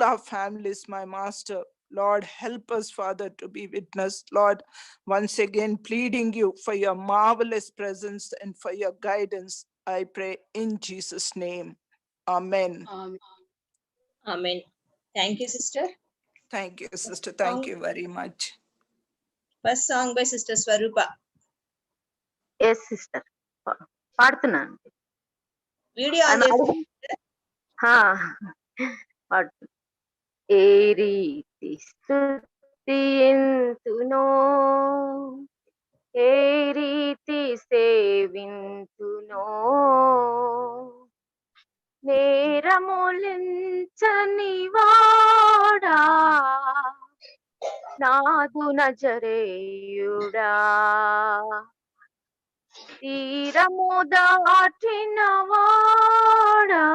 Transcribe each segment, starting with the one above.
all our families, my Master. Lord, help us, Father, to be witness. Lord, once again, pleading you for your marvelous presence and for your guidance, I pray in Jesus' name. Amen. Amen. Thank you, sister. Thank you, sister. Thank you very much. First song by Sister Swarupa. Yes, sister. పాడుతున్నాను. Video on చేసి పాడుతున్నా. ఏ రీతి స్తుతింతునో, ఏ రీతి సేవింతునో, నేరములించని వాడా నాదు నజరేయుడా, తీరము దాటిన వాడా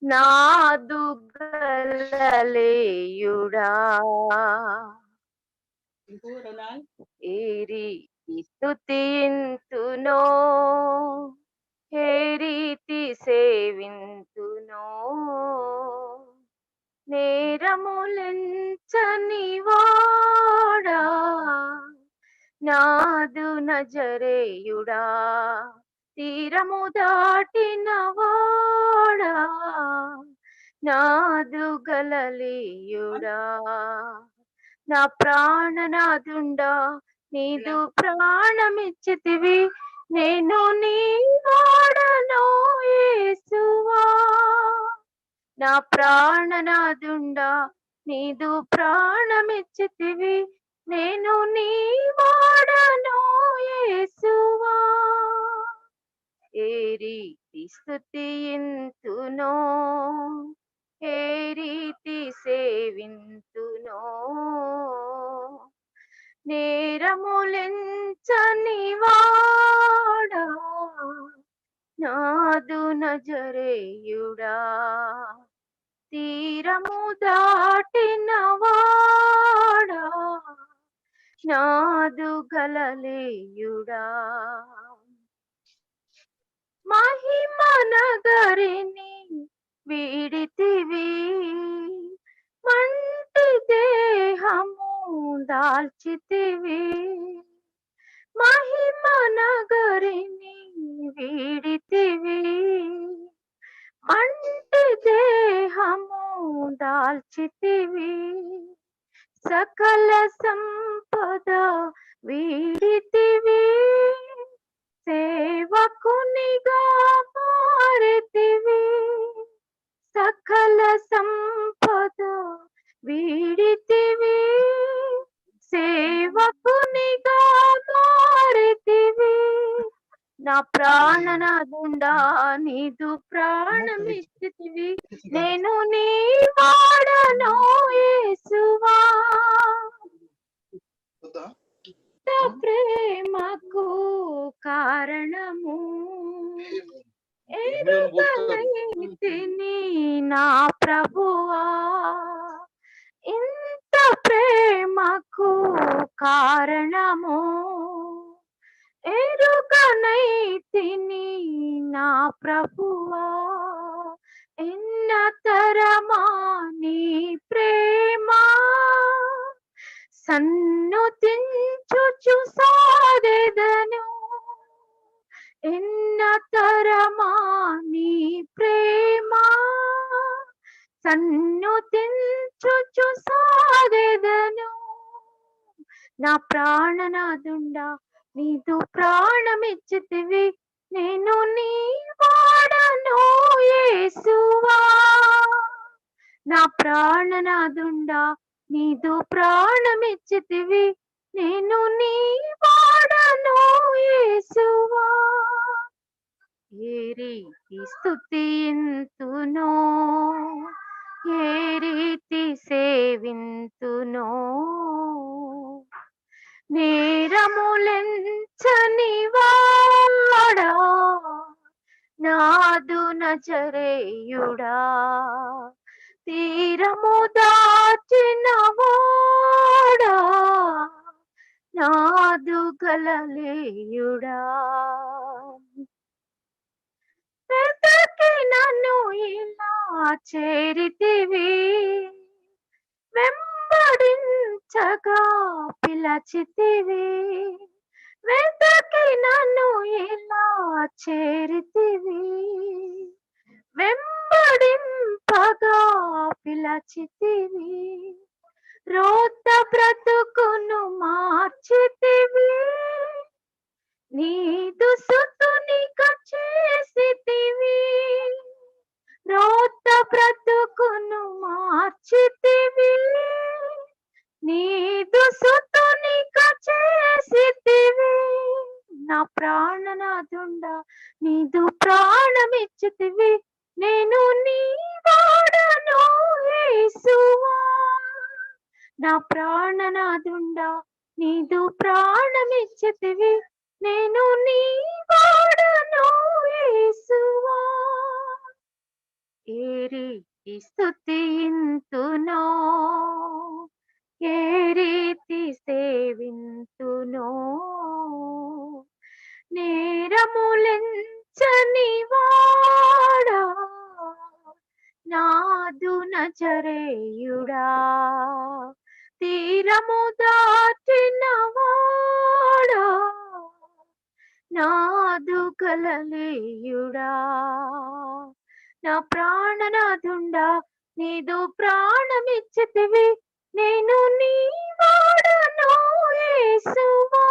నాదు గలలేయుడా, ఏ రీతి స్తుతింతునో, ఏ రీతి సేవింతునో, నేరములెంచని వాడా నాదు నజరేయుడా, తీరము దాటిన వాడా నాదు గలలీయుడా, నా ప్రాణనాథుండా నీదు ప్రాణమిచ్చితివి, నేను నీ వాడను యేసువా, నా ప్రాణనాథుండా నీదు ప్రాణమిచ్చితివి, నేను నీ వాడను యేసువా, ఏ రీతి స్తుతింతునో, ఏ రీతి సేవింతునో, నేరములెంచని వాడా నాదు నజరేయుడా, తీరము దాటిన వాడా నాదు గలలేయుడా, మహిమ నగరిని వీడితివి, మంటి దేహము దాల్చితివి, మహిమ నగరిని వీడితివి, మంటి దేహము దాల్చితివి, సకల సంపద వీడితివి, సేవకునిగా మారితివి, సకల సంపద వీడితివి, సేవకునిగా మారితివి, నా ప్రాణనాథుండా నీదు ప్రాణమిచ్చితివి, నేను నీ వాడను యేసువా, ప్రేమకు కారణము ఎరుగనైతిని నా ప్రభువా, ఇంత ప్రేమకు కారణము ఎరుగనైతిని నా ప్రభువా, ఎన్నతరమా నీ ప్రేమ సన్నుతించుచు సాగెదను, ఎన్నతరమా నీ ప్రేమ సన్నుతించుచు సాగెదను, నా ప్రాణనాథుండా నీదు ప్రాణమిచ్చితివి, నేను నీ వాడను యేసువా, నా ప్రాణనాథుండా నీదు ప్రాణమిచ్చితివి, నేను నీ వాడను యేసువా, ఏ రీతి స్తుతింతునో, ఏ రీతి సేవింతునో, నేరములెంచని వాడా నాదు నజరేయుడా, తీరము దాచిన వాడా నాదు గలలేయుడా, వెతకి నన్ను ఇలా చేరితివి వెంబడించగా పిలచితివి వెతకి నన్ను ఇలా చేరితివి వెంబడింపగా పిలచితివి రోత బ్రతుకును మార్చితివి నీదు సుతునిక చేసితివి రోత బ్రతుకును మార్చితివి నీదు సుతునిక చేసితివి నా ప్రాణనాథుండ నీదు ప్రాణమిచ్చితివి నేను నీ వాడను యేసువా నా ప్రాణనాథుండ నీదు ప్రాణమిచ్చితివి నేను నీ వాడను యేసువా ఏ రీతి స్తుతింతునో ఏ రీతి సేవింతునో నేరములెంచని వాడా నాదు నజరేయుడా తీరము దాటిన వాడా నాదు గలలీయుడా నా ప్రాణనాథుండా నీదు ప్రాణమిచ్చితివి నేను నీ వాడను యేసువా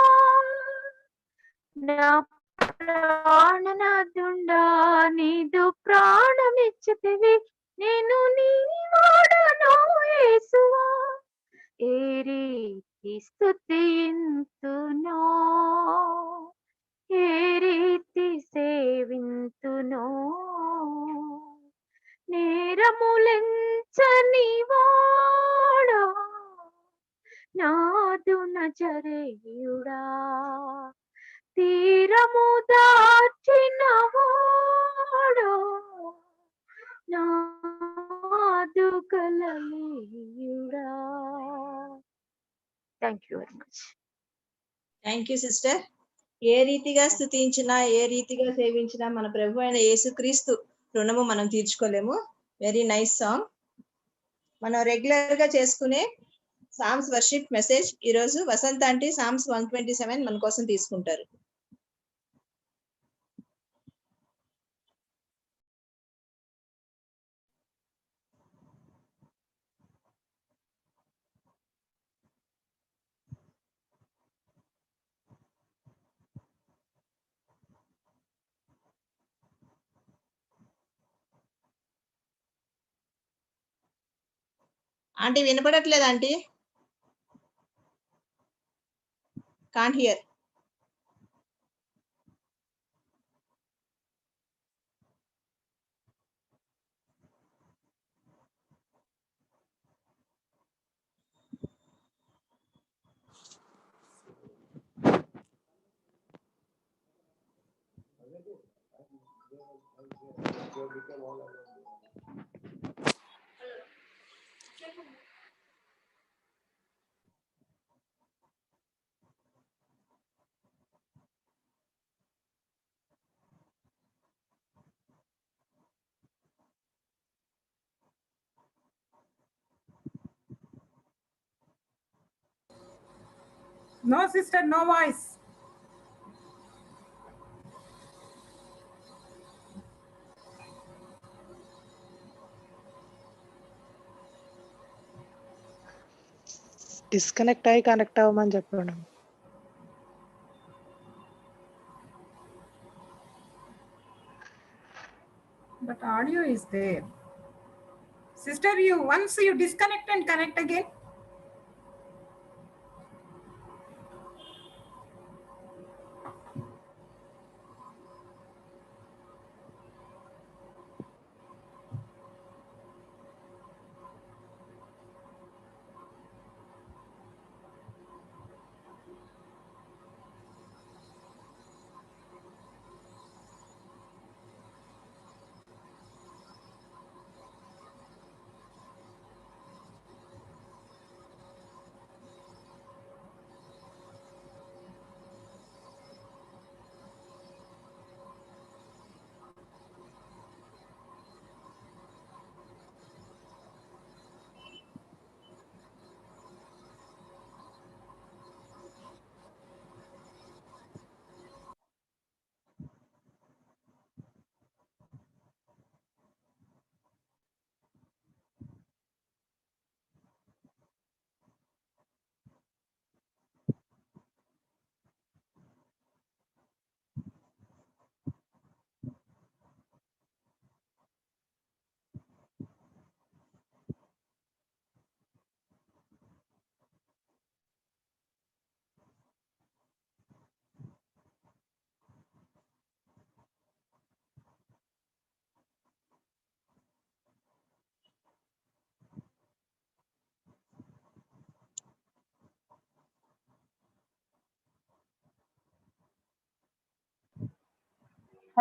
నా ప్రాణనాథుండా నీదు ప్రాణమిచ్చితివి నేను నీ వాడను యేసువా ఏ రీతి స్తుతింతునో ఏ రీతి సేవింతునో నేరములెంచని వాడా నాదు నజరేయుడా తీరము దాటిన వాడా నాదు గలలీయుడా thank you very much thank you sister. ఏ రీతిగా స్తుతించినా ఏ రీతిగా సేవించినా మన ప్రభు అయిన యేసుక్రీస్తు రుణము మనం తీర్చుకోలేము. Very nice song. మనం రెగ్యులర్ గా చేసుకునే సామ్స్ వర్షిప్ మెసేజ్ ఈరోజు వసంత ఆంటీ సామ్స్ 127 మన కోసం తీసుకుంటారు. ఆంటీ వినపడట్లేదు aunty. Can't hear. No, sister, no voice. Disconnect అయ్యి కనెక్ట్ అవ్వమని చెప్పండి. But audio is there. Sister, you once you disconnect and connect again.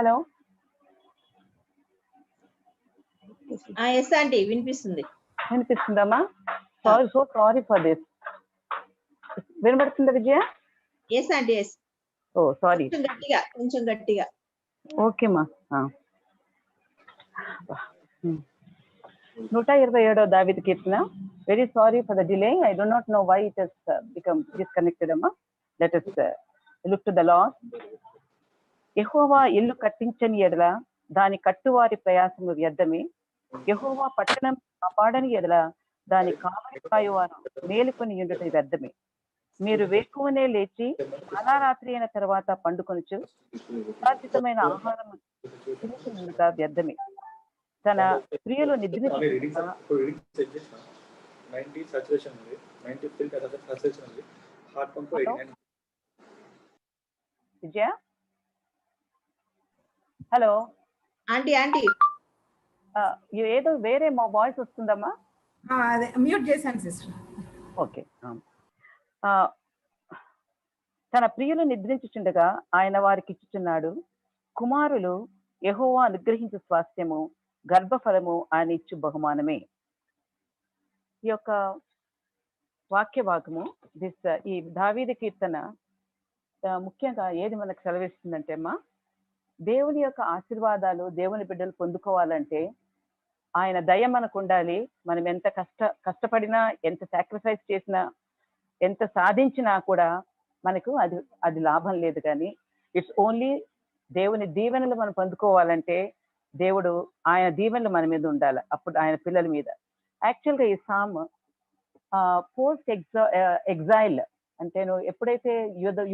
Hello yes aunty వినిపిస్తుంది. వినిపిస్తుందమ్మా? Sorry for this. వినబడుతుందా Vijaya? Yes aunty yes. Oh sorry. కొంచెం గట్టిగా. ఓకేమ్మా. 127వ దావీదు కీర్తన. Very sorry for the delay. I do not know why it has become disconnected అమ్మా. Let us look to the Lord. యెహోవా ఇల్లు కట్టించని ఎడల దాని కట్టువారి ప్రయాసము వ్యర్థమే. యెహోవా పట్టణం కాపాడని ఎడల దాని కావలి కాయువారు మేలుకొని ఉండుట వ్యర్థమే. మీరు వేకువనే లేచి అనారాత్రి అయిన తర్వాత పండుకొనుచు ఉపార్జితమైన ఆహారము తినుట వ్యర్థమే. తన ప్రియులు నిద్రించ విజయ. హలో ఆంటీ ఆంటీ ఏదో వేరే మా వాయిస్ వస్తుందమ్మా. అదే మ్యూట్ చేశాను సిస్టర్. ఓకే. తన ప్రియులు నిద్రించుచుండగా ఆయన వారికి ఇచ్చుచున్నాడు. కుమారులు యెహోవా అనుగ్రహించు స్వాస్థ్యము, గర్భఫలము ఆయన ఇచ్చు బహుమానమే. ఈ యొక్క వాక్య భాగము ఈ దావీదు కీర్తన ముఖ్యంగా ఏది మనకు సెలవిస్తుందంటే అమ్మా, దేవుని యొక్క ఆశీర్వాదాలు దేవుని బిడ్డలు పొందుకోవాలంటే ఆయన దయ మనకు ఉండాలి. మనం ఎంత కష్టపడినా, ఎంత సాక్రిఫైస్ చేసినా, ఎంత సాధించినా కూడా మనకు అది లాభం లేదు. కానీ ఇట్స్ ఓన్లీ దేవుని దీవెనలు మనం పొందుకోవాలంటే దేవుడు ఆయన దీవెనలు మన మీద ఉండాలి, అప్పుడు ఆయన పిల్లల మీద. యాక్చువల్గా ఈ సామ్ పోస్ట్ ఎగ్జైల్ అంటే ఎప్పుడైతే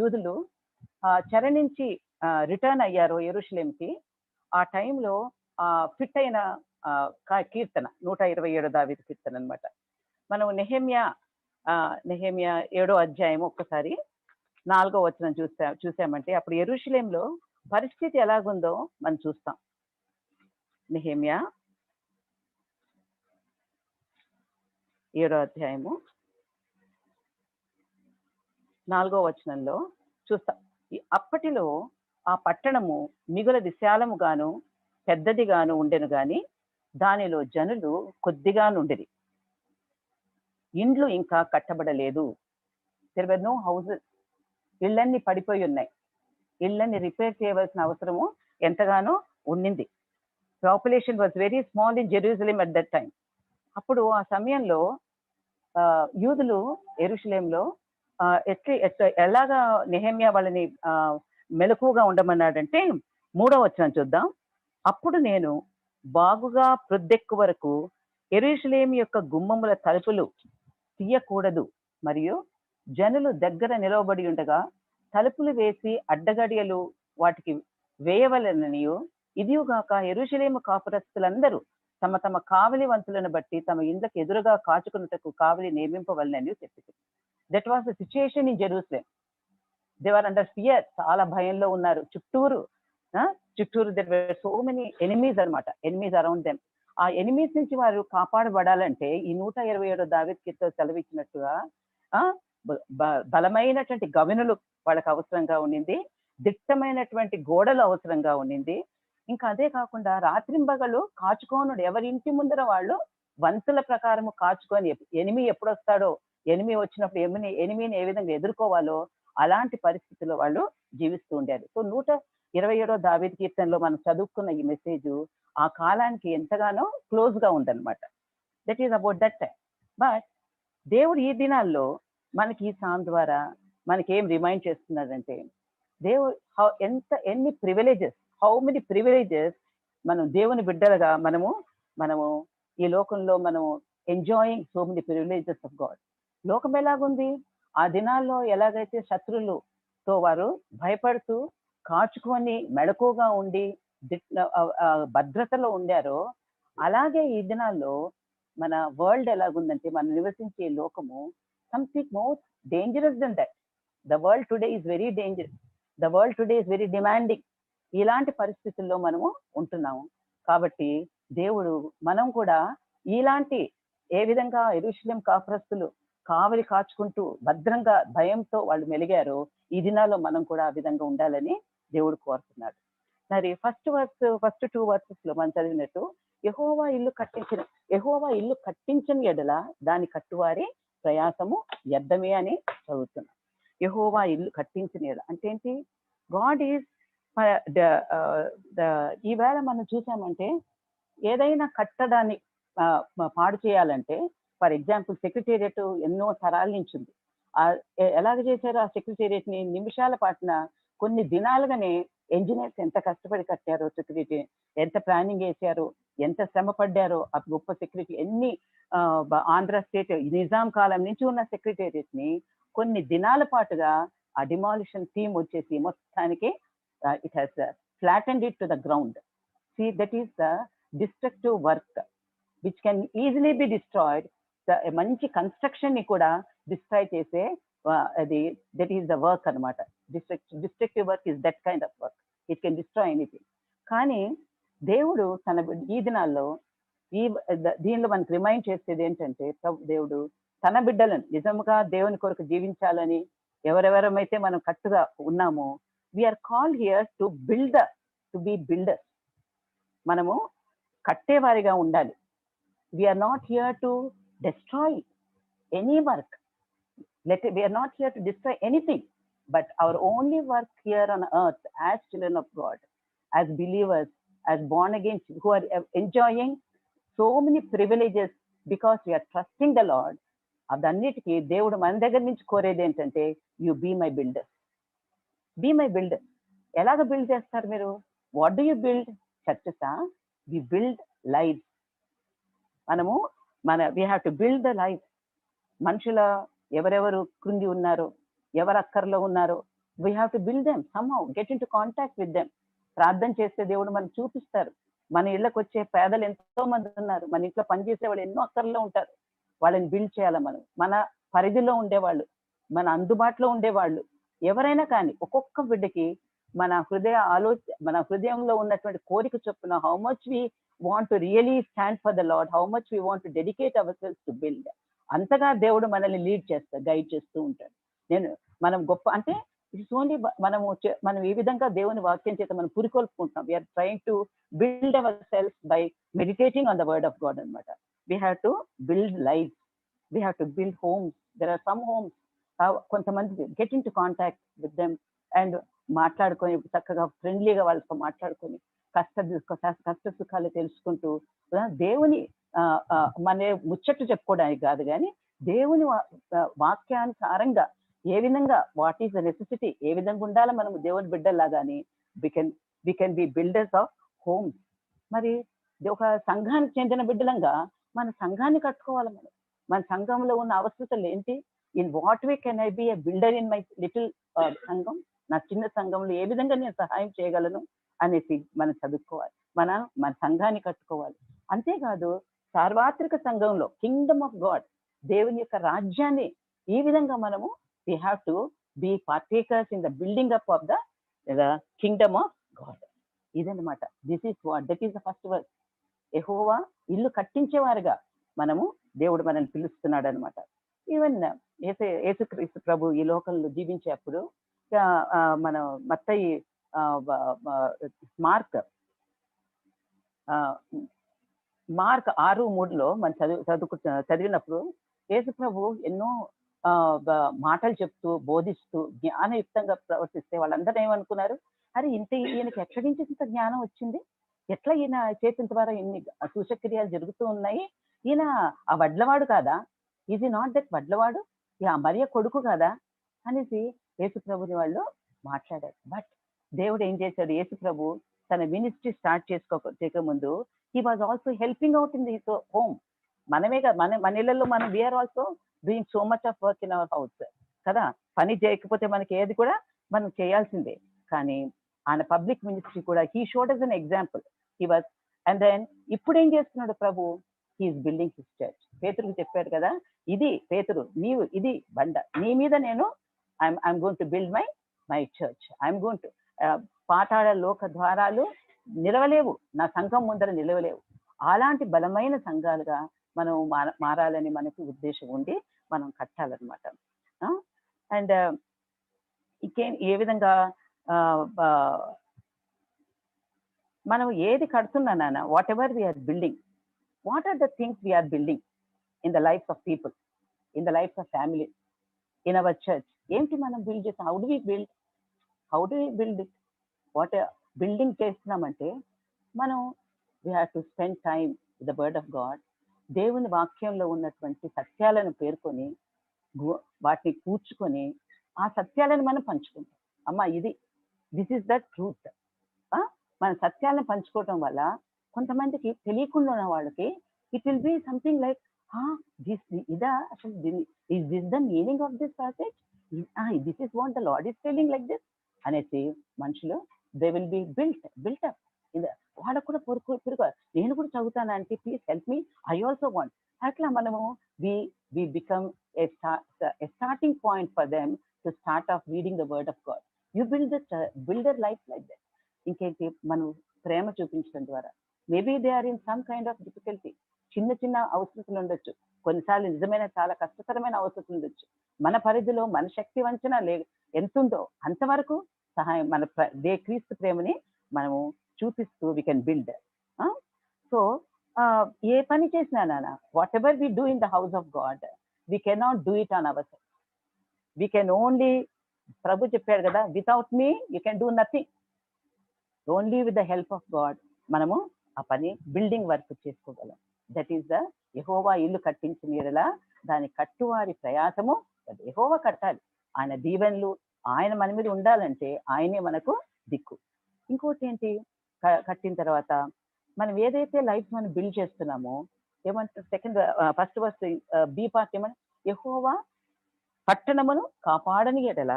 యూదులు చెర నుంచి రిటర్న్ అయ్యారో యెరూషలేంకి, ఆ టైంలో ఫిట్ అయిన కీర్తన 127 దావీదు కీర్తన అనమాట. మనం నెహెమ్యా 7వ అధ్యాయం ఒక్కసారి 4వ వచనం చూసామంటే అప్పుడు యెరూషలేంలో పరిస్థితి ఎలాగుందో మనం చూస్తాం. నెహెమ్యా 7వ అధ్యాయము 4వ వచనంలో చూస్తాం. అప్పటిలో ఆ పట్టణము మిగుల విశాలముగాను పెద్దదిగాను ఉండెను గాని దానిలో జనులు కొద్దిగా నుండిరి. ఇండ్లు ఇంకా కట్టబడలేదు. There were no houses. ఇళ్ళన్నీ పడిపోయి ఉన్నాయి. ఇళ్ళన్ని రిపేర్ చేయవలసిన అవసరము ఎంతగానో ఉండింది. Population was very small in Jerusalem at that time. అప్పుడు ఆ సమయంలో యూదులు యెరూషలేంలో ఎలాగా నెహెమ్యా వాళ్ళని మెలకుగా ఉండమన్నాడంటే 3వ వచనం చూద్దాం. అప్పుడు నేను బాగుగా ప్రొద్దెక్కు వరకు యెరూషలేము యొక్క గుమ్మముల తలుపులు తీయకూడదు, మరియు జనులు దగ్గర నిలవబడి ఉండగా తలుపులు వేసి అడ్డగడియలు వాటికి వేయవలననియు, ఇదిగాక యెరూషలేము కాపురస్తులందరూ తమ తమ కావలి వంతులను బట్టి తమ ఇండ్లకు ఎదురుగా కాచుకున్నటకు కావలి నియమింపవలనని చెప్పింది. That was the situation in Jerusalem. They were under fear. చాలా భయంలో ఉన్నారు. చుట్టూరు there were so many enemies అనమాట, ఎనిమీస్ అరౌండ్ దెమ్. ఆ ఎనిమీస్ నుంచి వారు కాపాడబడాలంటే ఈ 127వ దావీదు కీర్తన సెలవిచ్చినట్టుగా బలమైనటువంటి గవనులు వాళ్ళకి అవసరంగా ఉండింది, దిట్టమైనటువంటి గోడలు అవసరంగా ఉండింది. ఇంకా అదే కాకుండా రాత్రింబగళ్ళు కాచుకోనుడు, ఎవరి ఇంటి ముందర వాళ్ళు వంతుల ప్రకారము కాచుకొని, ఎనిమి ఎప్పుడు వస్తాడో, ఎనిమి వచ్చినప్పుడు ఎనిమిని ఏ విధంగా ఎదుర్కోవాలో అలాంటి పరిస్థితుల్లో వాళ్ళు జీవిస్తూ ఉండారు. సో 127వ దావీదు కీర్తనలో మనం చదువుకున్న ఈ మెసేజ్ ఆ కాలానికి ఎంతగానో క్లోజ్ గా ఉందన్నమాట. That is about that time. But దేవుడు ఈ దినాల్లో మనకి ఈ సామ్ ద్వారా మనకి ఏం రిమైండ్ చేస్తున్నాడంటే, దేవుడు ఎన్ని ప్రివిలేజెస్, హౌ మెనీ ప్రివిలేజెస్ మనం దేవుని బిడ్డలుగా మనము ఈ లోకంలో మనము enjoying so many privileges of God. లోకం ఎలాగుంది? ఆ దినాల్లో ఎలాగైతే శత్రువులతో వారు భయపడుతూ కాచుకొని మెళకుగా ఉండి భద్రతలో ఉండారో, అలాగే ఈ దినాల్లో మన వరల్డ్ ఎలాగుందంటే, మనం నివసించే లోకము something more dangerous than that. The world today is very dangerous. The world today is very demanding. ఇలాంటి పరిస్థితుల్లో మనము ఉంటున్నాము. కాబట్టి దేవుడు మనం కూడా ఇలాంటి ఏ విధంగా యెరూషలేం కాపురస్తులు కావలి కాచుకుంటూ భద్రంగా భయంతో వాళ్ళు మెలిగారో, ఈ దినాల్లో మనం కూడా ఆ విధంగా ఉండాలని దేవుడు కోరుతున్నాడు. మరి ఫస్ట్ 2 వర్సెస్ లో మనం చదివినట్టు యెహోవా ఇల్లు కట్టించిన ఎడల దాని కట్టువారి ప్రయాసము వ్యర్థమే అని చదువుతున్నాం. యెహోవా ఇల్లు కట్టించిన ఎడల అంటే ఏంటి? గాడ్ ఈజ్ ఈవేళ మనం చూసామంటే ఏదైనా కట్టడాన్ని పాడు చేయాలంటే, ఫర్ ఎగ్జాంపుల్ సెక్రటేరియట్ ఎన్నో తరాల నుంచి ఉంది. ఎలాగ చేశారు ఆ సెక్రటేరియట్ ని? నిమిషాల పాటున కొన్ని దినాలుగానే ఇంజనీర్స్ ఎంత కష్టపడి కట్టారో, సెక్రటరీ ఎంత ప్లానింగ్ వేశారో, ఎంత శ్రమ పడ్డారో ఆ గొప్ప సెక్రటరీ. ఎన్ని ఆంధ్ర స్టేట్ నిజాం కాలం నుంచి ఉన్న సెక్రటేరియట్ ని కొన్ని దినాల పాటుగా ఆ డిమాలిషన్ టీమ్ వచ్చేసి మొత్తానికి it has flattened it to the ground. See, that is the destructive work which can easily be destroyed. మంచి కన్స్ట్రక్షన్ ని కూడా డిస్ట్రాయ్ చేసే అది దట్ ఈస్ ద వర్క్ అనమాట. Destructive work is that kind of work. It can destroy anything. కానీ దేవుడు ఈ దినాల్లో దీనిలో మనకు రిమైండ్ చేసేది ఏంటంటే, దేవుడు తన బిడ్డలను నిజంగా దేవుని కొరకు జీవించాలని ఎవరెవరమైతే మనం కట్టుగా ఉన్నామో, we are called here to be builders. మనము కట్టేవారిగా ఉండాలి. We are not here to destroy any work. We are not here to destroy anything, but our only work here on earth as children of God, as believers, as born again, who are enjoying so many privileges because we are trusting the Lord. అదన్నిటికీ దేవుడు మన దగ్గర నుంచి కోరేది ఏంటంటే, you be my builder. Be my builder. ఎలాగ build చేస్తారు మీరు? What do you build? చర్చెసా? We build life. We have to build the life. మనుషుల ఎవరెవరు కృంగి ఉన్నారో, ఎవరు అక్కర్లో ఉన్నారో, we have to build them somehow, get into contact with them. ప్రార్థన చేస్తే దేవుడు మనకు చూపిస్తారు. మన ఇళ్ళకి వచ్చే పేదలు ఎంతో మంది ఉన్నారు. మన ఇంట్లో పనిచేసే వాళ్ళు ఎన్నో అక్కర్లో ఉంటారు. వాళ్ళని బిల్డ్ చేయాలి మనం. మన పరిధిలో ఉండేవాళ్ళు, మన అందుబాటులో ఉండేవాళ్ళు ఎవరైనా కానీ, ఒక్కొక్క బిడ్డకి మన హృదయంలో ఉన్నటువంటి కోరిక చొప్పున, how much we want to really stand for the Lord, how much we want to dedicate our selves to build, అంతగా దేవుడు మనల్ని లీడ్ చేస్తాడు, గైడ్ చేస్తూ ఉంటాడు. మనం గొప్ప అంటే ఇట్స్ ఓన్లీ మనం ఈ విధంగా దేవుని వాక్యం చేత మనం పురికొల్పుకుంటున్నాం. We are trying to build ourselves by meditating on the word of God అనమాట. We have to build life, we have to build homes. There are some homes, కొంతమంది get into contact with them and మాట్లాడుకొని, చక్కగా ఫ్రెండ్లీగా వాళ్ళతో మాట్లాడుకొని కష్ట సుఖాలు తెలుసుకుంటూ, దేవుని మన ముచ్చట్టు చెప్పుకోవడానికి కాదు కానీ దేవుని వాక్యానుసారంగా ఏ విధంగా, వాట్ ఈస్ ద నెసెసిటీ, ఏ విధంగా ఉండాలి మనము దేవుని బిడ్డల్లాగాని we can be builders of homes. మరి ఒక సంఘానికి చెందిన బిడ్డలంగా మన సంఘాన్ని కట్టుకోవాలి. మన సంఘంలో ఉన్న అవసరతలు ఏంటి? In what way can I be a builder in my little సంఘం? నా చిన్న సంఘంలో ఏ విధంగా నేను సహాయం చేయగలను అనేసి మనం చదువుకోవాలి. మన సంఘాన్ని కట్టుకోవాలి. అంతేకాదు సార్వత్రిక సంఘంలో, కింగ్డమ్ ఆఫ్ గాడ్, దేవుని యొక్క రాజ్యాన్ని ఈ విధంగా మనము we have to be partakers in the building up of the kingdom of God. ఇదన్నమాట. that is the first verse. యెహోవా ఇల్లు కట్టించేవారుగా దేవుడు మనల్ని పిలుస్తున్నాడు అనమాట. ఈవెన్ యేసుక్రీస్తు ప్రభు ఈ లోకంలో జీవించేప్పుడు మన మత్తయి మార్క్ 6:3 మనం చదివినప్పుడు యేసు ప్రభు ఎన్నో మాటలు చెప్తూ, బోధిస్తూ, జ్ఞానయుక్తంగా ప్రవర్తిస్తే వాళ్ళందరూ ఏమనుకున్నారు? అరే ఈయనకి ఎక్కడి నుంచి ఇంత జ్ఞానం వచ్చింది? ఎట్లా ఈయన చేసిన ద్వారా ఇన్ని సూచక్రియాలు జరుగుతూ ఉన్నాయి? ఈయన ఆ వడ్లవాడు కాదా? ఈజ్ నాట్ దట్ వడ్లవాడు? ఆ మరియ కొడుకు కాదా అనేసి యేసు ప్రభుని వాళ్ళు మాట్లాడారు. బట్ దేవుడు ఏం చేశాడు? యేసు ప్రభు తన మినిస్ట్రీ స్టార్ట్ చేయకముందు he was also helping out in his home. మనమే కదా, మన ఇళ్లలో మనం we are also doing so much of work in our house కదా. పని చేయకపోతే మనకి ఏది కూడా మనం చేయాల్సిందే. కానీ ఆయన పబ్లిక్ మినిస్ట్రీ కూడా he showed as an example. He was, and then ఇప్పుడు ఏం చేస్తున్నాడు ప్రభు? He is building his church. పేతురుకు చెప్పాడు కదా, ఇది పేతురు, నీవు ఇది బండ, నీ మీద నేను I'm going to build my church. I'm going to పాతాళ లోక ద్వారాలు నిలవలేవు, నా సంఘం ముందర నిలవలేవు. అలాంటి బలమైన సంఘాలుగా మనం మారాలని మనకు ఉద్దేశం ఉండి మనం కట్టాలన్నమాట. అండ్ ఏ విధంగా మనం ఏది కడుతున్నా నాన్న, whatever we are building, what are the things we are building in the life of people, in the life of family, in our church? ఏంటి మనం బిల్డ్ చేస్తాం? How do we build it? What building చేస్తున్నామంటే మనం we have to spend time with the word of God. దేవుని వాక్యంలో ఉన్నటువంటి సత్యాలను పేర్కొని వాటిని కూర్చుకొని ఆ సత్యాలను మనం పంచుకుంటాం. అమ్మ దిస్ ఇస్ ద ట్రూత్. మన సత్యాలను పంచుకోవటం వల్ల కొంతమందికి తెలియకుండా ఉన్న వాళ్ళకి it will be something like ఇదా అసలు is this the meaning of this passage, this is what the Lord is telling like this అనేసి మనుషులు they will be built up. వాళ్ళకు కూడా పొరుగు నేను కూడా చదువుతాను అంటే please help me, I also want. అట్లా మనము we become a starting point for them to start off reading the word of God. You builder life like that. ఇంకేంటి, మనం ప్రేమ చూపించడం ద్వారా maybe they are in some kind of difficulty. చిన్న అవసరతలు ఉండొచ్చు, కొన్నిసార్లు నిజమైన చాలా కష్టతరమైన అవసరతలు ఉండొచ్చు. మన పరిధిలో మన శక్తి వంచన ఎంత ఉందో అంతవరకు సహాయం మన క్రీస్తు ప్రేమని మనము చూపిస్తూ వి కెన్ బిల్డ్. సో ఏ పని చేసినా నాన్న, whatever we do in the house of God, we cannot do it on our self. We can only, ప్రభు చెప్పాడు కదా, without me you can do nothing. Only with the help of God మనము ఆ పని building work చేసుకోగలం. That is the Yehova ఇల్లు కట్టించిన యెడల దాని కట్టువారి ప్రయాసము. యెహోవా కట్టాలి, ఆయన దీవెనలు ఆయన మన మీద ఉండాలంటే ఆయనే మనకు దిక్కు. ఇంకోటి ఏంటి, కట్టిన తర్వాత మనం ఏదైతే లైఫ్ మనం బిల్డ్ చేస్తున్నామో ఏమంటారు, ఫస్ట్ వర్స్ బి పార్ట్ ఏమన్నా, యెహోవా పట్టణమును కాపాడని యెడల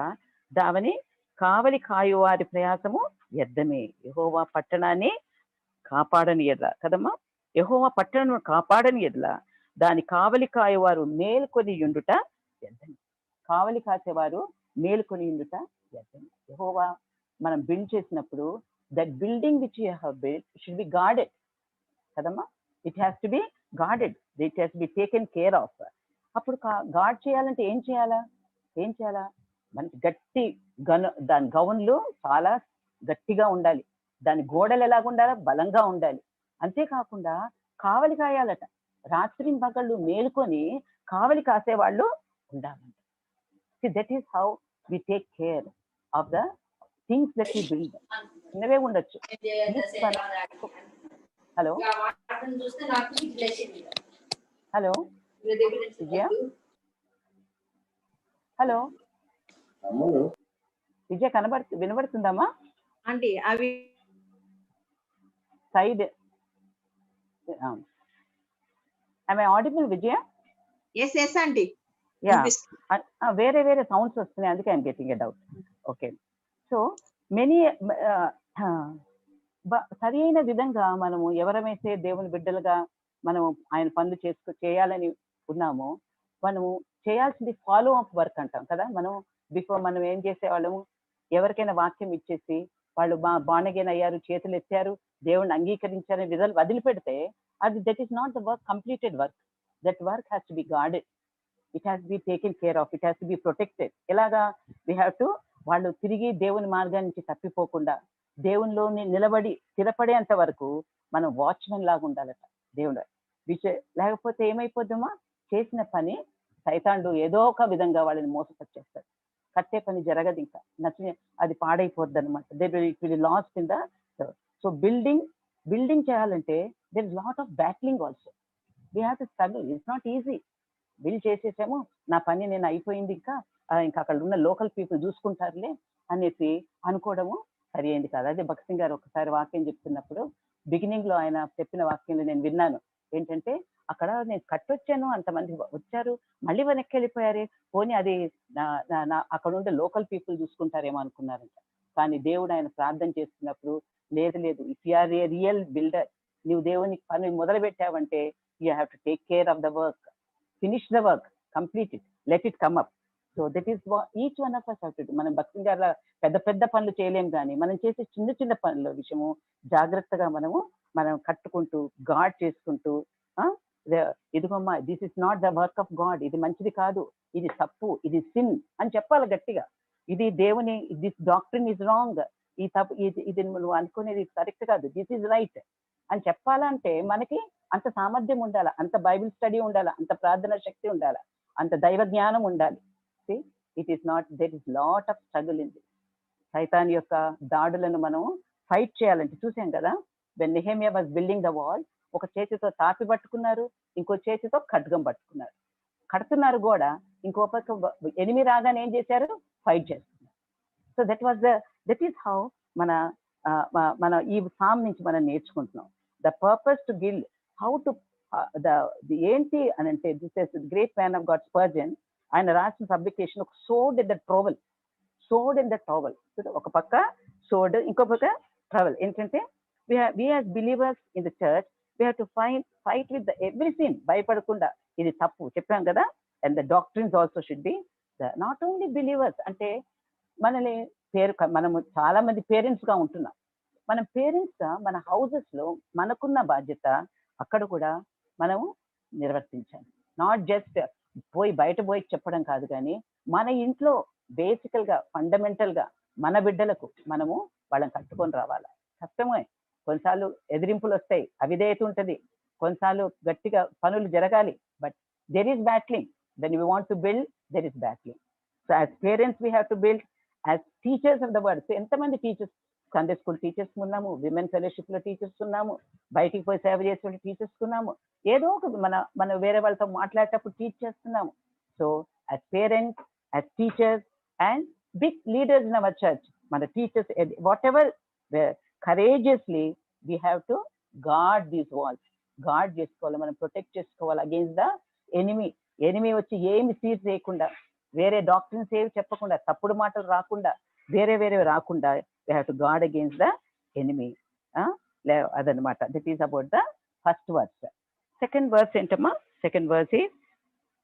దావని కావలి కాయువారి ప్రయాసము వ్యర్థమే. యెహోవా పట్టణాన్ని కాపాడని యెడల కదమ్మా, యెహోవా పట్టణమును కాపాడని యెడల దాని కావలి కాయువారు మేల్కొని ఉండుట వ్యర్థమే. కావలి కాసేవారు మేల్కొని ఉండుట వ్యర్థమే. యెహోవా మనం బిల్డ్ చేసినప్పుడు that building which you have build should be guarded కదమ్మా. It has to be guarded, it has to be taken care of. అప్పుడు గార్డ్ చేయాలంటే ఏం చేయాలా, మనకి గట్టి దాని గౌన్లు చాలా గట్టిగా ఉండాలి, దాని గోడలు ఎలాగ ఉండాలా, బలంగా ఉండాలి. అంతేకాకుండా కావలి కాయాలట, రాత్రి పగళ్ళు మేలుకొని కావలి కాసేవాళ్ళు ఉండాలంట. That is how we take care of the things that we build. చిన్నవే ఉండొచ్చు. Hello hello Vijaya, hello Vijaya వినబడుతుందమ్మా? ఆంటీ అవి side am I audible Vijaya? Yes aunty. Yeah, వేరే సౌండ్స్ వస్తున్నాయి, అందుకే I'm getting a doubt. Okay, so many సరి అయిన విధంగా మనము ఎవరమైతే దేవుని బిడ్డలుగా మనము ఆయన పనులు చేయాలని ఉన్నామో మనము చేయాల్సింది ఫాలో అప్ వర్క్ అంటాం కదా. మనం బిఫోర్ మనం ఏం చేసేవాళ్ళము, ఎవరికైనా వాక్యం ఇచ్చేసి వాళ్ళు బాణగేన్ అయ్యారు, చేతులు ఎత్తారు, దేవుని అంగీకరించారనే విధాలు వదిలిపెడితే అది that is not the work, completed work. That work has to be guarded, it has to be taken care of, it has to be protected. ఎలాగా, వీ హ్యావ్ టు వాళ్ళు తిరిగి దేవుని మార్గాన్ని నుంచి తప్పిపోకుండా దేవునిలో నిలబడి స్థిరపడేంత వరకు మనం వాచ్మెన్ లాగా ఉండాలట దేవుడు. లేకపోతే ఏమైపోద్దామా, చేసిన పని సైతాండు ఏదో ఒక విధంగా వాళ్ళని మోసపరిచేస్తాడు, కట్టే పని జరగదు, ఇంకా నచ్చిన అది పాడైపోద్ది అనమాట. It will last in the. So building చేయాలంటే there is lot of battling also. We have to struggle, it's not easy. Build చేసేసాము, నా పని నేను అయిపోయింది, ఇంకా అక్కడ ఉన్న లోకల్ పీపుల్ చూసుకుంటారులే అనేసి అనుకోవడము సరి అయింది కాదు. అదే భక్త్ సింగ్ గారు ఒకసారి వాక్యం చెప్తున్నప్పుడు బిగినింగ్ లో ఆయన చెప్పిన వాక్యంలో నేను విన్నాను ఏంటంటే, అక్కడ నేను కట్టొచ్చాను, అంతమంది వచ్చారు, మళ్ళీ వెనక్కి వెళ్ళిపోయారే, పోనీ అది అక్కడ ఉండే లోకల్ పీపుల్ చూసుకుంటారేమో అనుకున్నారంట. కానీ దేవుడు ఆయన ప్రార్థన చేస్తున్నప్పుడు లేదు, if you are a real builder, నువ్వు దేవుని పని మొదలు పెట్టావంటే you have to take care of the work, finish the work, complete it, let it come up. So that is each one of us have to do. మనం భక్తి గారి పెద్ద పనులు చేయలేం, కానీ మనం చేసే చిన్న పనుల విషయము జాగ్రత్తగా మనం కట్టుకుంటూ గాడ్ చేసుకుంటూ, ఇదిగమ్మా this is not the work of God, ఇది మంచిది కాదు, ఇది తప్పు, ఇది సిన్ అని చెప్పాలి గట్టిగా. ఇది దేవుని, దిస్ డాక్ట్రిన్ ఇస్ రాంగ్, ఈ తప్పు ఇది నువ్వు అనుకునేది కరెక్ట్ కాదు, దిస్ ఈజ్ రైట్ అని చెప్పాలంటే మనకి అంత సామర్థ్యం ఉండాలి, అంత బైబిల్ స్టడీ ఉండాలి, అంత ప్రార్థన శక్తి ఉండాలి, అంత దైవ జ్ఞానం ఉండాలి. It is not, there is lot of struggle in this. సైతాన్ యొక్క దాడులను మనం ఫైట్ చేయాలంటే చూసాం కదా, when Nehemiah was building the wall, ఒక చేతితో తాపి పట్టుకున్నారు, ఇంకో చేతితో ఖడ్గం పట్టుకున్నారు, కడుతున్నారు గోడ, ఇంకో పక్క ఎనిమి రాగానే ఏం చేశారు, ఫైట్ చేస్తున్నారు. సో దట్ ఈస్ హౌ మన ఈ సామ్ నుంచి మనం నేర్చుకుంటున్నాం. The purpose to Gill, how to ఏంటి అని అంటే, this is great man of God Spurgeon, ఆయన రాసిన పబ్లికేషన్ ఒక సోడ్ ఇన్ ద ట్రవల్, సోడ్ ఇన్ ద ట్రవల్, ఒక పక్క సోడ్ ఇంకో పక్క ట్రవల్. ఏంటంటే we as believers in the church, we have to fight with the every sin, భయపడకుండా ఇది తప్పు చెప్పాం కదా. And the doctrines also should be not only believers. అంటే మనల్ని మనము చాలా మంది పేరెంట్స్ గా ఉంటున్నాం, మనం పేరెంట్స్ గా మన హౌసెస్ లో మనకున్న బాధ్యత అక్కడ కూడా మనము నిర్వర్తించాలి. నాట్ జస్ట్ బయట పోయి చెప్పడం కాదు, కానీ మన ఇంట్లో బేసికల్ గా ఫండమెంటల్ గా మన బిడ్డలకు మనము వాళ్ళని కట్టుకొని రావాలి. కష్టమే, కొన్నిసార్లు ఎదిరింపులు వస్తాయి, అవిధేయత ఉంటుంది, కొన్నిసార్లు గట్టిగా పనులు జరగాలి, but there is battling. When you want to build, there is battling. So as parents we have to build, as teachers of the word. So ఎంతమంది టీచర్స్, సండే స్కూల్ టీచర్స్ ఉన్నాము, విమెన్ ఫెలోషిప్ లో teachers ఉన్నాము, బయటికి పోయి సేవ చేసే teachers ఉన్నాము, ఏదో ఒక మన వేరే వాళ్ళతో మాట్లాడేటప్పుడు టీచ్ చేస్తున్నాము. So as parents, as teachers and big leaders in our church, మన teachers whatever, courageously we have to guard these walls. Guard చేసుకోవాలి, మనం ప్రొటెక్ట్ చేసుకోవాలి అగేన్స్ట్ ద ఎనిమీ. ఎనిమీ వచ్చి ఏమి సీజ్ చేయకుండా, వేరే డాక్టర్స్ ఏమి చెప్పకుండా, తప్పుడు మాటలు రాకుండా, వేరే రాకుండా, we have to guard against the enemy. అదనమాట. That is about the first verse. Second verse ఏంటమ్మా? సెకండ్ వర్స్ ఈజ్,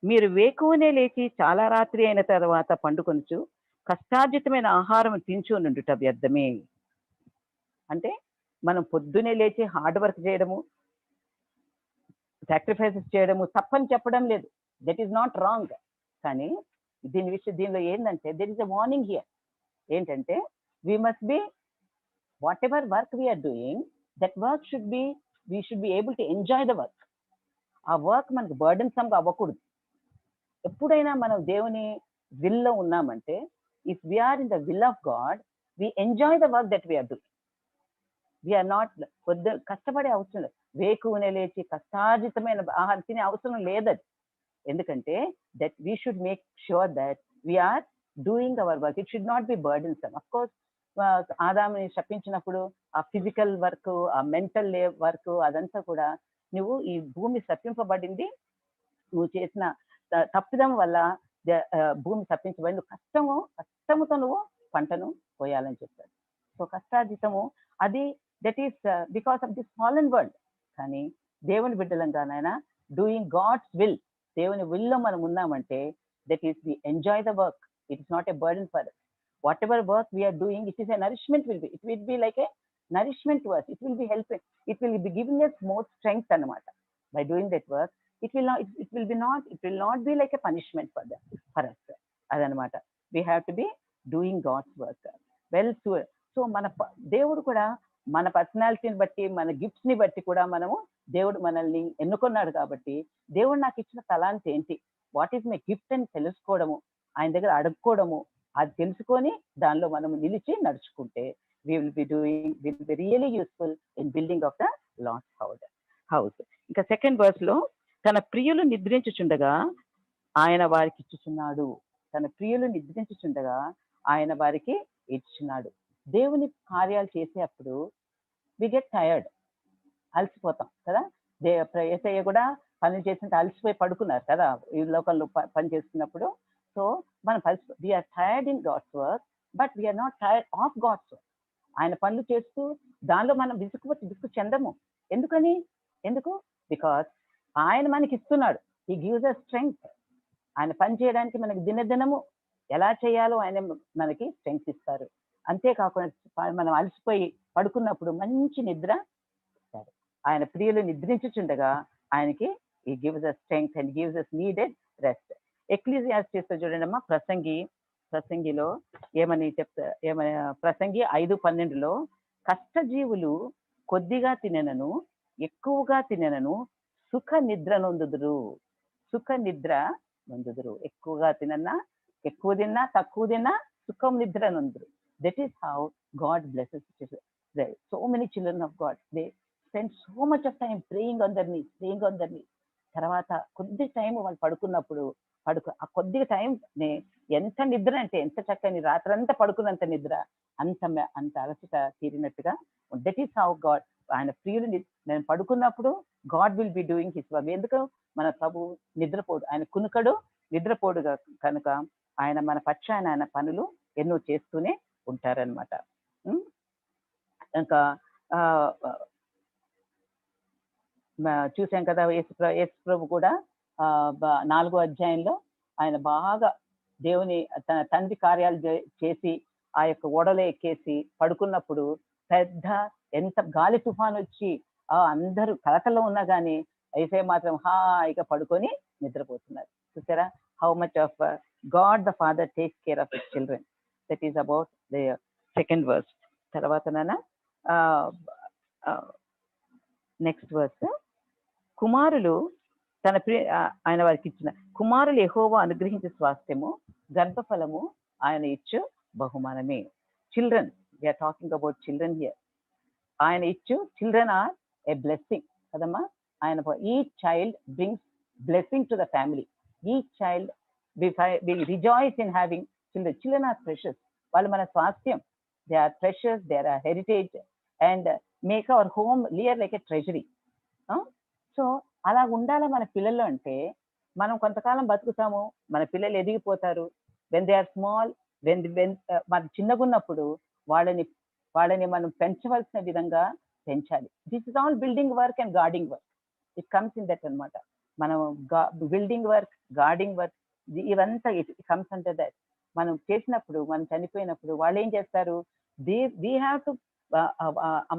మీరు వేకువనే లేచి చాలా రాత్రి అయిన తర్వాత పండుకొనుచు కష్టార్జితమైన ఆహారం తించునుండుట వ్యర్థమే. అంటే మనం పొద్దునే లేచి హార్డ్ వర్క్ చేయడము, సాక్రిఫైసెస్ చేయడము తప్పని చెప్పడం లేదు, దట్ ఈస్ నాట్ రాంగ్. కానీ దీనిలో ఏంటంటే there is a warning here. ఏంటంటే we must be, whatever work we are doing, that work we should be able to enjoy the work. ఆ వర్క్ మనకు బర్డెన్సమ్గా అవ్వకూడదు. ఎప్పుడైనా మనం దేవుని విల్లో ఉన్నామంటే, if we are in the will of God, we enjoy the work that we are doing. We are not కష్టపడే అవసరం లేదు, వేకువనే లేచి కష్టార్జితమైన ఆహారం తినే అవసరం లేదది. ఎందుకంటే that we should make sure that we are doing our work. It should not be burdensome. Of course ఆదాముని శపించినప్పుడు ఆ ఫిజికల్ వర్క్, ఆ మెంటల్ వర్క్, అదంతా కూడా నువ్వు ఈ భూమి శపింపబడింది, నువ్వు చేసిన తప్పిదం వల్ల భూమి శపించబడింది, కష్టముతో నువ్వు పంటను పోయాలని చెప్పాడు. సో కష్టార్జితము అది, that is because of this fallen world. కానీ దేవుని బిడ్డలంగానైనా డూయింగ్ గాడ్స్ విల్, దేవుని విల్లో మనం ఉన్నామంటే, that is we enjoy the work. It is not a burden for us. Whatever work we are doing, it is a nourishment, it will be like a nourishment to us. It will be helping, it will be giving us more strength అన్నమాట. By doing that work, it will not be like a punishment for us. అదనమాట. we have to be doing God's work well. So మన దేవుడు కూడా మన పర్సనాలిటీని బట్టి, మన gifts ని బట్టి కూడా దేవుడు మనల్ని ఎన్నుకున్నాడు. కాబట్టి దేవుడు నాకు ఇచ్చిన తలాంతి ఏంటి, వాట్ ఈస్ మై గిఫ్ట్ అని తెలుసుకోవడము, ఆయన దగ్గర అడుక్కోవడము, అది తెలుసుకొని దానిలో మనం నిలిచి నడుచుకుంటే will be really useful in building of the last house. ఇంకా సెకండ్ వర్స్ లో, తన ప్రియులు నిద్రించుచుండగా ఆయన వారికి ఇచ్చుచున్నాడు. తన ప్రియులు నిద్రించుచుండగా ఆయన వారికి ఇచ్చుచున్నాడు. దేవుని కార్యాలు చేసేటప్పుడు వి గెట్ టయర్డ్, అలసిపోతాం కదా. యేసయ్య కూడా పనులు చేసినట్టు అలసిపోయి పడుకున్నారు కదా ఈ లోకంలో పని చేస్తున్నప్పుడు. సో మనం we are tired in God's work, but we are not tired of God's work. ఆయన పనులు చేస్తూ దానిలో మనం విసుగు చెందము. ఎందుకు? బికాస్ ఆయన మనకి ఇస్తున్నాడు. He gives us strength. ఆయన పని చేయడానికి మనకి దినదినము ఎలా చేయాలో ఆయన మనకి స్ట్రెంగ్త్ ఇస్తారు. అంతేకాకుండా మనం అలసిపోయి పడుకున్నప్పుడు మంచి నిద్ర ఇస్తారు. ఆయన ప్రియులు నిద్రించుచుండగా ఆయనకి he gives us strength and gives us needed rest. Ecclesiastes చూడండి అమ్మా, ప్రసంగి ప్రసంగిలో ఏమని ప్రసంగి 5:12లో కష్టజీవులు కొద్దిగా తినెనను ఎక్కువగా తినెనను సుఖ నిద్ర నొందుదురు. సుఖ నిద్ర నొందుదురు. ఎక్కువగా ఎక్కువ తిన్నా తక్కువ తిన్నా సుఖం నిద్ర నొందురు. That is how God blesses. So many children of God they spend so much of time praying on their knees. తర్వాత కొద్ది టైం వాళ్ళు పడుకున్నప్పుడు ఆ కొద్దిగా టైం ఎంత నిద్ర అంటే ఎంత చక్కని రాత్రంతా పడుకున్నంత నిద్ర, అంత అలసట తీరినట్టుగా. దట్ ఈస్ హౌ గాడ్, ఆయన ప్రియులు నేను పడుకున్నప్పుడు God will be doing his work. ఎందుకు? మన ప్రభు నిద్రపోడు, ఆయన కునుకడు నిద్రపోడు కనుక ఆయన మన పక్షాన ఆయన పనులు ఎన్నో చేస్తూనే ఉంటారనమాట. ఇంకా చూసాం కదా యేసు ప్రభు కూడా 4వ అధ్యాయంలో ఆయన బాగా దేవుని తన తండ్రి కార్యాలు చేసి ఆ యొక్క ఓడలో ఎక్కేసి పడుకున్నప్పుడు పెద్ద ఎంత గాలి తుఫాన్ వచ్చి అందరూ కలకల్లో ఉన్నా కానీ అయితే మాత్రం హాయిగా పడుకొని నిద్రపోతున్నారు. చూసారా how much of God the Father takes care of his children. That is about the second verse. తర్వాత నెక్స్ట్ వర్స్, కుమారులు తన ఆయన వారికి ఇచ్చిన కుమారులు యెహోవా అనుగ్రహించే స్వాస్థ్యము గర్భఫలము ఆయన ఇచ్చు బహుమానమే. Children, we are talking about children here. ఆయన ఇచ్చు చిల్డ్రన్ ఆర్ ఏ బ్లెస్సింగ్ కదమ్మా. ఆయన each child brings blessing to the family. Each child we rejoice in having children. Children are precious. వాళ్ళు మన స్వాస్థ్యం. They are precious, they are a heritage and make our home near like a treasury. So అలా ఉండాలి మన పిల్లలు. అంటే మనం కొంతకాలం బతుకుతాము, మన పిల్లలు ఎదిగిపోతారు. వెన్ దే ఆర్ స్మాల్, మన చిన్నగా ఉన్నప్పుడు వాళ్ళని మనం పెంచవలసిన విధంగా పెంచాలి. This is all building work and guarding work. It comes in that అనమాట. మనం బిల్డింగ్ వర్క్, గార్డింగ్ వర్క్ ఇవంతా ఇట్ కమ్స్ అండర్ దట్. మనం చేసినప్పుడు, మనం చనిపోయినప్పుడు వాళ్ళు ఏం చేస్తారు? వీ హ్యావ్ టు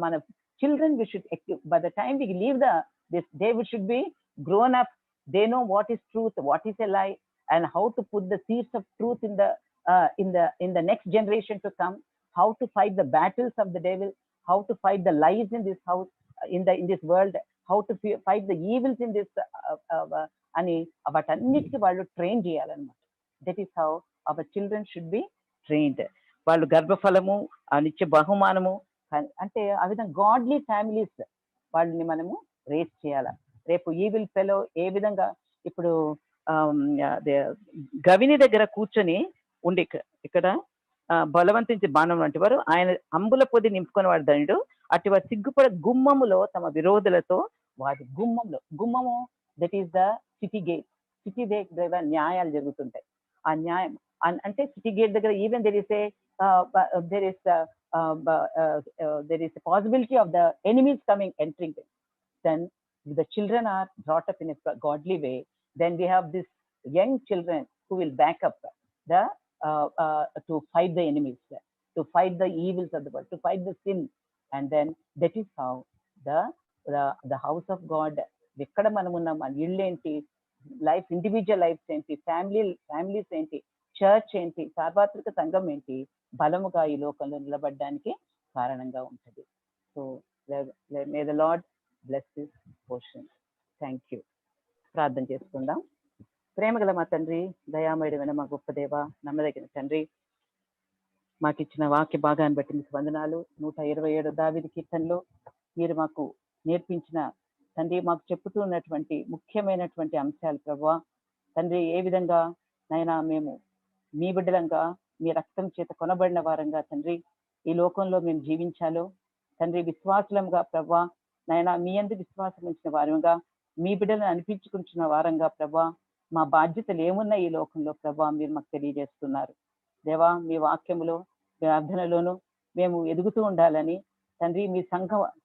మన children, we should, by the time we leave they should be grown up. They know what is truth, what is a lie, and how to put the seeds of truth in the next generation to come. How to fight the battles of the devil, how to fight the lies in this house, in this world, how to fight the evils in this ani avatannitiki vallu train cheyalannamata. That is how our children should be trained. వాళ్ళు గర్భఫలము అనిచ్చే బహుమానము అంటే ఆ విధంగా godly families వాళ్ళని మనము race చేయాల. రేపు ఈవిల్ ఫెలో ఏ విధంగా ఇప్పుడు గవిని దగ్గర కూర్చొని ఉండి ఇక్కడ బలవంతించి బాణం వంటి వారు ఆయన అంబుల పొది నింపుకొని వాడు ధనుడు అటు వారు సిగ్గుపడ గుమ్మములో తమ విరోధులతో వారి గుమ్మము that is the city gate. City gate దగ్గర న్యాయాలు జరుగుతుంటాయి. ఆ న్యాయం అంటే సిటీ గేట్ దగ్గర even there is a possibility of the enemies entering them. Then the children are brought up in a godly way. Then we have these young children who will back up to fight the enemies, to fight the evils of the world, to fight the sin. And then that is how the house of God, ఎక్కడ మనం ఉన్నాం, మన ఇళ్ళు ఏంటి, life individual life ఏంటి, families ఏంటి, church ఏంటి, సార్వత్రిక సంఘం ఏంటి, బలముగా ఈ లోకంలో నిలబడడానికి కారణంగా ఉంటుంది. So may the lord bless this portion. Thank you. ప్రార్థన చేసుకుందాం. ప్రేమగల మా తండ్రి, దయామయుడైన మా గొప్ప దేవ, నమ్మదగిన తండ్రి, మాకు ఇచ్చిన వాక్య భాగాన్ని బట్టి మీకు వందనాలు. 127 దావీదు కీర్తనలో మీరు మాకు నేర్పించిన తండ్రి, మాకు చెప్పుతూ ఉన్నటువంటి ముఖ్యమైనటువంటి అంశాలు ప్రభువా తండ్రి, ఏ విధంగా నైనా మేము మీ బిడ్డలంగా, మీ రక్తం చేత కొనబడిన వారంగా తండ్రి ఈ లోకంలో మేము జీవించాలో తండ్రి, విశ్వాసులంగా ప్రభువా నైనా మీ యందు విశ్వాసం ఉంచిన వారంగా, మీ బిడ్డలను అనిపించుకుంటున్న వారంగా ప్రభువా మా బాధ్యతలు ఏమున్నాయి ఈ లోకంలో ప్రభువా మీరు మాకు తెలియజేస్తున్నారు. దేవా, మీ వాక్యములో, మీ అర్థనలోను మేము ఎదుగుతూ ఉండాలని తండ్రి, మీ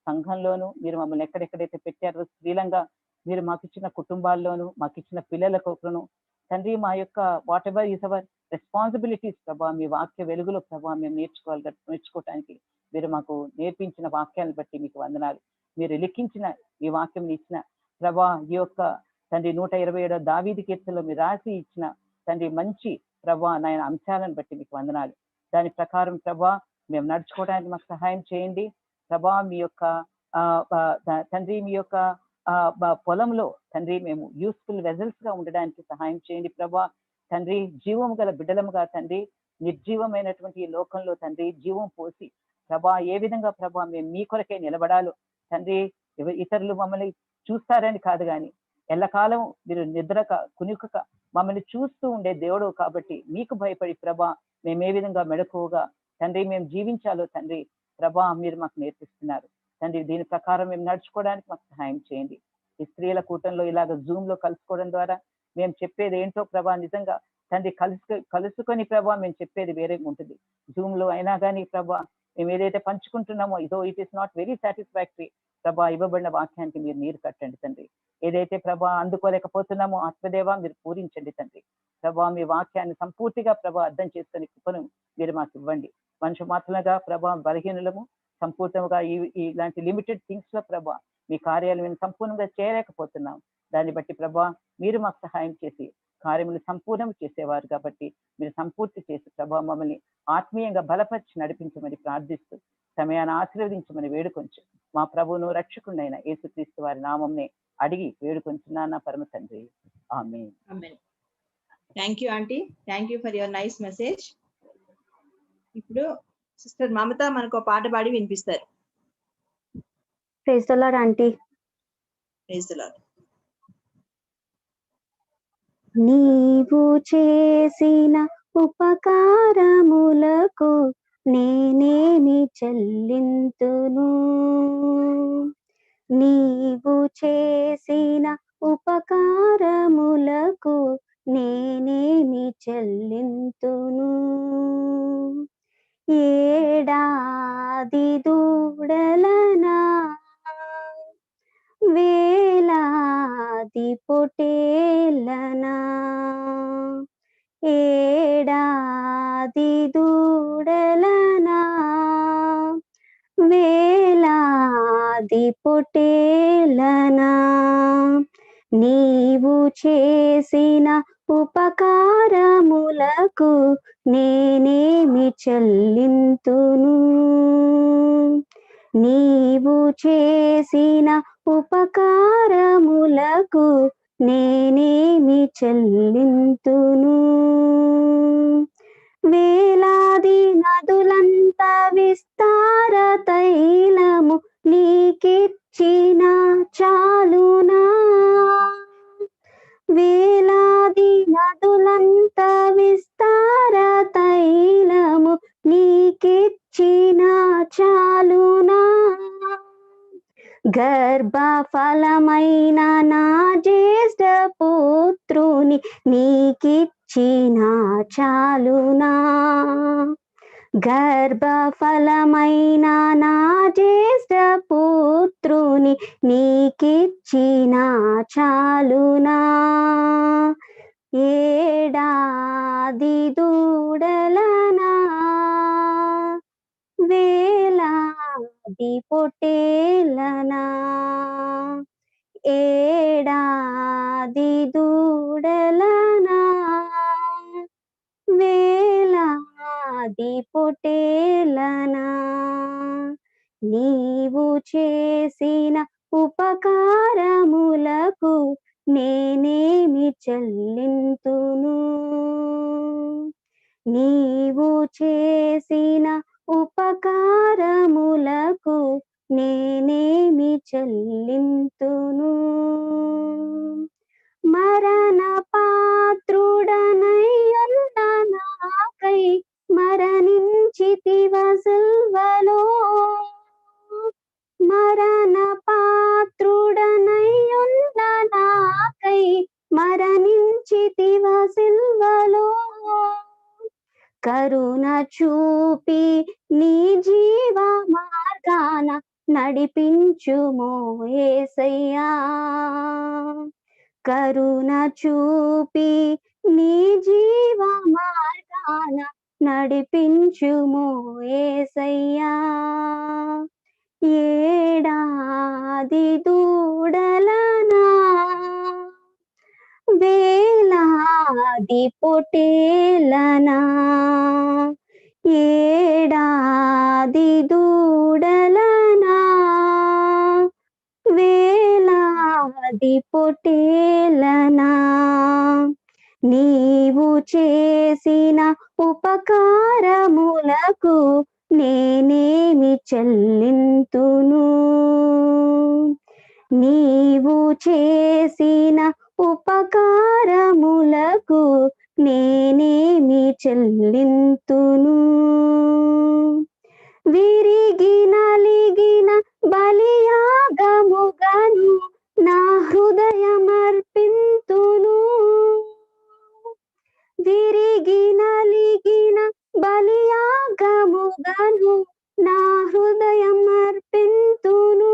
సంఘంలోను మీరు మమ్మల్ని ఎక్కడెక్కడైతే పెట్టారో స్త్రీలంగా మీరు మాకు ఇచ్చిన కుటుంబాల్లోను, మాకు ఇచ్చిన పిల్లలకును తండ్రి, మా యొక్క what ever is our responsibilities ప్రభా మీ వాక్య వెలుగులో ప్రభా మేము నేర్చుకోవటానికి మీరు మాకు నేర్పించిన వాక్యాలను బట్టి మీకు వందనాలు. మీరు లిఖించిన ఈ వాక్యం ఇచ్చిన ప్రభా ఈ యొక్క తండ్రి 127 దావీదు కీర్తనలో మీరు రాసి ఇచ్చిన తండ్రి మంచి ప్రభా నాయన అంశాలను బట్టి మీకు వందనాలు. దాని ప్రకారం ప్రభా మేము నడుచుకోవడానికి మాకు సహాయం చేయండి ప్రభా. మీ యొక్క తండ్రి మీ యొక్క పొలంలో తండ్రి మేము యూస్ఫుల్ వెజల్స్ గా ఉండడానికి సహాయం చేయండి ప్రభా. తండ్రి జీవం గల బిడ్డలముగా తండ్రి నిర్జీవమైనటువంటి ఈ లోకంలో తండ్రి జీవం పోసి ప్రభా ఏ విధంగా ప్రభా మేము మీ కొరకే నిలబడాలో తండ్రి. ఇతరులు మమ్మల్ని చూస్తారని కాదు కానీ ఎల్లకాలం మీరు నిద్రక కునుకక మమ్మల్ని చూస్తూ ఉండే దేవుడు కాబట్టి మీకు భయపడి ప్రభా మేము ఏ విధంగా మెడకువగా తండ్రి మేము జీవించాలో తండ్రి ప్రభా మీరు మాకు నేర్పిస్తున్నారు తండ్రి. దీని ప్రకారం మేము నడుచుకోవడానికి మాకు సహాయం చేయండి. ఈ స్త్రీల కూటంలో ఇలాగ జూమ్ లో కలుసుకోవడం ద్వారా మేము చెప్పేది ఏంటో ప్రభా నిజంగా తండ్రి కలుసుకొని ప్రభా మేము చెప్పేది వేరే ఉంటుంది. జూమ్ లో అయినా కానీ ప్రభా మేము ఏదైతే పంచుకుంటున్నామో ఇదో it is not very satisfactory ప్రభా. ఇవ్వబడిన వాక్యానికి మీరు నీరు కట్టండి తండ్రి. ఏదైతే ప్రభా అందుకోలేకపోతున్నామో ఆత్మదేవ మీరు పూరించండి తండ్రి ప్రభా. మీ వాక్యాన్ని సంపూర్తిగా ప్రభా అర్థం చేసుకుని కృపను మీరు మాకు ఇవ్వండి. మనుషు మాత్రలుగా ప్రభా బలహీనులము సంపూర్ణంగా ఇలాంటి లిమిటెడ్ థింగ్స్ లో ప్రభా మీ కార్యాలు మేము సంపూర్ణంగా చేయలేకపోతున్నాం. దాన్ని బట్టి ప్రభా మీరు మాకు సహాయం చేసి కార్యములు సంపూర్ణం చేసేవారు కాబట్టి మీరు సంపూర్తి చేసి ప్రభా మమ్మల్ని ఆత్మీయంగా బలపరిచి నడిపించమని ప్రార్థిస్తూ సమయాన్ని ఆశీర్వదించమని వేడుకొంచు మా ప్రభువును రక్షకుడైన యేసుక్రీస్తు వారి నామంనే అడిగి వేడుకొంచున్నాను పరమ తండ్రి. Amen. Thank you aunty. Thank you for your nice message. ఇప్పుడు సిస్టర్ మమత మనకు ఒక పాట పాడి వినిపిస్తారు. Praise the Lord aunty. Praise the Lord. నీవు చేసిన ఉపకారములకు నేనేమి చెల్లింతును. నీవు చేసిన ఉపకారములకు నేనేమి చెల్లింతును. ఏడాది దూడలనా వేలాది పొటేలనా ఏడాది దూడలనా వేలాది పొటేలనా నీవు చేసిన ఉపకారములకు నేనేమి చెల్లింతును. నీవు చేసిన ఉపకారములకు నేనేమి చెల్లింతును. వేలాది నదులంత విస్తార తైలము నీకిచ్చిన చాలునా. వేలాది నదులంత విస్తార తైలము నీకిచ్చిన చాలునా. గర్భఫలమైన నా జ్యేష్ఠ పుత్రుని నీకిచ్చిన చాలునా. గర్భఫలమైన నా జ్యేష్ఠ పుత్రుని నీకిచ్చిన చాలునా. ఏడాది దూడలనా వేలాది పొటేలనా ఏడాది దూడలనా వేలాది పొటేలనా నీవు చేసిన ఉపకారములకు నేనేమి చెల్లింతును. నీవు చేసిన ఉపకారములకు నేనేమి చెల్లింతును. మరణ పాత్రుడనయ్యున్న నాకై మరణించితివ సిల్వలో. మరణ పాత్రుడనయ్యున్న నాకై మరణించితివ సిల్వలో. కరుణ చూపి నీ జీవ మార్గాన నడిపించుమో యేసయ్యా. కరుణ చూపి నీ జీవ మార్గాన నడిపించుమో యేసయ్యా. ఏడాది దూడలనా వేలాది ఏడాది పొటేలనా ఏడాది దూడలనా వేలాది పొటేలనా నీవు చేసిన ఉపకారములకు నేనేమి చెల్లింతును నీవు చేసిన ఉపకారములకు నేనేమి చెల్లింతును విరిగి నలిగిన బలియాగముగను నా హృదయమర్పింతును విరిగి నలిగిన బలియాగముగను నా హృదయమర్పింతును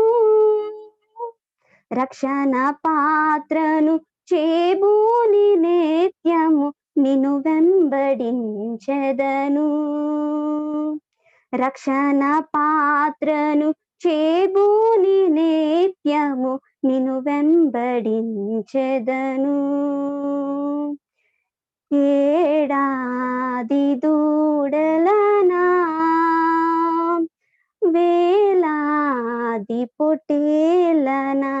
రక్షణ పాత్రను చేబూని నిత్యము నిన్ను వెంబడించెదను రక్షణ పాత్రను చేబూని నిత్యము నిన్ను వెంబడించెదను ఏడాది దూడలనా వేలాది పొటేలనా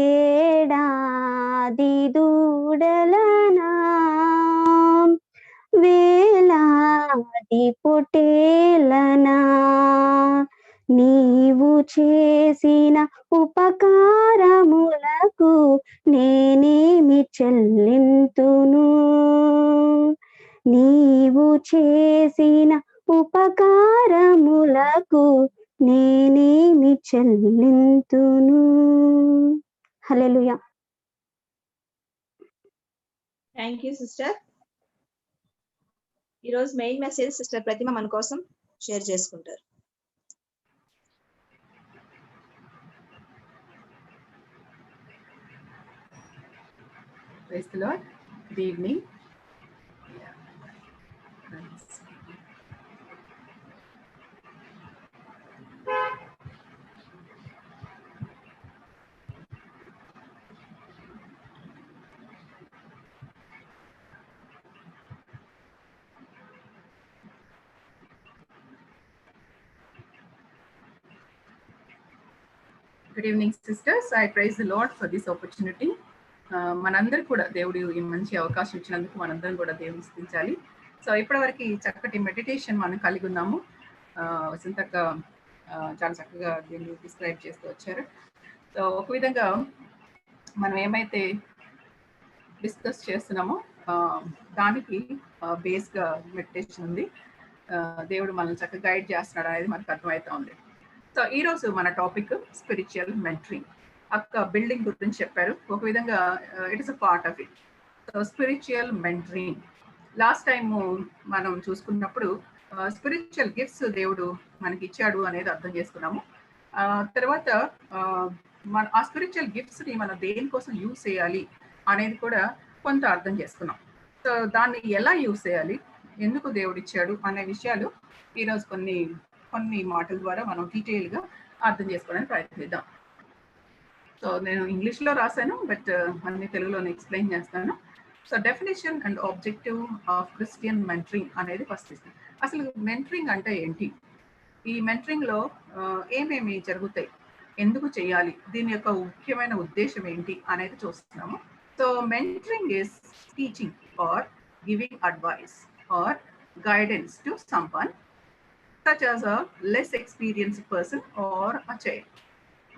ఏడాది దూడలనా వేలాది పొటేలనా నీవు చేసిన ఉపకారములకు నేనేమి చెల్లింతును నీవు చేసిన ఉపకారములకు నేనేమి చెల్లింతును హల్లెలూయా థ్యాంక్ యూ సిస్టర్. ఈరోజు మెయిన్ మెసేజ్ సిస్టర్ ప్రతిమ మన కోసం షేర్ చేసుకుంటారు. Praise the Lord. Good evening. Good evening, sisters. I praise the Lord for this opportunity. మనందరూ కూడా దేవుడు ఈ మంచి అవకాశం ఇచ్చినందుకు మనందరం కూడా దేవుని స్తుతించాలి. సో ఇప్పటివరకు చక్కటి మెడిటేషన్ మనం కలిగి ఉన్నాము. వసంతక్క చాలా చక్కగా దీన్ని డిస్క్రైబ్ చేస్తూ వచ్చారు. సో ఒక విధంగా మనం ఏమైతే డిస్కస్ చేస్తున్నామో దానికి బేస్గా మెడిటేషన్ ఉంది. దేవుడు మనల్ని చక్కగా గైడ్ చేస్తున్నాడు అనేది మనకు అర్థమవుతా ఉంది. సో ఈరోజు మన టాపిక్ స్పిరిచువల్ మెంటరింగ్. అక్క బిల్డింగ్ గురించి చెప్పారు. ఒక విధంగా it is a part of it. So spiritual mentoring last time మనం చూసుకున్నప్పుడు స్పిరిచువల్ గిఫ్ట్స్ దేవుడు మనకి ఇచ్చాడు అనేది అర్థం చేసుకున్నాము. తర్వాత మన ఆ స్పిరిచువల్ గిఫ్ట్స్ని మనం దేనికోసం యూజ్ చేయాలి అనేది కూడా కొంత అర్థం చేసుకున్నాం. సో దాన్ని ఎలా యూజ్ చేయాలి, ఎందుకు దేవుడు ఇచ్చాడు అనే విషయాలు ఈరోజు కొన్ని మాటల ద్వారా మనం డీటెయిల్గా అర్థం చేసుకోవడానికి ప్రయత్నిద్దాం. సో నేను ఇంగ్లీష్లో రాశాను, బట్ అన్ని తెలుగులోనే ఎక్స్ప్లెయిన్ చేస్తాను. So definition and objective of Christian mentoring అనేది ఫస్ట్ ఇస్తాను. అసలు మెంటరింగ్ అంటే ఏంటి, ఈ మెంటరింగ్లో ఏమేమి జరుగుతాయి, ఎందుకు చేయాలి, దీని యొక్క ముఖ్యమైన ఉద్దేశం ఏంటి అనేది చూస్తున్నాము. So mentoring is teaching or giving advice or guidance to someone such as a less experienced person or a child.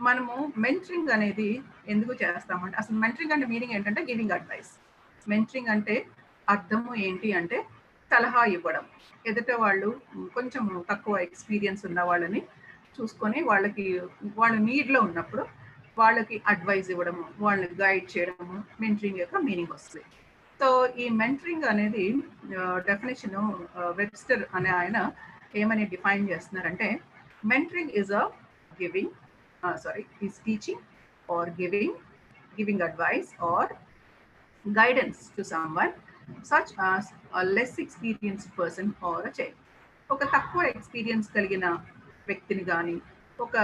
మనము మెంటరింగ్ అనేది ఎందుకు చేస్తామంటే, అసలు మెంటరింగ్ అంటే మీనింగ్ ఏంటంటే గివింగ్ అడ్వైస్. మెంటరింగ్ అంటే అర్థము ఏంటి అంటే సలహా ఇవ్వడం. ఎదుట వాళ్ళు కొంచెం తక్కువ ఎక్స్పీరియన్స్ ఉన్న వాళ్ళని చూసుకొని వాళ్ళు నీడ్లో ఉన్నప్పుడు వాళ్ళకి అడ్వైస్ ఇవ్వడము, వాళ్ళని గైడ్ చేయడము మెంటరింగ్ యొక్క మీనింగ్ వస్తుంది. సో ఈ మెంటరింగ్ అనేది డెఫినేషన్ వెబ్స్టర్ అనే ఆయన ఏమని డిఫైన్ చేస్తున్నారంటే, mentoring is a is teaching or giving advice or guidance to someone such as a less experienced person or a child. ఒక తక్కువ ఎక్స్పీరియన్స్ కలిగిన వ్యక్తిని కానీ, ఒక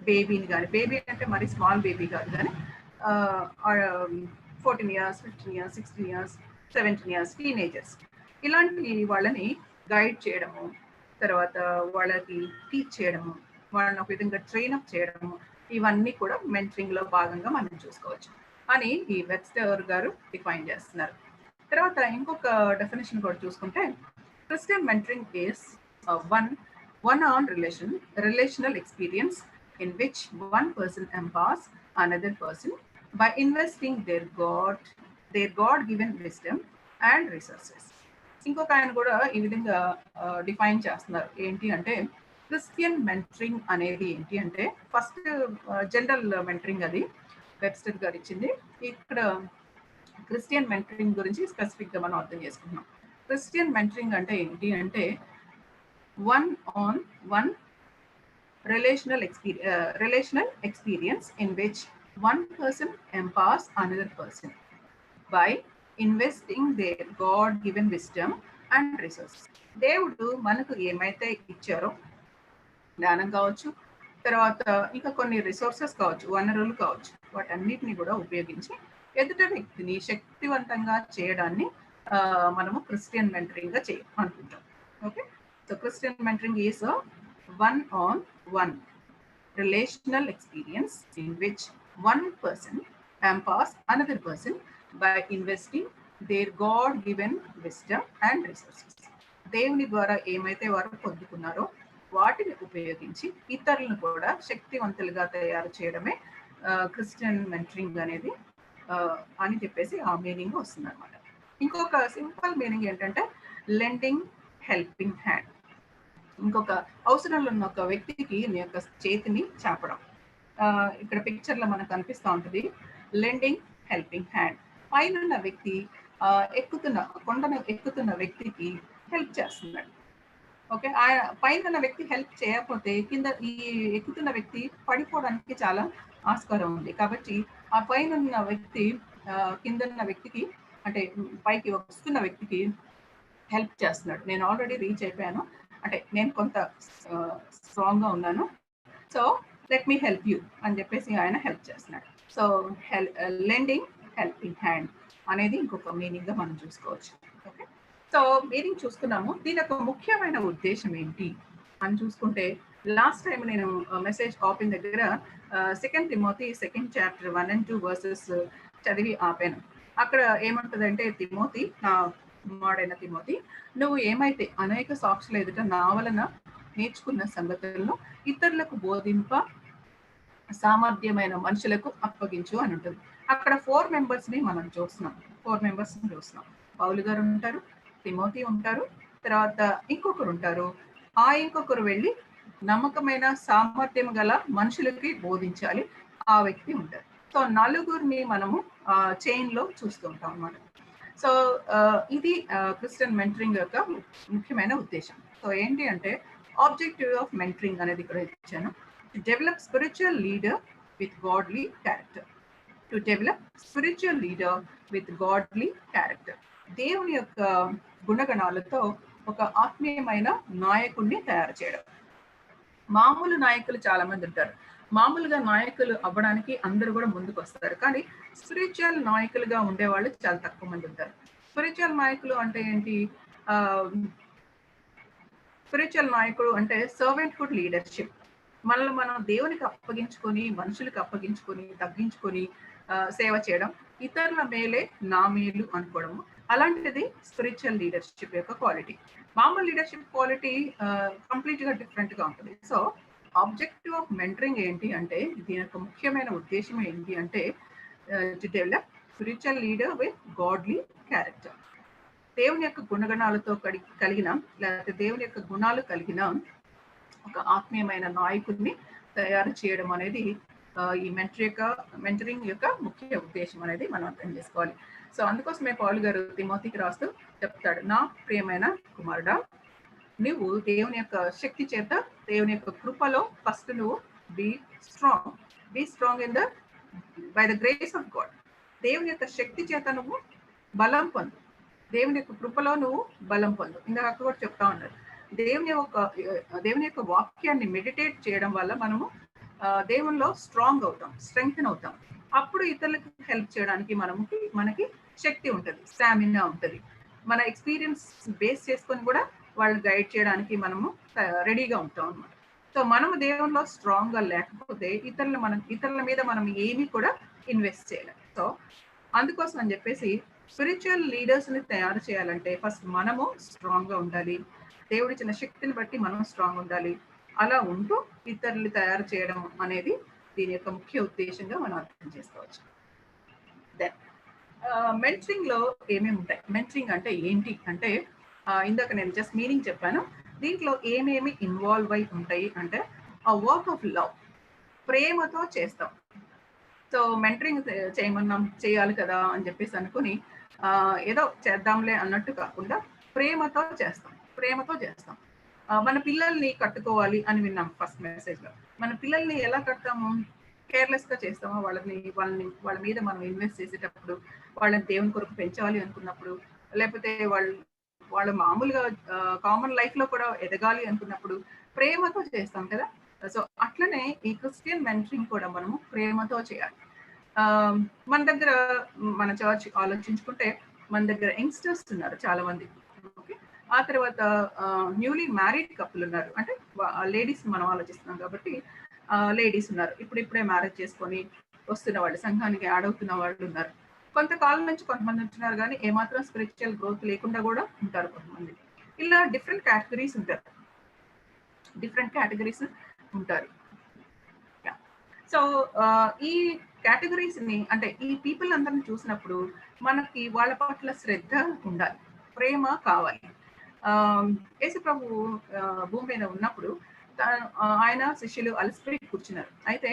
బేబీని కానీ, బేబీ అంటే మరి స్మాల్ బేబీ కాదు కానీ 14 years, 15 years, 16 years, 17 years, teenagers. ఇలాంటి వాళ్ళని గైడ్ చేయడము, తర్వాత వాళ్ళకి టీచ్ చేయడము, వాళ్ళని ఒక విధంగా ట్రైన్అప్ చేయడము, ఇవన్నీ కూడా మెంటరింగ్లో భాగంగా మనం చూసుకోవచ్చు అని ఈ వెబ్స్టర్ గారు డిఫైన్ చేస్తున్నారు. తర్వాత ఇంకొక డెఫినేషన్ కూడా చూసుకుంటే, Christian mentoring is one-on relational experience in which one person empowers another person by investing their God-given wisdom and resources. ఇంకొక ఆయన కూడా ఈ విధంగా డిఫైన్ చేస్తున్నారు. ఏంటి అంటే క్రిస్టియన్ మెంటరింగ్ అనేది ఏంటి అంటే, ఫస్ట్ జనరల్ మెంటరింగ్ అది వెబ్స్టర్ గారు ఇచ్చింది. ఇక్కడ క్రిస్టియన్ మెంటరింగ్ గురించి స్పెసిఫిక్ గా మనం అర్థం చేసుకుంటున్నాం. క్రిస్టియన్ మెంటరింగ్ అంటే ఏంటి అంటే one-on-one relational experience in which one person empowers another person by investing their God-given wisdom and resources. దేవుడు మనకు ఏమైతే ఇచ్చారో, జ్ఞానం కావచ్చు, తర్వాత ఇంకా కొన్ని రిసోర్సెస్ కావచ్చు, వనరులు కావచ్చు, వాటన్నిటిని కూడా ఉపయోగించి ఎదుట వ్యక్తిని శక్తివంతంగా చేయడాన్ని మనము క్రిస్టియన్ మెంటరింగ్ గా అనుకుంటాం. Okay, so Christian mentoring is a one-on-one relational experience in which one person empowers another person by investing their God-given wisdom and resources. దేవుని ద్వారా ఏమైతే వారు పొందుకున్నారో వాటిని ఉపయోగించి ఇతరులను కూడా శక్తివంతులుగా తయారు చేయడమే క్రిస్టియన్ మెంటరింగ్ అనేది అని చెప్పేసి ఆ మీనింగ్ వస్తుంది అనమాట. ఇంకొక సింపుల్ మీనింగ్ ఏంటంటే లెండింగ్ హెల్పింగ్ హ్యాండ్. ఇంకొక అవసరంలో ఉన్న ఒక వ్యక్తికి నీ యొక్క చేతిని చాపడం. ఇక్కడ పిక్చర్ లో మనకు కనిపిస్తూ ఉంటుంది లెండింగ్ హెల్పింగ్ హ్యాండ్. పైన వ్యక్తి కొండను ఎక్కుతున్న వ్యక్తికి హెల్ప్ చేస్తున్నాడు. ఓకే, ఆయన పైన వ్యక్తి హెల్ప్ చేయకపోతే కింద ఈ ఎక్కుతున్న వ్యక్తి పడిపోవడానికి చాలా ఆస్కారం ఉంది. కాబట్టి ఆ పైన ఉన్న వ్యక్తి కింద ఉన్న వ్యక్తికి, అంటే పైకి వస్తున్న వ్యక్తికి హెల్ప్ చేస్తున్నాడు. నేను ఆల్రెడీ రీచ్ అయిపోయాను, అంటే నేను కొంత స్ట్రాంగ్ గా ఉన్నాను, so let me help you అని చెప్పేసి ఆయన హెల్ప్ చేస్తున్నాడు. సో లెండింగ్ హెల్పింగ్ హ్యాండ్ అనేది ఇంకొక మీనింగ్ గా మనం చూసుకోవచ్చు. ఓకే, సో మీనింగ్ చూసుకున్నాము. దీని యొక్క ముఖ్యమైన ఉద్దేశం ఏంటి అని చూసుకుంటే, లాస్ట్ టైం నేను మెసేజ్ ఆపిన దగ్గర 2 Timothy 2nd chapter 1 and 2 verses చదివి ఆపాను. అక్కడ ఏమంటుందంటే, తిమోతి, నా కుమారుడైన తిమోతి, నువ్వు ఏమైతే అనేక సాక్షుల ఎదుట నా వలన నేర్చుకున్న సంగతులను ఇతరులకు బోధింప సామర్థ్యమైన మనుషులకు అప్పగించు అని ఉంటుంది. అక్కడ 4 members ని మనం చూస్తున్నాం. 4 members ని చూస్తున్నాం. పౌలు గారు ఉంటారు, తిమోతి ఉంటారు, తర్వాత ఇంకొకరు ఉంటారు. ఇంకొకరు వెళ్ళి నమ్మకమైన సామర్థ్యం గల మనుషులకి బోధించాలి, ఆ వ్యక్తి ఉంటారు. సో 4 మనము చైన్ లో చూస్తూ ఉంటాం అన్నమాట. సో ఇది క్రిస్టియన్ మెంటరింగ్ యొక్క ముఖ్యమైన ఉద్దేశం. సో ఏంటి అంటే, ఆబ్జెక్టివ్ ఆఫ్ మెంటరింగ్ అనేది ఇక్కడ ఇచ్చాను. To develop spiritual leader with godly character. To develop spiritual leader with godly character. దేవుని యొక్క గుణగణాలతో ఒక ఆత్మీయమైన నాయకుడిని తయారు చేయడం. మామూలు నాయకులు చాలా మంది ఉంటారు. మామూలుగా నాయకులు అవ్వడానికి అందరూ కూడా ముందుకు వస్తారు, కానీ స్పిరిచువల్ నాయకులుగా ఉండేవాళ్ళు చాలా తక్కువ మంది ఉంటారు. స్పిరిచువల్ నాయకులు అంటే ఏంటి? స్పిరిచువల్ నాయకుడు అంటే సర్వెంట్హుడ్ లీడర్షిప్. మనల్ని మనం దేవునికి అప్పగించుకొని, మనుషులకు అప్పగించుకొని, తగ్గించుకొని సేవ చేయడం, ఇతరుల మేలే నా మేలు అనుకోవడము, అలాంటిది స్పిరిచువల్ లీడర్షిప్ యొక్క క్వాలిటీ. మామూలు లీడర్షిప్ క్వాలిటీ కంప్లీట్ గా డిఫరెంట్ గా ఉంటుంది. సో ఆబ్జెక్టివ్ ఆఫ్ మెంటరింగ్ ఏంటి అంటే, దీని యొక్క ముఖ్యమైన ఉద్దేశం ఏంటి అంటే, to develop spiritual leader with godly character. దేవుని యొక్క గుణగణాలతో కలిగిన, లేకపోతే దేవుని యొక్క గుణాలు కలిగిన ఒక ఆత్మీయమైన నాయకుడిని తయారు చేయడం అనేది ఈ మెంటరింగ్ యొక్క ముఖ్య ఉద్దేశం అనేది మనం అర్థం చేసుకోవాలి. సో అందుకోసమే పౌలు గారు తిమోతికి రాస్తూ చెప్తాడు, నా ప్రియమైన కుమారుడా, నువ్వు దేవుని యొక్క శక్తి చేత, దేవుని యొక్క కృపలో ఫస్ట్ నువ్వు be strong in by the grace of God. దేవుని యొక్క శక్తి చేత నువ్వు బలం పొందు, దేవుని యొక్క కృపలో నువ్వు బలం పొందు. ఇందాక కూడా చెప్తా ఉన్నారు, దేవుని యొక్క వాక్యాన్ని మెడిటేట్ చేయడం వల్ల మనము దేవునిలో స్ట్రాంగ్ అవుతాం, స్ట్రెంగ్తెన్ అవుతాం. అప్పుడు ఇతరులకు హెల్ప్ చేయడానికి మనకి శక్తి ఉంటుంది, స్టామినా ఉంటుంది. మన ఎక్స్పీరియన్స్ బేస్ చేసుకొని కూడా వాళ్ళని గైడ్ చేయడానికి మనము రెడీగా ఉంటాం అన్నమాట. సో మనము దేవుల్లో స్ట్రాంగ్ గా లేకపోతే ఇతరుల మీద మనం ఏమీ కూడా ఇన్వెస్ట్ చేయలేం. సో అందుకోసం అని చెప్పేసి స్పిరిచువల్ లీడర్స్ ని తయారు చేయాలంటే ఫస్ట్ మనము స్ట్రాంగ్ గా ఉండాలి. దేవుడిచ్చిన శక్తిని బట్టి మనం స్ట్రాంగ్ ఉండాలి. అలా ఉంటూ ఇతరులు తయారు చేయడం అనేది దీని యొక్క ముఖ్య ఉద్దేశంగా మనం అర్థం చేసుకోవచ్చు. దెన్ మెంటరింగ్ లో ఏమేమి ఉంటాయి? మెంటరింగ్ అంటే ఏంటి అంటే ఇందాక నేను జస్ట్ మీనింగ్ చెప్పాను. దీంట్లో ఏమేమి ఇన్వాల్వ్ అయి ఉంటాయి అంటే ఆ వర్క్ ఆఫ్ లవ్, ప్రేమతో చేస్తాం. సో మెంటరింగ్ చేయాలి కదా అని చెప్పేసి అనుకుని ఏదో చేద్దాంలే అన్నట్టు కాకుండా ప్రేమతో చేస్తాం. మన పిల్లల్ని కట్టుకోవాలి అని విన్నాం ఫస్ట్ మెసేజ్ లో. మన పిల్లల్ని ఎలా కడతాము? కేర్లెస్ గా చేస్తామా? వాళ్ళ మీద మనం ఇన్వెస్ట్ చేసేటప్పుడు, వాళ్ళని దేవుని కొరకు పెంచాలి అనుకున్నప్పుడు, లేకపోతే వాళ్ళ మామూలుగా కామన్ లైఫ్ లో కూడా ఎదగాలి అనుకున్నప్పుడు ప్రేమతో చేస్తాం కదా. సో అట్లనే ఈ క్రిస్టియన్ మెంటరింగ్ కూడా మనము ప్రేమతో చేయాలి. మన దగ్గర మన చర్చ్ ఆలోచించుకుంటే మన దగ్గర యంగ్స్టర్స్ ఉన్నారు చాలా మంది. ఓకే, ఆ తర్వాత న్యూలీ మ్యారీడ్ కపుల్ ఉన్నారు, అంటే లేడీస్ మనం ఆలోచిస్తున్నాం కాబట్టి లేడీస్ ఉన్నారు, ఇప్పుడే మ్యారేజ్ చేసుకొని వస్తున్న వాళ్ళు, సంఘానికి యాడ్ అవుతున్న వాళ్ళు ఉన్నారు. కొంతకాలం నుంచి కొంతమంది ఉంటున్నారు కానీ ఏమాత్రం స్పిరిచువల్ గ్రోత్ లేకుండా కూడా ఉంటారు కొంతమంది. ఇలా డిఫరెంట్ కేటగిరీస్ ఉంటారు. సో ఈ కేటగిరీస్ ని, అంటే ఈ పీపుల్ అందరిని చూసినప్పుడు మనకి వాళ్ళ పట్ల శ్రద్ధ ఉండాలి, ప్రేమ కావాలి. యేసు ప్రభు భూమి మీద ఉన్నప్పుడు ఆయన శిష్యులు అలసిపోయి కూర్చున్నారు. అయితే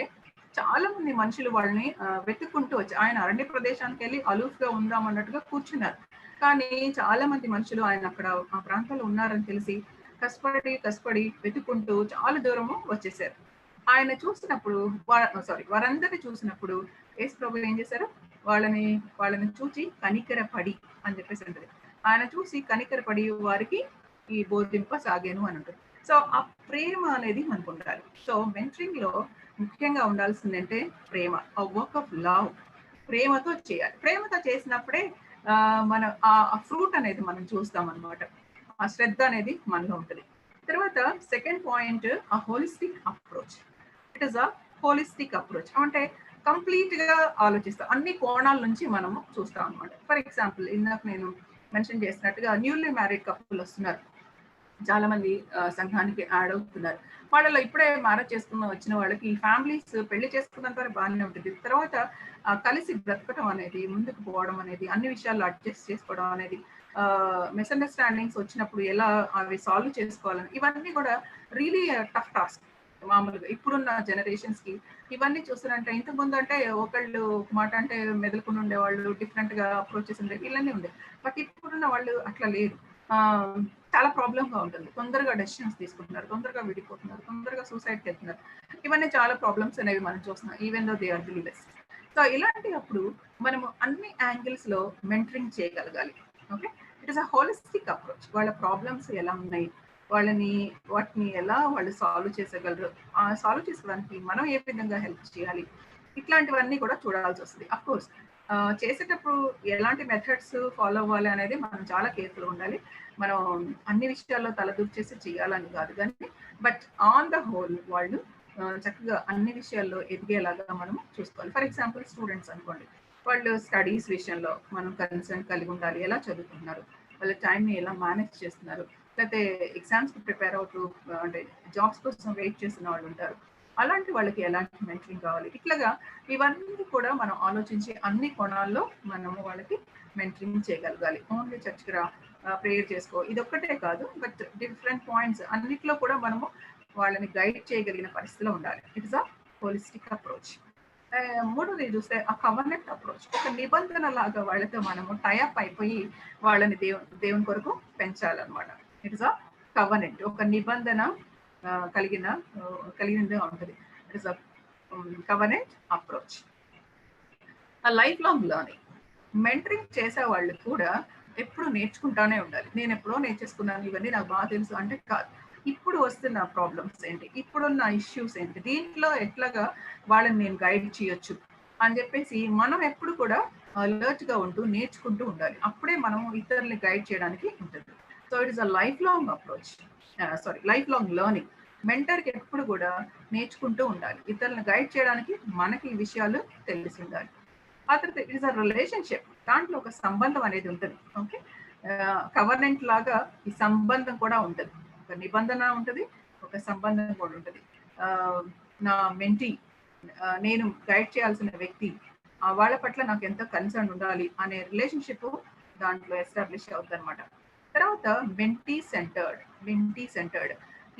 చాలా మంది మనుషులు వాళ్ళని వెతుక్కుంటూ వచ్చి, ఆయన అరణ్య ప్రదేశానికి వెళ్ళి అలూఫ్ గా ఉందాం అన్నట్టుగా కూర్చున్నారు. కానీ చాలా మంది మనుషులు ఆయన అక్కడ ఆ ప్రాంతంలో ఉన్నారని తెలిసి కష్టపడి వెతుక్కుంటూ చాలా దూరము వచ్చేసారు. ఆయన చూసినప్పుడు వారందరినీ చూసినప్పుడు యేసు ప్రభు ఏం చేశారు? వాళ్ళని చూసి కనికరపడి అని చెప్పేసి ఉంటుంది. ఆయన చూసి కనికరపడి వారికి ఈ బోధింప సాగాను అని ఉంటుంది. సో ఆ ప్రేమ అనేది మనకు ఉండాలి. సో మెంటరింగ్ లో ముఖ్యంగా ఉండాల్సిందంటే ప్రేమ, ఆ వర్క్ ఆఫ్ లవ్. ప్రేమతో చేయాలి. ప్రేమతో చేసినప్పుడే మన ఆ ఫ్రూట్ అనేది మనం చూస్తాం అన్నమాట. ఆ శ్రద్ధ అనేది మనలో ఉంటుంది. తర్వాత సెకండ్ పాయింట్, ఆ holistic approach. It is a holistic approach అంటే కంప్లీట్ గా ఆలోచిస్తాం, అన్ని కోణాల నుంచి మనము చూస్తాం అనమాట. ఫర్ ఎగ్జాంపుల్ ఇందాక నేను మెన్షన్ చేసినట్టుగా న్యూలీ మ్యారీడ్ కపుల్ వస్తున్నారు, చాలా మంది సంఘానికి యాడ్ అవుతున్నారు. వాళ్ళలో ఇప్పుడే మ్యారేజ్ వచ్చిన వాళ్ళకి ఫ్యామిలీస్ పెళ్లి చేసుకున్నంత వరకు బాగానే ఉంటుంది. తర్వాత కలిసి బ్రతకడం అనేది, ముందుకు పోవడం అనేది, అన్ని విషయాల్లో అడ్జస్ట్ చేసుకోవడం అనేది, మిస్అండర్స్టాండింగ్స్ వచ్చినప్పుడు ఎలా అవి సాల్వ్ చేసుకోవాలని, ఇవన్నీ కూడా రియలీ టఫ్ టాస్క్. మామూలుగా ఇప్పుడున్న జనరేషన్స్ కి ఇవన్నీ చూస్తారంటే, ఇంతకుముందు అంటే ఒకళ్ళు ఒక మాట అంటే మెదలుకుని ఉండేవాళ్ళు, డిఫరెంట్ గా అప్రోచెస్ ఉండే, ఇలానే ఉండే. బట్ ఇప్పుడున్న వాళ్ళు అట్లా లేరు. చాలా ప్రాబ్లమ్ గా ఉంటుంది. తొందరగా డెసిషన్స్ తీసుకుంటున్నారు, తొందరగా విడిపోతున్నారు, తొందరగా సూసైడ్కి వెళ్తున్నారు. ఇవన్నీ చాలా ప్రాబ్లమ్స్ అనేవి మనం చూస్తున్నాం, even though they are the best. So ఇలాంటి అప్పుడు మనము అన్ని యాంగిల్స్ లో మెంటరింగ్ చేయగలగాలి. Okay, it is a holistic approach. వాళ్ళ ప్రాబ్లమ్స్ ఎలా ఉన్నాయి, వాటిని ఎలా వాళ్ళు సాల్వ్ చేసగలరు, సాల్వ్ చేసుకోవడానికి మనం ఏ విధంగా హెల్ప్ చేయాలి, ఇట్లాంటివన్నీ కూడా చూడాల్సి వస్తుంది. అఫ్ కోర్స్ చేసేటప్పుడు ఎలాంటి మెథడ్స్ ఫాలో అవ్వాలి అనేది మనం చాలా కేర్ఫుల్ ఉండాలి. మనం అన్ని విషయాల్లో తలదూర్చేసి చేయాలని కాదు, కానీ బట్ ఆన్ ద హోల్ వాళ్ళు చక్కగా అన్ని విషయాల్లో ఎదిగేలాగా మనం చూసుకోవాలి. ఫర్ ఎగ్జాంపుల్ స్టూడెంట్స్ అనుకోండి, వాళ్ళు స్టడీస్ విషయంలో మనం కన్సర్న్ కలిగి ఉండాలి. ఎలా చదువుకుంటున్నారు, వాళ్ళ టైంని ఎలా మేనేజ్ చేస్తున్నారు, లేకపోతే ఎగ్జామ్స్కి ప్రిపేర్ అవుతూ అంటే జాబ్స్ కోసం వెయిట్ చేస్తున్న వాళ్ళు ఉంటారు, అలాంటి వాళ్ళకి ఎలాంటి మెంటరింగ్ కావాలి, ఇట్లాగా ఇవన్నీ కూడా మనం ఆలోచించి అన్ని కోణాల్లో మనము వాళ్ళకి మెంటరింగ్ చేయగలగాలి. ఓన్లీ చర్చ్కి రా, ప్రేయర్ చేసుకో, ఇదొక్కటే కాదు, బట్ డిఫరెంట్ పాయింట్స్ అన్నిట్లో కూడా మనము వాళ్ళని గైడ్ చేయగలిగిన పరిస్థితిలో ఉండాలి. It is a holistic approach. మూడోది చూస్తే ఆ కవర్నెంట్ అప్రోచ్. ఒక నిబంధన లాగా వాళ్ళతో మనము టైఅప్ అయిపోయి వాళ్ళని దేవుని కొరకు పెంచాలన్నమాట. ఇట్ ఇస్ అ కవర్నెంట్, ఒక నిబంధన కలిగినదిగా ఉంటుంది. It is a covenant approach. ఆ లైఫ్ లాంగ్ లెర్నింగ్. మెంటరింగ్ చేసే వాళ్ళు కూడా ఎప్పుడు నేర్చుకుంటానే ఉండాలి. నేను ఎప్పుడో నేర్చేసుకున్నాను, ఇవన్నీ నాకు బాగా తెలుసు అంటే కాదు. ఇప్పుడు వస్తున్న ప్రాబ్లమ్స్ ఏంటి, ఇప్పుడున్న ఇష్యూస్ ఏంటి, దీంట్లో ఎట్లాగా వాళ్ళని నేను గైడ్ చేయొచ్చు, అని చెప్పేసి మనం ఎప్పుడు కూడా అలర్ట్ గా ఉంటూ నేర్చుకుంటూ ఉండాలి. అప్పుడే మనం ఇతరుల్ని గైడ్ చేయడానికి ఉంటుంది. So it is a life long approach, life long learning. మెంటర్కి ఎప్పుడు కూడా నేర్చుకుంటూ ఉండాలి. ఇతరులను గైడ్ చేయడానికి మనకి ఈ విషయాలు తెలిసి ఉండాలి. ఆ తర్వాత ఇట్ ఇస్ అ రిలేషన్షిప్. దాంట్లో ఒక సంబంధం అనేది ఉంటుంది. ఓకే, కవర్నెంట్ లాగా ఈ సంబంధం కూడా ఉంటుంది. ఒక నిబంధన ఉంటుంది, ఒక సంబంధం కూడా ఉంటుంది. నా మెంటీ, నేను గైడ్ చేయాల్సిన వ్యక్తి, వాళ్ళ పట్ల నాకు ఎంతో కన్సర్న్ ఉండాలి అనే రిలేషన్షిప్ దాంట్లో ఎస్టాబ్లిష్ అవుతుంది అనమాట. తర్వాత మెంటీ సెంటర్డ్.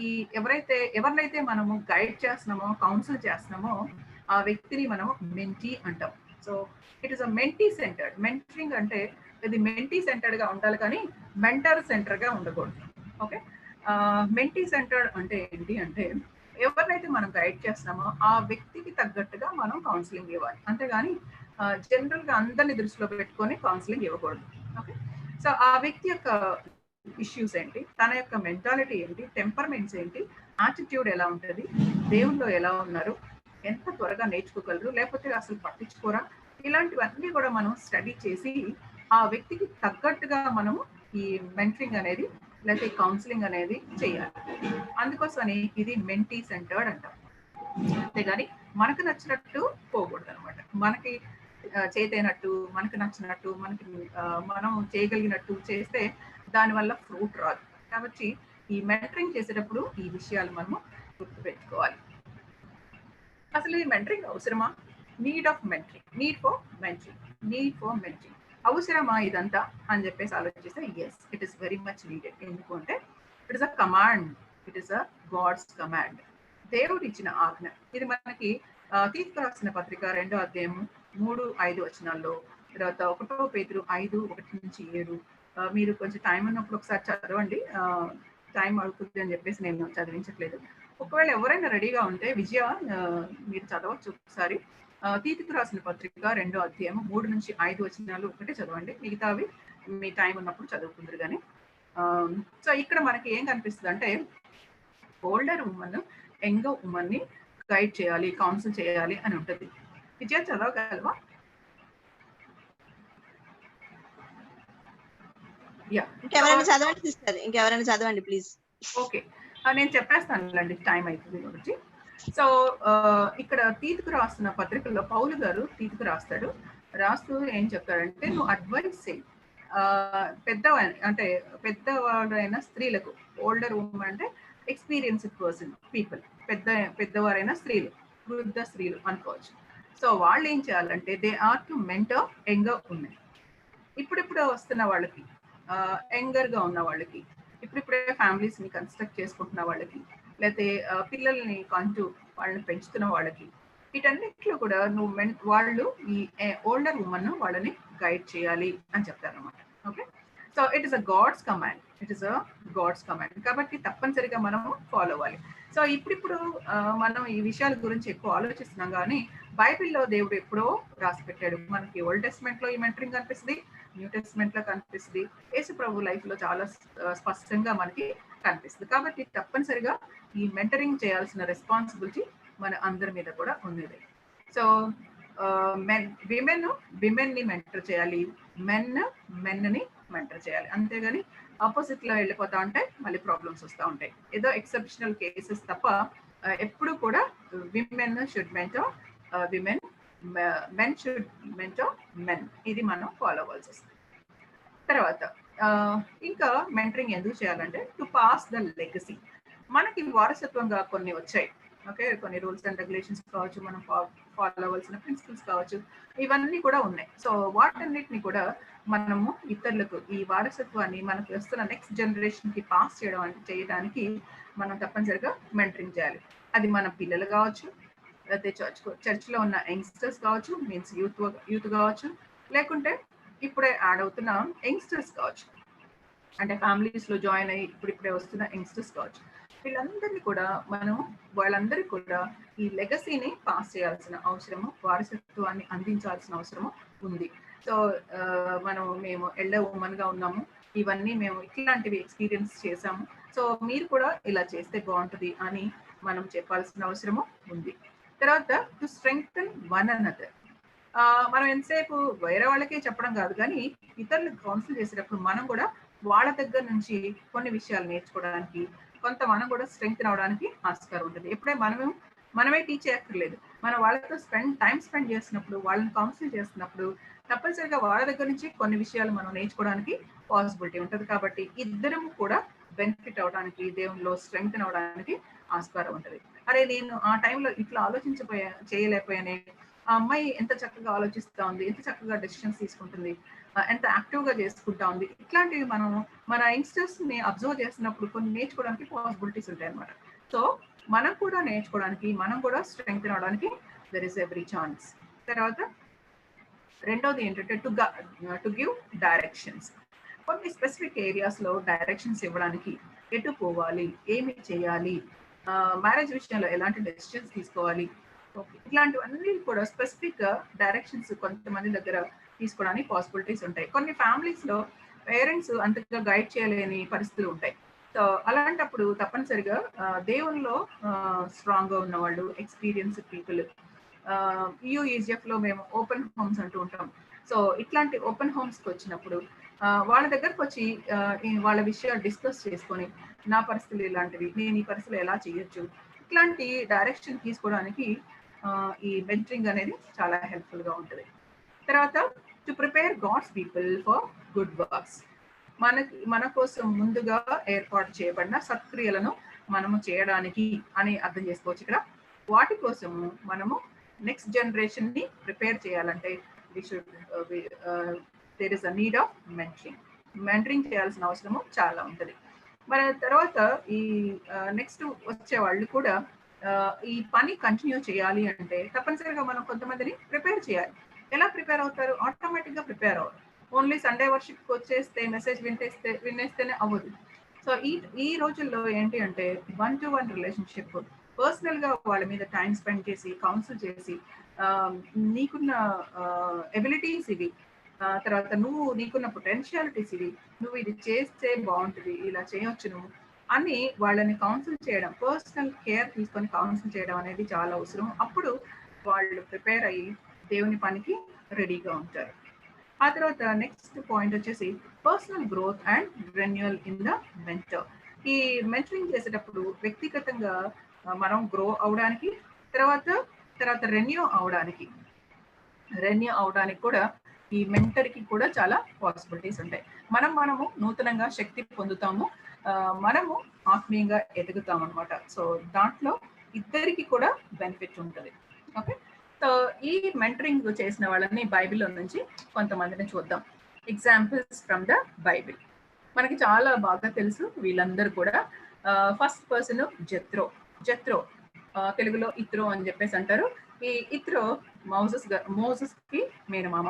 ఈ ఎవరినైతే మనము గైడ్ చేస్తున్నామో, కౌన్సిల్ చేస్తున్నామో, ఆ వ్యక్తిని మనము మెంటీ అంటాం. So it is a mentee centred. Mentoring అంటే ఇది మెంటీ సెంటర్డ్ గా ఉండాలి, కానీ మెంటర్ సెంటర్ గా ఉండకూడదు. ఓకే, మెంటీ సెంటర్డ్ అంటే ఏంటి అంటే, ఎవరినైతే మనం గైడ్ చేస్తున్నామో ఆ వ్యక్తికి తగ్గట్టుగా మనం కౌన్సిలింగ్ ఇవ్వాలి, అంతేగాని జనరల్ గా అందరిని దృష్టిలో పెట్టుకొని కౌన్సిలింగ్ ఇవ్వకూడదు. ఓకే, సో ఆ వ్యక్తి యొక్క ఇష్యూస్ ఏంటి, తన యొక్క మెంటాలిటీ ఏంటి, టెంపర్మెంట్స్ ఏంటి, యాటిట్యూడ్ ఎలా ఉంటుంది, దేవుల్లో ఎలా ఉన్నారు, ఎంత త్వరగా నేర్చుకోగలరు, లేకపోతే అసలు పట్టించుకోరా, ఇలాంటివన్నీ కూడా మనం స్టడీ చేసి ఆ వ్యక్తికి తగ్గట్టుగా మనము ఈ మెంటరింగ్ అనేది లేకపోతే కౌన్సిలింగ్ అనేది చేయాలి. అందుకోసమని ఇది మెంటీ సెంటర్డ్ అంటాం. అంతేగాని మనకు నచ్చినట్టు పోకూడదు అనమాట. మనకి చేతైనట్టు, మనకు నచ్చినట్టు, మనం చేయగలిగినట్టు చేస్తే దానివల్ల ఫ్రూట్ రాదు. కాబట్టి ఈ మెంటరింగ్ చేసేటప్పుడు ఈ విషయాలు మనము గుర్తుపెట్టుకోవాలి. అసలు ఈ మెంటరింగ్ అవసరమా? నీడ్ ఫర్ మెంటరింగ్ అవసరమా ఇదంతా అని చెప్పేసి ఆలోచిస్తే yes, it is very much needed. ఎందుకు అంటే it is a command, it is a God's command, దేవుడు ఇచ్చిన ఆజ్ఞ. ఇది మనకి తీతుకు రాసిన పత్రిక 2వ అధ్యాయము 3-5 వచనాల్లో, తర్వాత 1 పేతురు 5:1-7. మీరు కొంచెం టైం ఉన్నప్పుడు ఒకసారి చదవండి. టైం అవుతుంది అని చెప్పేసి నేను చదివించట్లేదు. ఒకవేళ ఎవరైనా రెడీగా ఉంటే విజయ, మీరు చదవచ్చు ఒకసారి. తీతుకు రాసిన పత్రిక 2వ అధ్యాయము 3-5 వచనాలు ఒకటే చదవండి, మిగతావి మీ టైం ఉన్నప్పుడు చదువుకుందరు. కానీ సో ఇక్కడ మనకి ఏం కనిపిస్తుంది అంటే, ఓల్డర్ ఉమెన్ యంగ్ ఉమెన్ ని గైడ్ చేయాలి, కౌన్సిల్ చేయాలి అని ఉంటుంది. విజయ చదవగలవా? ఇంకెవరైనా చదవండి ప్లీజ్. ఓకే, నేను చెప్పేస్తానులేండి, టైం అవుతుంది కాబట్టి. సో ఇక్కడ తీతుకు రాస్తున్న పత్రికల్లో పౌలు గారు తీతుకు రాస్తూ ఏం చెప్తాడంటే, నువ్వు అడ్వైస్ చేయి పెద్దవారైన స్త్రీలకు. ఓల్డర్ ఉమెన్ అంటే ఎక్స్పీరియన్స్డ్ పర్సన్, పీపుల్, పెద్దవారైన స్త్రీలు, వృద్ధ స్త్రీలు అనుకోవచ్చు. సో వాళ్ళు ఏం చేయాలంటే, they are to mentor younger women. ఇప్పుడిప్పుడే వస్తున్న వాళ్ళకి, యంగర్ గా ఉన్న వాళ్ళకి, ఇప్పుడిప్పుడే ఫ్యామిలీస్ ని కన్స్ట్రక్ట్ చేసుకుంటున్న వాళ్ళకి, లేకపోతే పిల్లల్ని వాళ్ళని పెంచుతున్న వాళ్ళకి, వీటన్నిటిలో కూడా వాళ్ళు ఈ ఓల్డర్ ఉమెన్ వాళ్ళని గైడ్ చేయాలి అని చెప్తారన్నమాట. Okay, so it is a God's command. కాబట్టి తప్పనిసరిగా మనము ఫాలో అవ్వాలి. సో ఇప్పుడు మనం ఈ విషయాల గురించి ఎక్కువ ఆలోచిస్తున్నాం, కానీ బైబిల్లో దేవుడు ఎప్పుడో రాసి పెట్టాడు. మనకి ఓల్డ్ టెస్ట్మెంట్ లో ఈ మెంటరింగ్ కనిపిస్తుంది, న్యూ టెస్ట్మెంట్ లో కనిపిస్తుంది, యేసు ప్రభు లైఫ్ లో చాలా స్పష్టంగా మనకి కనిపిస్తుంది. కాబట్టి తప్పనిసరిగా ఈ మెంటరింగ్ చేయాల్సిన రెస్పాన్సిబిలిటీ మన అందరి మీద కూడా ఉంది. సో విమెన్ ని మెంటర్ చేయాలి, మెన్ ని మెంటర్ చేయాలి. అంతేగాని ఆపోజిట్ లో వెళ్ళిపోతా ఉంటే మళ్ళీ ప్రాబ్లమ్స్ వస్తూ ఉంటాయి. ఏదో ఎక్సెప్షనల్ కేసెస్ తప్ప ఎప్పుడు కూడా women should mentor women, men should mentor men. ఇది మనం ఫాలో అవ్వాల్సి వస్తుంది. తర్వాత ఇంకా మెంటరింగ్ ఎందుకు చేయాలంటే, టు పాస్ ద లెగసీ. మనకి వారసత్వంగా కొన్ని వచ్చాయి. ఓకే, కొన్ని రూల్స్ అండ్ రెగ్యులేషన్స్ కావచ్చు, మనం ఫాలో అవ్వాల్సిన ప్రిన్సిపల్స్ కావచ్చు, ఇవన్నీ కూడా ఉన్నాయి. సో వాటన్నిటిని కూడా మనము ఇతరులకు ఈ వారసత్వాన్ని మనకు వస్తున్న నెక్స్ట్ జనరేషన్ కి పాస్ చేయడానికి మనం తప్పనిసరిగా మెంటరింగ్ చేయాలి. అది మన పిల్లలు కావచ్చు, లేకపోతే చర్చ్ లో ఉన్న యంగ్స్టర్స్ కావచ్చు, మీన్స్ యూత్ కావచ్చు, లేకుంటే ఇప్పుడే యాడ్ అవుతున్న యంగ్స్టర్స్ కావచ్చు, అంటే ఫ్యామిలీస్ లో జాయిన్ అయ్యి ఇప్పుడిప్పుడే వస్తున్న యంగ్స్టర్స్ కావచ్చు. వాళ్ళందరికీ కూడా ఈ లెగసీని పాస్ చేయాల్సిన అవసరము, వారసత్వాన్ని అందించాల్సిన అవసరము ఉంది. సో మేము ఎల్డర్ ఉమెన్ గా ఉన్నాము, ఇవన్నీ మేము ఇట్లాంటివి ఎక్స్పీరియన్స్ చేసాము, సో మీరు కూడా ఇలా చేస్తే బాగుంటుంది అని మనం చెప్పాల్సిన అవసరము ఉంది. తర్వాత టు స్ట్రెంగ్థెన్ వన్ అనదర్. మనం ఎంతసేపు వేరే వాళ్ళకే చెప్పడం కాదు, కానీ ఇతరులకు కౌన్సిల్ చేసేటప్పుడు మనం కూడా వాళ్ళ దగ్గర నుంచి కొన్ని విషయాలు నేర్చుకోవడానికి, కొంత మనం కూడా స్ట్రెంగ్త్ అవడానికి ఆస్కారం ఉంటుంది. ఎప్పుడే మనమే టీచ్ చేయక్కర్లేదు, మనం వాళ్ళతో టైం స్పెండ్ చేసినప్పుడు, వాళ్ళని కౌన్సిల్ చేస్తున్నప్పుడు తప్పనిసరిగా వాళ్ళ దగ్గర నుంచి కొన్ని విషయాలు మనం నేర్చుకోవడానికి పాసిబిలిటీ ఉంటుంది. కాబట్టి ఇద్దరం కూడా బెనిఫిట్ అవడానికి, దేవునిలో స్ట్రెంగ్త్ అవడానికి ఆస్కారం ఉంటుంది. అరే నేను ఆ టైంలో ఇట్లా చేయలేకపోయానే, ఆ అమ్మాయి ఎంత చక్కగా ఆలోచిస్తా ఉంది, ఎంత చక్కగా డెసిషన్స్ తీసుకుంటుంది, ఎంత యాక్టివ్ గా చేసుకుంటా ఉంది. ఇట్లాంటివి మనం మన యంగ్స్టర్స్ ని అబ్జర్వ్ చేస్తున్నప్పుడు కొన్ని నేర్చుకోవడానికి పాసిబిలిటీస్ ఉంటాయి అన్నమాట. సో మనం కూడా నేర్చుకోవడానికి, మనం కూడా స్ట్రెంగ్త్ అవడానికి దెర్ ఇస్ ఎవ్రీ ఛాన్స్. తర్వాత రెండోది ఏంటంటే టు గివ్ డైరెక్షన్స్. కొన్ని స్పెసిఫిక్ ఏరియాస్ లో డైరెక్షన్స్ ఇవ్వడానికి, ఎటు పోవాలి, ఏమి చేయాలి, మ్యారేజ్ విషయంలో ఎలాంటి డెసిషన్స్ తీసుకోవాలి, ఇట్లాంటివన్నీ కూడా స్పెసిఫిక్ డైరెక్షన్స్ కొంతమంది దగ్గర తీసుకోవడానికి పాసిబిలిటీస్ ఉంటాయి. కొన్ని ఫ్యామిలీస్ లో పేరెంట్స్ అంతగా గైడ్ చేయలేని పరిస్థితులు ఉంటాయి. సో అలాంటప్పుడు తప్పనిసరిగా దేవునిలో స్ట్రాంగ్ గా ఉన్నవాళ్ళు, ఎక్స్పీరియన్స్ పీపుల్, యూఈజిఎఫ్ లో మేము ఓపెన్ హోమ్స్ అంటూ ఉంటాం. సో ఇట్లాంటి ఓపెన్ హోమ్స్ కి వచ్చినప్పుడు వాళ్ళ దగ్గరకు వచ్చి వాళ్ళ విషయాలు డిస్కస్ చేసుకొని, నా పరిస్థితులు ఇలాంటివి, నేను ఈ పరిస్థితులు ఎలా చేయొచ్చు, ఇట్లాంటి డైరెక్షన్ తీసుకోవడానికి ఈ మెంటరింగ్ అనేది చాలా హెల్ప్ఫుల్ గా ఉంటుంది. తర్వాత to prepare God's people for good works. మన కోసం ముందుగా ఏర్పాటు చేయబడిన సత్క్రియలను మనము చేయడానికి అని అర్థం చేసుకోవచ్చు ఇక్కడ. వాటి కోసము మనము నెక్స్ట్ జనరేషన్ ని ప్రిపేర్ చేయాలంటే there is a need of mentoring చేయాల్సిన అవసరము చాలా ఉంటుంది. మన తర్వాత ఈ నెక్స్ట్ వచ్చే వాళ్ళు కూడా ఈ పని కంటిన్యూ చేయాలి అంటే తప్పనిసరిగా మనం కొంతమందిని ప్రిపేర్ చేయాలి. ఎలా ప్రిపేర్ అవుతారు? ఆటోమేటిక్ గా ప్రిపేర్ అవ్వరు. ఓన్లీ సండే వర్షిప్ వచ్చేస్తే మెసేజ్ వినేస్తేనే అవ్వదు. సో ఈ రోజుల్లో ఏంటి అంటే 1-to-1 రిలేషన్షిప్, పర్సనల్ గా వాళ్ళ మీద టైం స్పెండ్ చేసి, కౌన్సిల్ చేసి, నీకున్న ఎబిలిటీస్ ఇవి, తర్వాత నీకున్న పొటెన్షియాలిటీస్ ఇవి, నువ్వు ఇది చేస్తే బాగుంటుంది, ఇలా చేయొచ్చు నువ్వు అని వాళ్ళని కౌన్సిల్ చేయడం, పర్సనల్ కేర్ తీసుకొని కౌన్సిల్ చేయడం అనేది చాలా అవసరం. అప్పుడు వాళ్ళు ప్రిపేర్ అయ్యి దేవుని పనికి రెడీగా ఉంటారు. ఆ తర్వాత నెక్స్ట్ పాయింట్ వచ్చేసి personal growth and renewal in the mentor. ఈ మెంటరింగ్ చేసేటప్పుడు వ్యక్తిగతంగా మనం గ్రో అవడానికి, తర్వాత రెన్యూ అవడానికి కూడా ఈ మెంటర్ కి కూడా చాలా పాసిబిలిటీస్ ఉంటాయి. మనము నూతనంగా శక్తి పొందుతాము, మనము ఆత్మీయంగా ఎదుగుతాం అనమాట. సో దాంట్లో ఇద్దరికి కూడా బెనిఫిట్ ఉంటుంది. ఓకే, సో ఈ మెంటరింగ్ చేసిన వాళ్ళని బైబిల్లో నుంచి కొంతమందిని చూద్దాం. ఎగ్జాంపుల్స్ ఫ్రమ్ ద బైబిల్ మనకి చాలా బాగా తెలుసు. వీళ్ళందరూ కూడా ఫస్ట్ పర్సన్ జెత్రో, తెలుగులో ఇత్రో అని చెప్పేసి అంటారు. ఈ ఇత్రో మోసెస్ కి మేనమామ.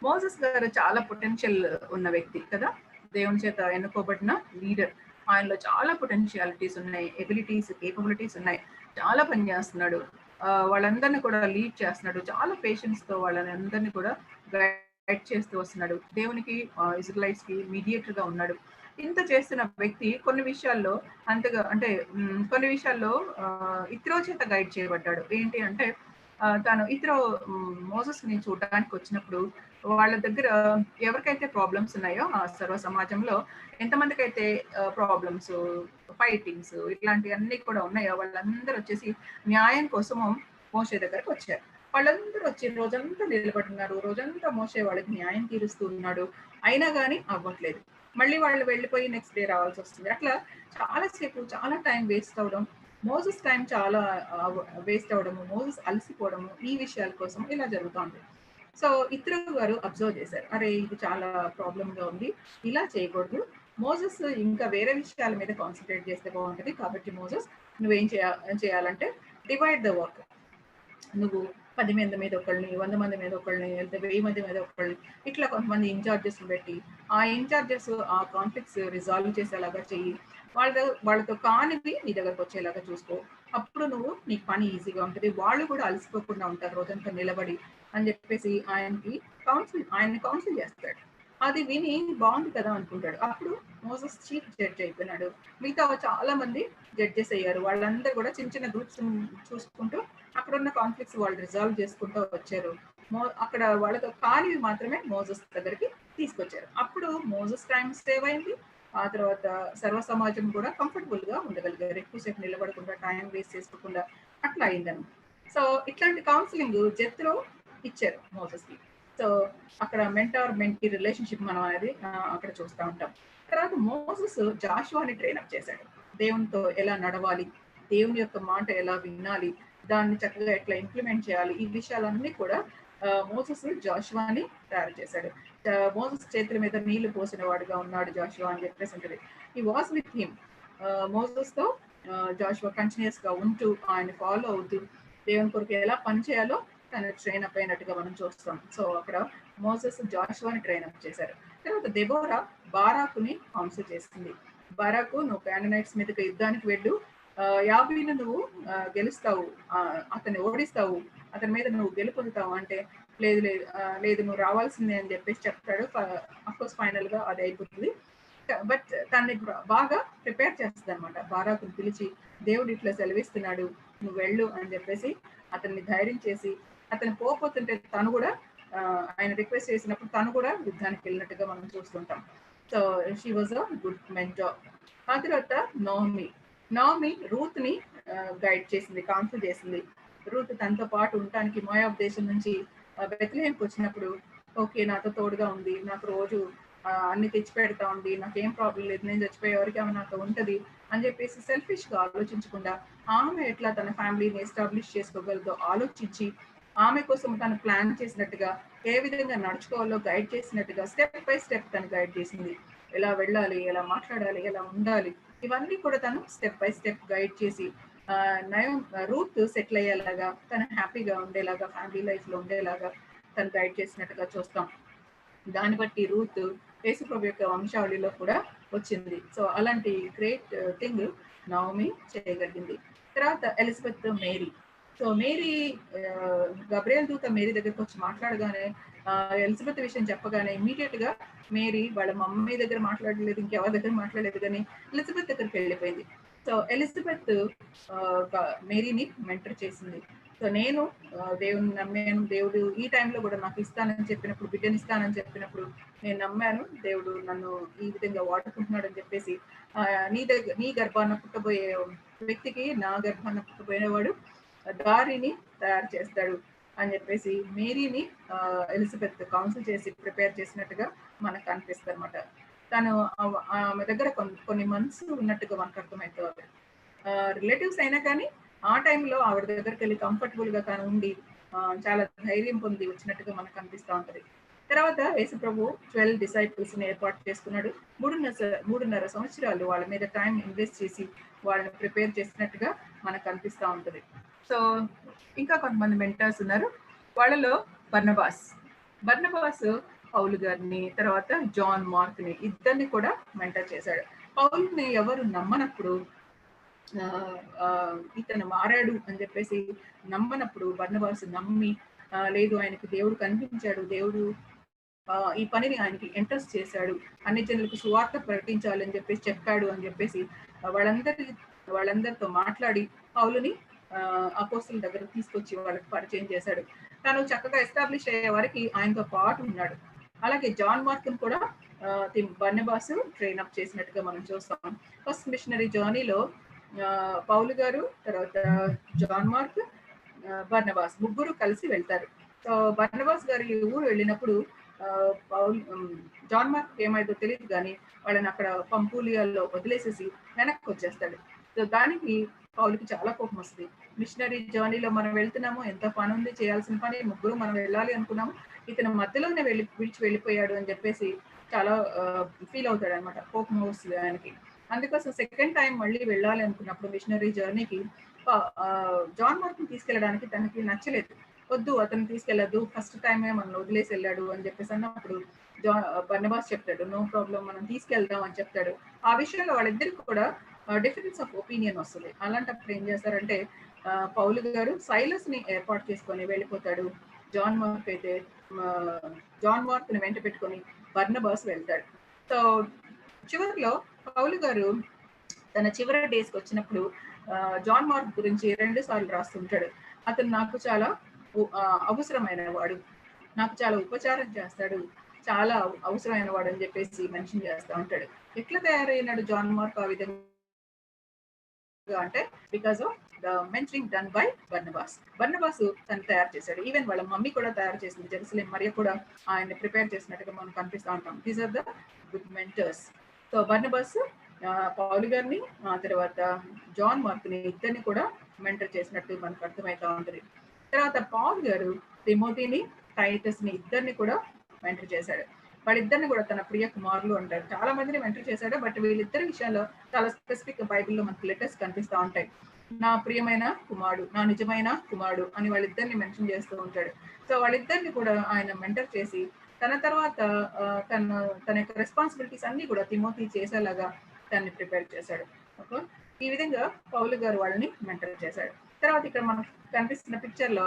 మోసెస్ గారు చాలా పొటెన్షియల్ ఉన్న వ్యక్తి కదా, దేవుని చేత ఎన్నుకోబడిన లీడర్. ఆయనలో చాలా పొటెన్షియాలిటీస్ ఉన్నాయి, ఎబిలిటీస్, కేపబిలిటీస్ ఉన్నాయి, చాలా పని చేస్తున్నాడు, వాళ్ళందరినీ కూడా లీడ్ చేస్తున్నాడు, చాలా పేషెన్స్ తో వాళ్ళని అందరినీ కూడా గైడ్ చేస్తూ వస్తున్నాడు. దేవునికి, ఇజ్రాయిల్స్ కి మీడియేటర్ గా ఉన్నాడు. ఇంత చేస్తున్న వ్యక్తి కొన్ని విషయాల్లో ఇత్రో చేత గైడ్ చేయబడ్డాడు. ఏంటి అంటే ఇత్రో మోసెస్ ని చూడడానికి వచ్చినప్పుడు వాళ్ళ దగ్గర ఎవరికైతే ప్రాబ్లమ్స్ ఉన్నాయో ఆ సర్వ సమాజంలో ఎంతమందికి అయితే ప్రాబ్లమ్స్, ఫైటింగ్స్ ఇట్లాంటి అన్ని కూడా ఉన్నాయో వాళ్ళందరూ వచ్చేసి న్యాయం కోసము మోషే దగ్గరకు వచ్చారు. వాళ్ళందరూ వచ్చి రోజంతా నిలబడుతున్నారు, రోజంతా మోషే వాళ్ళకి న్యాయం తీరుస్తూ ఉన్నాడు. అయినా కానీ అవ్వట్లేదు. మళ్ళీ వాళ్ళు వెళ్ళిపోయి నెక్స్ట్ డే రావాల్సి వస్తుంది. అట్లా చాలాసేపు చాలా టైం వేస్ట్ అవడం, మోసెస్ టైం చాలా వేస్ట్ అవడము, మోసెస్ అలసిపోవడము, ఈ విషయాల కోసం ఇలా జరుగుతుంది. సో ఇత్రో గారు అబ్జర్వ్ చేశారు, అరే ఇది చాలా ప్రాబ్లమ్ గా ఉంది, ఇలా చేయకూడదు, మోసెస్ ఇంకా వేరే విషయాల మీద కాన్సన్ట్రేట్ చేస్తే బాగుంటుంది. కాబట్టి మోసెస్ నువ్వేం చేయాలంటే డివైడ్ ద వర్క్. నువ్వు 10 మంది మీద ఒకళ్ళని, 100 మంది మీద ఒకళ్ళని, లేదా 1000 మంది మీద ఒకళ్ళని, ఇట్లా కొంతమంది ఇన్ఛార్జెస్ పెట్టి ఆ ఇన్ఛార్జెస్ ఆ కాన్ఫ్లిక్ట్స్ రిజాల్వ్ చేసేలాగా చెయ్యి. వాళ్ళతో కానివి నీ దగ్గరకు వచ్చేలాగా చూసుకో. అప్పుడు నీకు పని ఈజీగా ఉంటుంది, వాళ్ళు కూడా అలసిపోకుండా ఉంటారు రోజంతా నిలబడి అని చెప్పేసి ఆయన్ని కౌన్సిల్ చేస్తాడు. అది విని బాగుంది కదా అనుకుంటాడు. అప్పుడు మోసెస్ చీఫ్ జడ్జ్ అయిపోయినాడు. మిగతా చాలా మంది జడ్జెస్ అయ్యారు. వాళ్ళందరూ కూడా చిన్న చిన్న గ్రూప్స్ చూసుకుంటూ అక్కడ ఉన్న కాన్ఫ్లిక్ట్స్ వాళ్ళు రిజాల్వ్ చేసుకుంటూ వచ్చారు. అక్కడ వాళ్ళతో కానివి మాత్రమే మోజెస్ దగ్గరికి తీసుకొచ్చారు. అప్పుడు మోజెస్ టైం సేవ్ అయింది. ఆ తర్వాత సర్వ సమాజం కూడా కంఫర్టబుల్ గా ఉండగలిగారు, ఎక్కువసేపు నిలబడకుండా, టైం వేస్ట్ చేసుకోకుండా అట్లా అయిందని. సో ఇట్లాంటి కౌన్సిలింగ్ జెత్రో ఇచ్చారు మోసెస్ కి. సో అక్కడ మెంటార్ మెంటీ రిలేషన్షిప్ మనం అనేది అక్కడ చూస్తూ ఉంటాం. తర్వాత మోసెస్ జాషువాని ట్రైనప్ చేశాడు, దేవునితో ఎలా నడవాలి, దేవుని యొక్క మాట ఎలా వినాలి, దాన్ని చక్కగా ఎట్లా ఇంప్లిమెంట్ చేయాలి, ఈ విషయాలన్నీ కూడా మోసెస్ జాషువాని తయారు చేశాడు. మోసెస్ చేతుల మీద నీళ్లు పోసిన వాడుగా ఉన్నాడు జాషువా అని చెప్పేసి ఉంటుంది. ఈ వాస్ విత్ హిమ్. మోసెస్ తో జాషువా కంటిన్యూస్ గా ఉంటూ ఆయన ఫాలో అవుతూ దేవుని కొరకు ఎలా పని చేయాలో తను ట్రైన్ అప్ అయినట్టుగా మనం చూస్తాం. సో అక్కడ మోసెస్ జాషువాని ట్రైన్ అప్ చేశారు. తర్వాత దెబోరా బారాకుని కౌన్సిల్ చేస్తుంది. బారాకు, నువ్వు కానానైట్స్ మీదకి యుద్ధానికి వెళ్ళు, యాబీను నువ్వు గెలుస్తావు, అతన్ని ఓడిస్తావు, అతని మీద నువ్వు గెలుపొందుతావు అంటే లేదు లేదు లేదు నువ్వు రావాల్సిందే అని చెప్పేసి చెప్తాడు. అఫ్కోర్స్ ఫైనల్ గా అది అయిపోతుంది. బట్ తనని బాగా ప్రిపేర్ చేస్తుంది అనమాట. బారాకుని పిలిచి దేవుడు ఇట్లా సెలవిస్తున్నాడు, నువ్వు వెళ్ళు అని చెప్పేసి అతన్ని ధైర్యం చేసి, అతను పోతుంటే తను కూడా ఆయన రిక్వెస్ట్ చేసినప్పుడు తను కూడా యుద్ధానికి వెళ్ళినట్టుగా మనం చూస్తుంటాం. So she was a good mentor. ఆ తర్వాత నోమి రూత్ ని గైడ్ చేసింది, కౌన్సిల్ చేసింది. రూత్ తనతో పాటు ఉండటానికి మోయాబ్ దేశం నుంచి బెత్లెహేంకి వచ్చినప్పుడు, ఓకే నాతో తోడుగా ఉంది, నాకు రోజు అన్ని తెచ్చి పెడతా ఉంది, నాకేం ప్రాబ్లం లేదు, నేను చచ్చిపోయే వరకు ఆమె నాతో ఉంటది అని చెప్పేసి సెల్ఫిష్ గా ఆలోచించకుండా ఆమె ఎట్లా తన ఫ్యామిలీని ఎస్టాబ్లిష్ చేసుకోగలదో ఆలోచించి ఆమె కోసం తను ప్లాన్ చేసినట్టుగా, ఏ విధంగా నడుచుకోవాలో గైడ్ చేసినట్టుగా స్టెప్ బై స్టెప్ తను గైడ్ చేసింది. ఎలా వెళ్ళాలి, ఎలా మాట్లాడాలి, ఎలా ఉండాలి, ఇవన్నీ కూడా తను స్టెప్ బై స్టెప్ గైడ్ చేసి రూత్ సెటిల్ అయ్యేలాగా, తను హ్యాపీగా ఉండేలాగా, ఫ్యామిలీ లైఫ్ లో ఉండేలాగా తను గైడ్ చేసినట్టుగా చూస్తాం. దాన్ని బట్టి రూత్ యేసుప్రభు యొక్క వంశావళిలో కూడా వచ్చింది. సో అలాంటి గ్రేట్ థింగ్ నవమి చేయగలిగింది. తర్వాత Elizabeth Mary. So Mary, Gabriel దూత మేరీ దగ్గరకు వచ్చి మాట్లాడగానే, ఎలిజబెత్ విషయం చెప్పగానే ఇమీడియట్ గా మేరీ వాళ్ళ మమ్మీ దగ్గర మాట్లాడలేదు, ఇంకెవరి దగ్గర మాట్లాడలేదు, కానీ ఎలిజబెత్ దగ్గరికి వెళ్ళిపోయింది. సో ఎలిజబెత్ మేరీని మెంటర్ చేసింది. సో నేను దేవుని నమ్మాను, దేవుడు ఈ టైంలో కూడా నాకు ఇస్తానని చెప్పినప్పుడు, బిడ్డని ఇస్తానని చెప్పినప్పుడు నేను నమ్మాను, దేవుడు నన్ను ఈ విధంగా వాడుకుంటున్నాడు అని చెప్పేసి, నీ గర్భాన పుట్టబోయే వ్యక్తికి నా గర్భాన పుట్టబోయేవాడు దారిని తయారు చేస్తాడు అని చెప్పేసి మేరీని ఎలిజబెత్ కౌన్సిల్ చేసి ప్రిపేర్ చేసినట్టుగా మనకు అనిపిస్తుంది అనమాట. తను ఆమె దగ్గర కొన్ని మంత్స్ ఉన్నట్టుగా మనకు అర్థమవుతుంది. రిలేటివ్స్ అయినా కానీ ఆ టైంలో ఆవిడ దగ్గరికి వెళ్ళి కంఫర్టబుల్ గా తను ఉండి చాలా ధైర్యం పొంది వచ్చినట్టుగా మనకు అనిపిస్తూ ఉంటది. తర్వాత యేసుప్రభు 12 డిసైపుల్స్ ని ఏర్పాటు చేసుకున్నాడు. 3.5 సంవత్సరాలు వాళ్ళ మీద టైం ఇన్వెస్ట్ చేసి వాళ్ళని ప్రిపేర్ చేసినట్టుగా మనకు అనిపిస్తూ ఉంటది. సో ఇంకా కొంతమంది మెంటర్స్ ఉన్నారు. వాళ్ళలో బర్నబాస్ పౌలు గారిని, తర్వాత జాన్ మార్క్ ని, ఇద్దరిని కూడా మెంటర్ చేశాడు. పౌల్ని ఎవరు నమ్మనప్పుడు, ఇతను మారాడు అని చెప్పేసి నమ్మనప్పుడు బర్నబాస్ నమ్మి, లేదు ఆయనకి దేవుడు కనిపించాడు, దేవుడు ఈ పనిని ఆయనకి ఎంట్రస్ట్ చేశాడు, అన్ని జనులకు సువార్త ప్రకటించాలని చెప్పేసి చెప్పాడు అని చెప్పేసి వాళ్ళందరితో మాట్లాడి పౌలుని అపోస్తలుల దగ్గర తీసుకొచ్చి వాళ్ళకి పరిచయం చేశాడు. తను చక్కగా ఎస్టాబ్లిష్ అయ్యే వారికి ఆయనతో పాటు ఉన్నాడు. అలాగే జాన్ మార్క్ కూడా బర్నబాస్ ట్రైన్ అప్ చేసినట్టుగా మనం చూస్తాం. ఫస్ట్ మిషనరీ జర్నీలో పౌలు గారు, తర్వాత జాన్ మార్క్, బర్నబాస్ ముగ్గురు కలిసి వెళ్తారు. సో బర్నబాస్ గారు ఈ ఊరు వెళ్ళినప్పుడు జాన్ మార్క్ ఏమైందో తెలియదు కానీ వాళ్ళని అక్కడ పంపూలియాల్లో వదిలేసేసి వెనక్కి వచ్చేస్తాడు. సో దానికి పౌలుకి చాలా కోపం వస్తుంది. మిషనరీ జర్నీలో మనం వెళ్తున్నాము, ఎంత పని ఉంది, చేయాల్సిన పని, ముగ్గురు మనం వెళ్ళాలి అనుకున్నాము, ఇతను మధ్యలోనే విడిచి వెళ్ళిపోయాడు అని చెప్పేసి చాలా ఫీల్ అవుతాడు అనమాట, కోపం వస్తుంది ఆయనకి. అందుకోసం సెకండ్ టైం మళ్ళీ వెళ్ళాలి అనుకున్నప్పుడు మిషనరీ జర్నీకి జాన్ మార్క్ ని తీసుకెళ్ళడానికి తనకి నచ్చలేదు. వద్దు, అతను తీసుకెళ్ళద్దు, ఫస్ట్ టైమే మనం వదిలేసి వెళ్ళాడు అని చెప్పేసి అన్నప్పుడు బర్నబాస్ చెప్తాడు, నో ప్రాబ్లం, మనం తీసుకెళ్దాం అని చెప్తాడు. ఆ విషయంలో వాళ్ళిద్దరికి కూడా డిఫరెన్స్ ఆఫ్ ఒపీనియన్ వస్తుంది. అలాంటప్పుడు ఏం చేస్తారంటే పౌలు గారు సైలస్ ని ఏర్పాటు చేసుకొని వెళ్ళిపోతాడు. జాన్ మార్క్ ని వెంట పెట్టుకొని బర్నబాస్ వెళ్తాడు. సో చివరిలో పౌలు గారు తన చివరి డేస్ కి వచ్చినప్పుడు జాన్ మార్క్ గురించి 2 సార్లు రాస్తుంటాడు. అతను నాకు చాలా అవసరమైన వాడు, నాకు చాలా ఉపచారం చేస్తాడు, చాలా అవసరమైన వాడు అని చెప్పేసి మెన్షన్ చేస్తూ ఉంటాడు. ఎట్లా తయారైనాడు జాన్ మార్క్ ఆ విధంగా అంటే because of the mentoring done by Barnabas. Barnabas తను తయారు చేశాడు. ఈవెన్ వాళ్ళ మమ్మీ కూడా తయారు చేసింది. జెరూసలేం మరియ కూడా ఆయన ప్రిపేర్ చేసినట్టుగా మనం కనిపిస్తూ ఉంటాం. These are the good mentors. So Barnabas Paulu గారిని, ఆ తర్వాత జాన్ మార్క్ని ఇద్దరిని కూడా మెంటర్ చేసినట్టు మనకు అర్థమవుతా ఉంటుంది. తర్వాత పౌల్ గారు తిమోతిని, టైటస్ని ఇద్దరిని కూడా మెంటర్ చేశాడు. వాళ్ళిద్దరిని కూడా తన ప్రియ కుమారులు అంటారు. చాలా మందిని మెంటర్ చేశాడు, బట్ వీళ్ళిద్దరి విషయాల్లో చాలా స్పెసిఫిక్ బైబిల్లో మనకు లెటర్స్ కనిపిస్తూ ఉంటాయి. నా ప్రియమైన కుమారుడు, నా నిజమైన కుమారుడు అని వాళ్ళిద్దరిని మెన్షన్ చేస్తూ ఉంటాడు. సో వాళ్ళిద్దరిని కూడా ఆయన మెంటర్ చేసి తన తర్వాత తన యొక్క రెస్పాన్సిబిలిటీస్ అన్ని కూడా తిమోతి చేసేలాగా దాన్ని ప్రిపేర్ చేశాడు. ఓకే, ఈ విధంగా పౌలు గారు వాళ్ళని మెంటర్ చేశాడు. తర్వాత ఇక్కడ మనకు కనిపిస్తున్న పిక్చర్ లో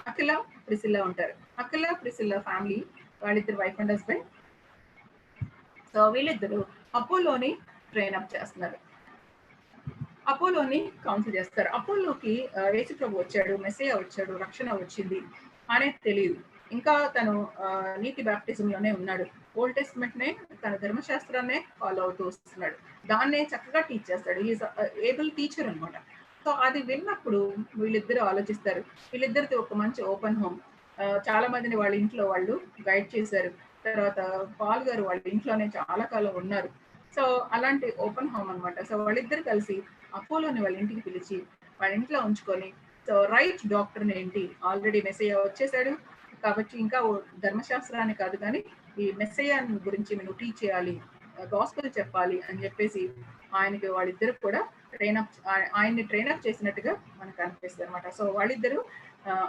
అకిలా, ప్రిసిల్లా ఉంటారు. అకిలా, ప్రిసిల్లా ఫ్యామిలీ, వాళ్ళిద్దరు వైఫ్ అండ్ హస్బెండ్. సో వీళ్ళిద్దరు అపోలోని ట్రైన్ అప్ చేస్తున్నారు, అపోలోని కౌన్సిల్ చేస్తారు. అపోలోకి యేసు ప్రభు వచ్చాడు, మెస్సయ్య వచ్చాడు, రక్షణ వచ్చింది అనేది తెలియదు. ఇంకా తను నీటి బ్యాప్టిజంలోనే ఉన్నాడు. ఓల్డ్ టెస్ట్మెంట్ నే, తన ధర్మశాస్త్రాన్నే ఫాలో అవుతూ వస్తున్నాడు. దాన్నే చక్కగా టీచ్ చేస్తాడు. ఈజ్ ఏబుల్ టీచర్ అనమాట. సో అది విన్నప్పుడు వీళ్ళిద్దరు ఆలోచిస్తారు. వీళ్ళిద్దరితో ఒక మంచి ఓపెన్ హోమ్, చాలా మందిని వాళ్ళ ఇంట్లో వాళ్ళు గైడ్ చేశారు. తర్వాత పాల్ గారు వాళ్ళ ఇంట్లోనే చాలా కాలం ఉన్నారు. సో అలాంటి ఓపెన్ హోమ్ అనమాట. సో వాళ్ళిద్దరు కలిసి అపోలోని వాళ్ళ ఇంటికి పిలిచి వాళ్ళ ఇంట్లో ఉంచుకొని, సో రైట్ డాక్టర్ ఏంటి, ఆల్రెడీ మెస్సయ్య వచ్చేసాడు కాబట్టి ఇంకా ధర్మశాస్త్రాన్ని కాదు కానీ ఈ మెస్సయ్య గురించి నువ్వు టీచ్ చేయాలి, గాస్పెల్ చెప్పాలి అని చెప్పేసి ఆయనకి వాళ్ళిద్దరు కూడా ఆయన్ని ట్రైనప్ చేసినట్టుగా మనకు అనిపిస్తుంది అనమాట. సో వాళ్ళిద్దరు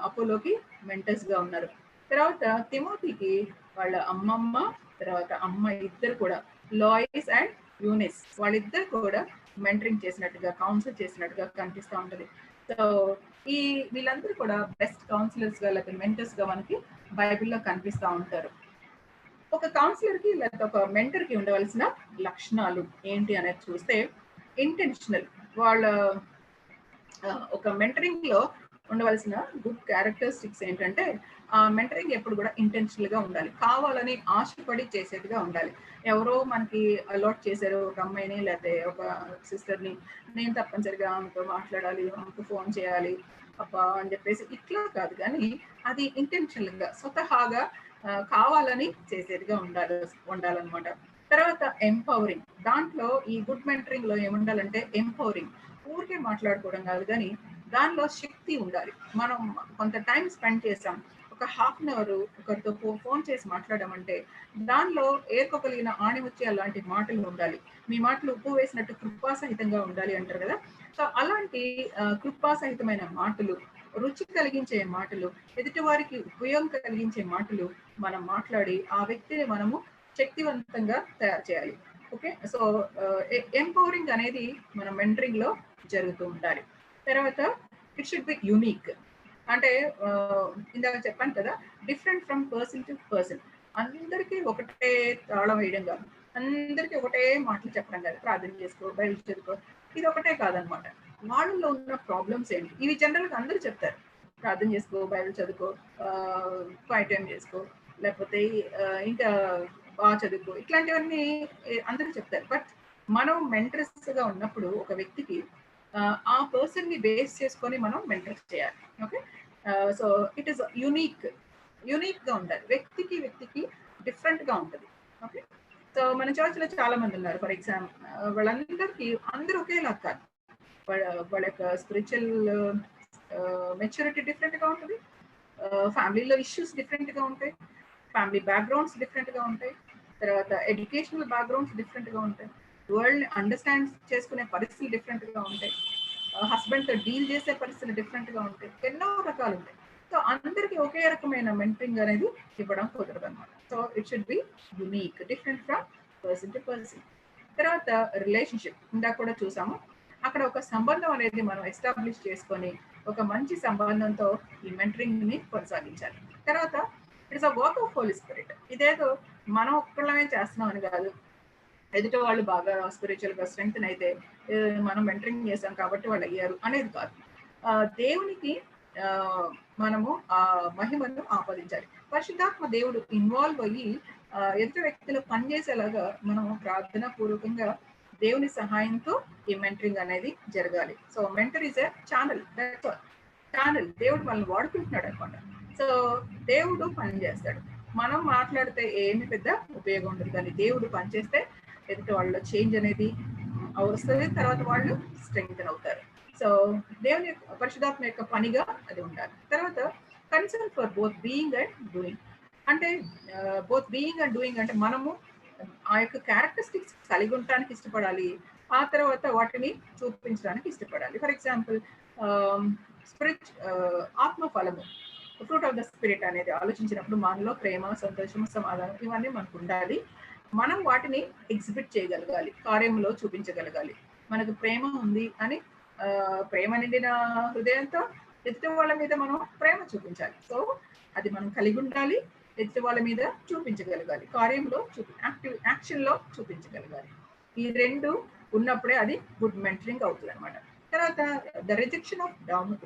అపోలోకి మెంటర్స్ గా ఉన్నారు. తర్వాత తిమోతికి వాళ్ళ అమ్మమ్మ, తర్వాత అమ్మ ఇద్దరు కూడా, లాయిస్ అండ్ యూనిస్, వాళ్ళిద్దరు కూడా మెంటరింగ్ చేసినట్టుగా, కౌన్సిల్ చేసినట్టుగా కనిపిస్తూ ఉంటుంది. సో వీళ్ళందరూ కూడా బెస్ట్ కౌన్సిలర్స్ గా లేకపోతే మెంటర్స్ గా మనకి బైబిల్లో కనిపిస్తూ ఉంటారు. ఒక కౌన్సిలర్ కి లేకపోతే ఒక మెంటర్ కి ఉండవలసిన లక్షణాలు ఏంటి అనేది చూస్తే, ఇంటెన్షనల్, వాళ్ళ ఒక మెంటరింగ్ లో ఉండవలసిన గుడ్ క్యారెక్టరిస్టిక్స్ ఏంటంటే, ఆ మెంటరింగ్ ఎప్పుడు కూడా ఇంటెన్షనల్ గా ఉండాలి, కావాలని ఆశపడి చేసేదిగా ఉండాలి. ఎవరో మనకి అలాట్ చేశారు ఒక అమ్మాయిని లేకపోతే ఒక సిస్టర్ని, నేను తప్పనిసరిగా ఆమెతో మాట్లాడాలి, ఆమెకు ఫోన్ చేయాలి అబ్బా అని చెప్పేసి ఇట్లా కాదు, కానీ అది ఇంటెన్షనల్ గా స్వతహాగా కావాలని చేసేదిగా ఉండాలన్నమాట. తర్వాత ఎంపవరింగ్, దాంట్లో ఈ గుడ్ మెంటరింగ్ లో ఏముండాలంటే ఎంపవరింగ్, ఊరికే మాట్లాడుకోవడం కాదు కానీ దానిలో శక్తి ఉండాలి. మనం కొంత టైం స్పెండ్ చేసాం, ఒక హాఫ్ అన్ అవర్ ఒకరితో ఫోన్ చేసి మాట్లాడమంటే దానిలో ఏర్పగలిగిన ఆణిముత్య అలాంటి మాటలు ఉండాలి. మీ మాటలు ఉప్పు వేసినట్టు కృపాసహితంగా ఉండాలి అంటారు కదా. సో అలాంటి కృపాసహితమైన మాటలు, రుచి కలిగించే మాటలు, ఎదుటి వారికి ఉపయోగం కలిగించే మాటలు మనం మాట్లాడి ఆ వ్యక్తిని మనము శక్తివంతంగా తయారు చేయాలి. ఓకే, సో ఎంపవరింగ్ అనేది మన మెంటరింగ్ లో జరుగుతూ ఉండాలి. తర్వాత ఇట్ షుడ్ బి యూనిక్, అంటే ఇందాక చెప్పాను కదా, different from person to person. అందరికీ ఒకటే తాళం వేయడం కాదు, అందరికీ ఒకటే మాటలు చెప్పడం కాదు, ప్రార్థన చేసుకో, బైబిల్ చదువుకో, ఇది ఒకటే కాదనమాట. వాళ్ళలో ఉన్న ప్రాబ్లమ్స్ ఏంటి, ఇవి జనరల్గా అందరూ చెప్తారు, ప్రార్థన చేసుకో, బైబిల్ చదువుకో, క్వైట్ టైం చేసుకో, లేకపోతే ఇంకా బాగా చదువుకో, ఇట్లాంటివన్నీ అందరూ చెప్తారు. బట్ మనం మెంటర్స్ గా ఉన్నప్పుడు ఒక వ్యక్తికి ఆ పర్సన్ ని బేస్ చేసుకొని మనం మెంటర్ చేయాలి. Okay, so it is unique గా ఉండాలి, వ్యక్తికి డిఫరెంట్ గా ఉంటుంది. ఓకే, సో మన చర్చ్ లో చాలా మంది ఉన్నారు, ఫర్ ఎగ్జాంపుల్ వాళ్ళందరికీ అందరూ ఒకేలా కాదు, వాళ్ళ యొక్క స్పిరిచువల్ మెచ్యూరిటీ డిఫరెంట్ గా ఉంటుంది, ఫ్యామిలీలో ఇష్యూస్ డిఫరెంట్ గా ఉంటాయి, ఫ్యామిలీ బ్యాక్గ్రౌండ్స్ డిఫరెంట్ గా ఉంటాయి, తర్వాత ఎడ్యుకేషనల్ బ్యాక్గ్రౌండ్స్ డిఫరెంట్ గా ఉంటాయి, వరల్డ్ అండర్స్టాండ్ చేసుకునే పరిస్థితులు డిఫరెంట్ గా ఉంటాయి, హస్బెండ్ తో డీల్ చేసే పరిస్థితులు డిఫరెంట్ గా ఉంటాయి, ఎన్నో రకాలు ఉంటాయి. సో అందరికి ఒకే రకమైన మెంటరింగ్ అనేది ఇవ్వడం కుదరదు అనమాట. So it should be unique, different from person to person. తర్వాత రిలేషన్షిప్, ఇందాక కూడా చూసాము, అక్కడ ఒక సంబంధం అనేది మనం ఎస్టాబ్లిష్ చేసుకొని ఒక మంచి సంబంధంతో ఈ మెంటరింగ్ ని కొనసాగించాలి. తర్వాత it's a work of Holy Spirit, ఇదేదో మనం ఒక్కళ్ళమే చేస్తున్నాం అని కాదు, ఎదుటి వాళ్ళు బాగా స్పిరిచువల్ గా స్ట్రెంగ్త్ అయితే మనం మెంటరింగ్ చేసాం కాబట్టి వాళ్ళు అయ్యారు అనేది కాదు. దేవునికి మనము ఆ మహిమను ఆపాదించాలి. పరిశుద్ధాత్మ దేవుడు ఇన్వాల్వ్ అయ్యి ఎదుటి వ్యక్తులు పనిచేసేలాగా మనం ప్రార్థనా పూర్వకంగా దేవుని సహాయంతో ఈ మెంటరింగ్ అనేది జరగాలి. So mentor is a channel, channel. దేవుడు మనల్ని వాడుకుంటున్నాడు అనమాట. సో దేవుడు పని చేస్తాడు. మనం మాట్లాడితే ఏమి పెద్ద ఉపయోగం ఉండదు, కానీ దేవుడు పనిచేస్తే ఎదుటి వాళ్ళలో చేంజ్ అనేది వస్తుంది. తర్వాత వాళ్ళు స్ట్రెంగ్తన్ అవుతారు. సో దేవుని పరిశుధాత్మ యొక్క పనిగా అది ఉండాలి. తర్వాత concern for both being and doing. అంటే బోత్ బీయింగ్ అండ్ డూయింగ్ అంటే మనము ఆ యొక్క క్యారెక్టరిస్టిక్స్ కలిగి ఉండటానికి ఇష్టపడాలి, ఆ తర్వాత వాటిని చూపించడానికి ఇష్టపడాలి. ఫర్ ఎగ్జాంపుల్ ఆత్మ ఫలము, ఫ్రూట్ ఆఫ్ ద స్పిరిట్ అనేది ఆలోచించినప్పుడు మనలో ప్రేమ, సంతోషం, సమాధానం ఇవన్నీ మనకు ఉండాలి. మనం వాటిని ఎగ్జిబిట్ చేయగలగాలి, కార్యంలో చూపించగలగాలి. మనకు ప్రేమ ఉంది అని ప్రేమ నిండిన హృదయంతో ఎదుటి వాళ్ళ మీద మనం ప్రేమ చూపించాలి. సో అది మనం కలిగి ఉండాలి, ఎదుటి వాళ్ళ మీద చూపించగలగాలి, కార్యంలో యాక్షన్ లో చూపించగలగాలి. ఈ రెండు ఉన్నప్పుడే అది గుడ్ మెంటరింగ్ అవుతుంది అనమాట. తర్వాత ద రిజెక్షన్ ఆఫ్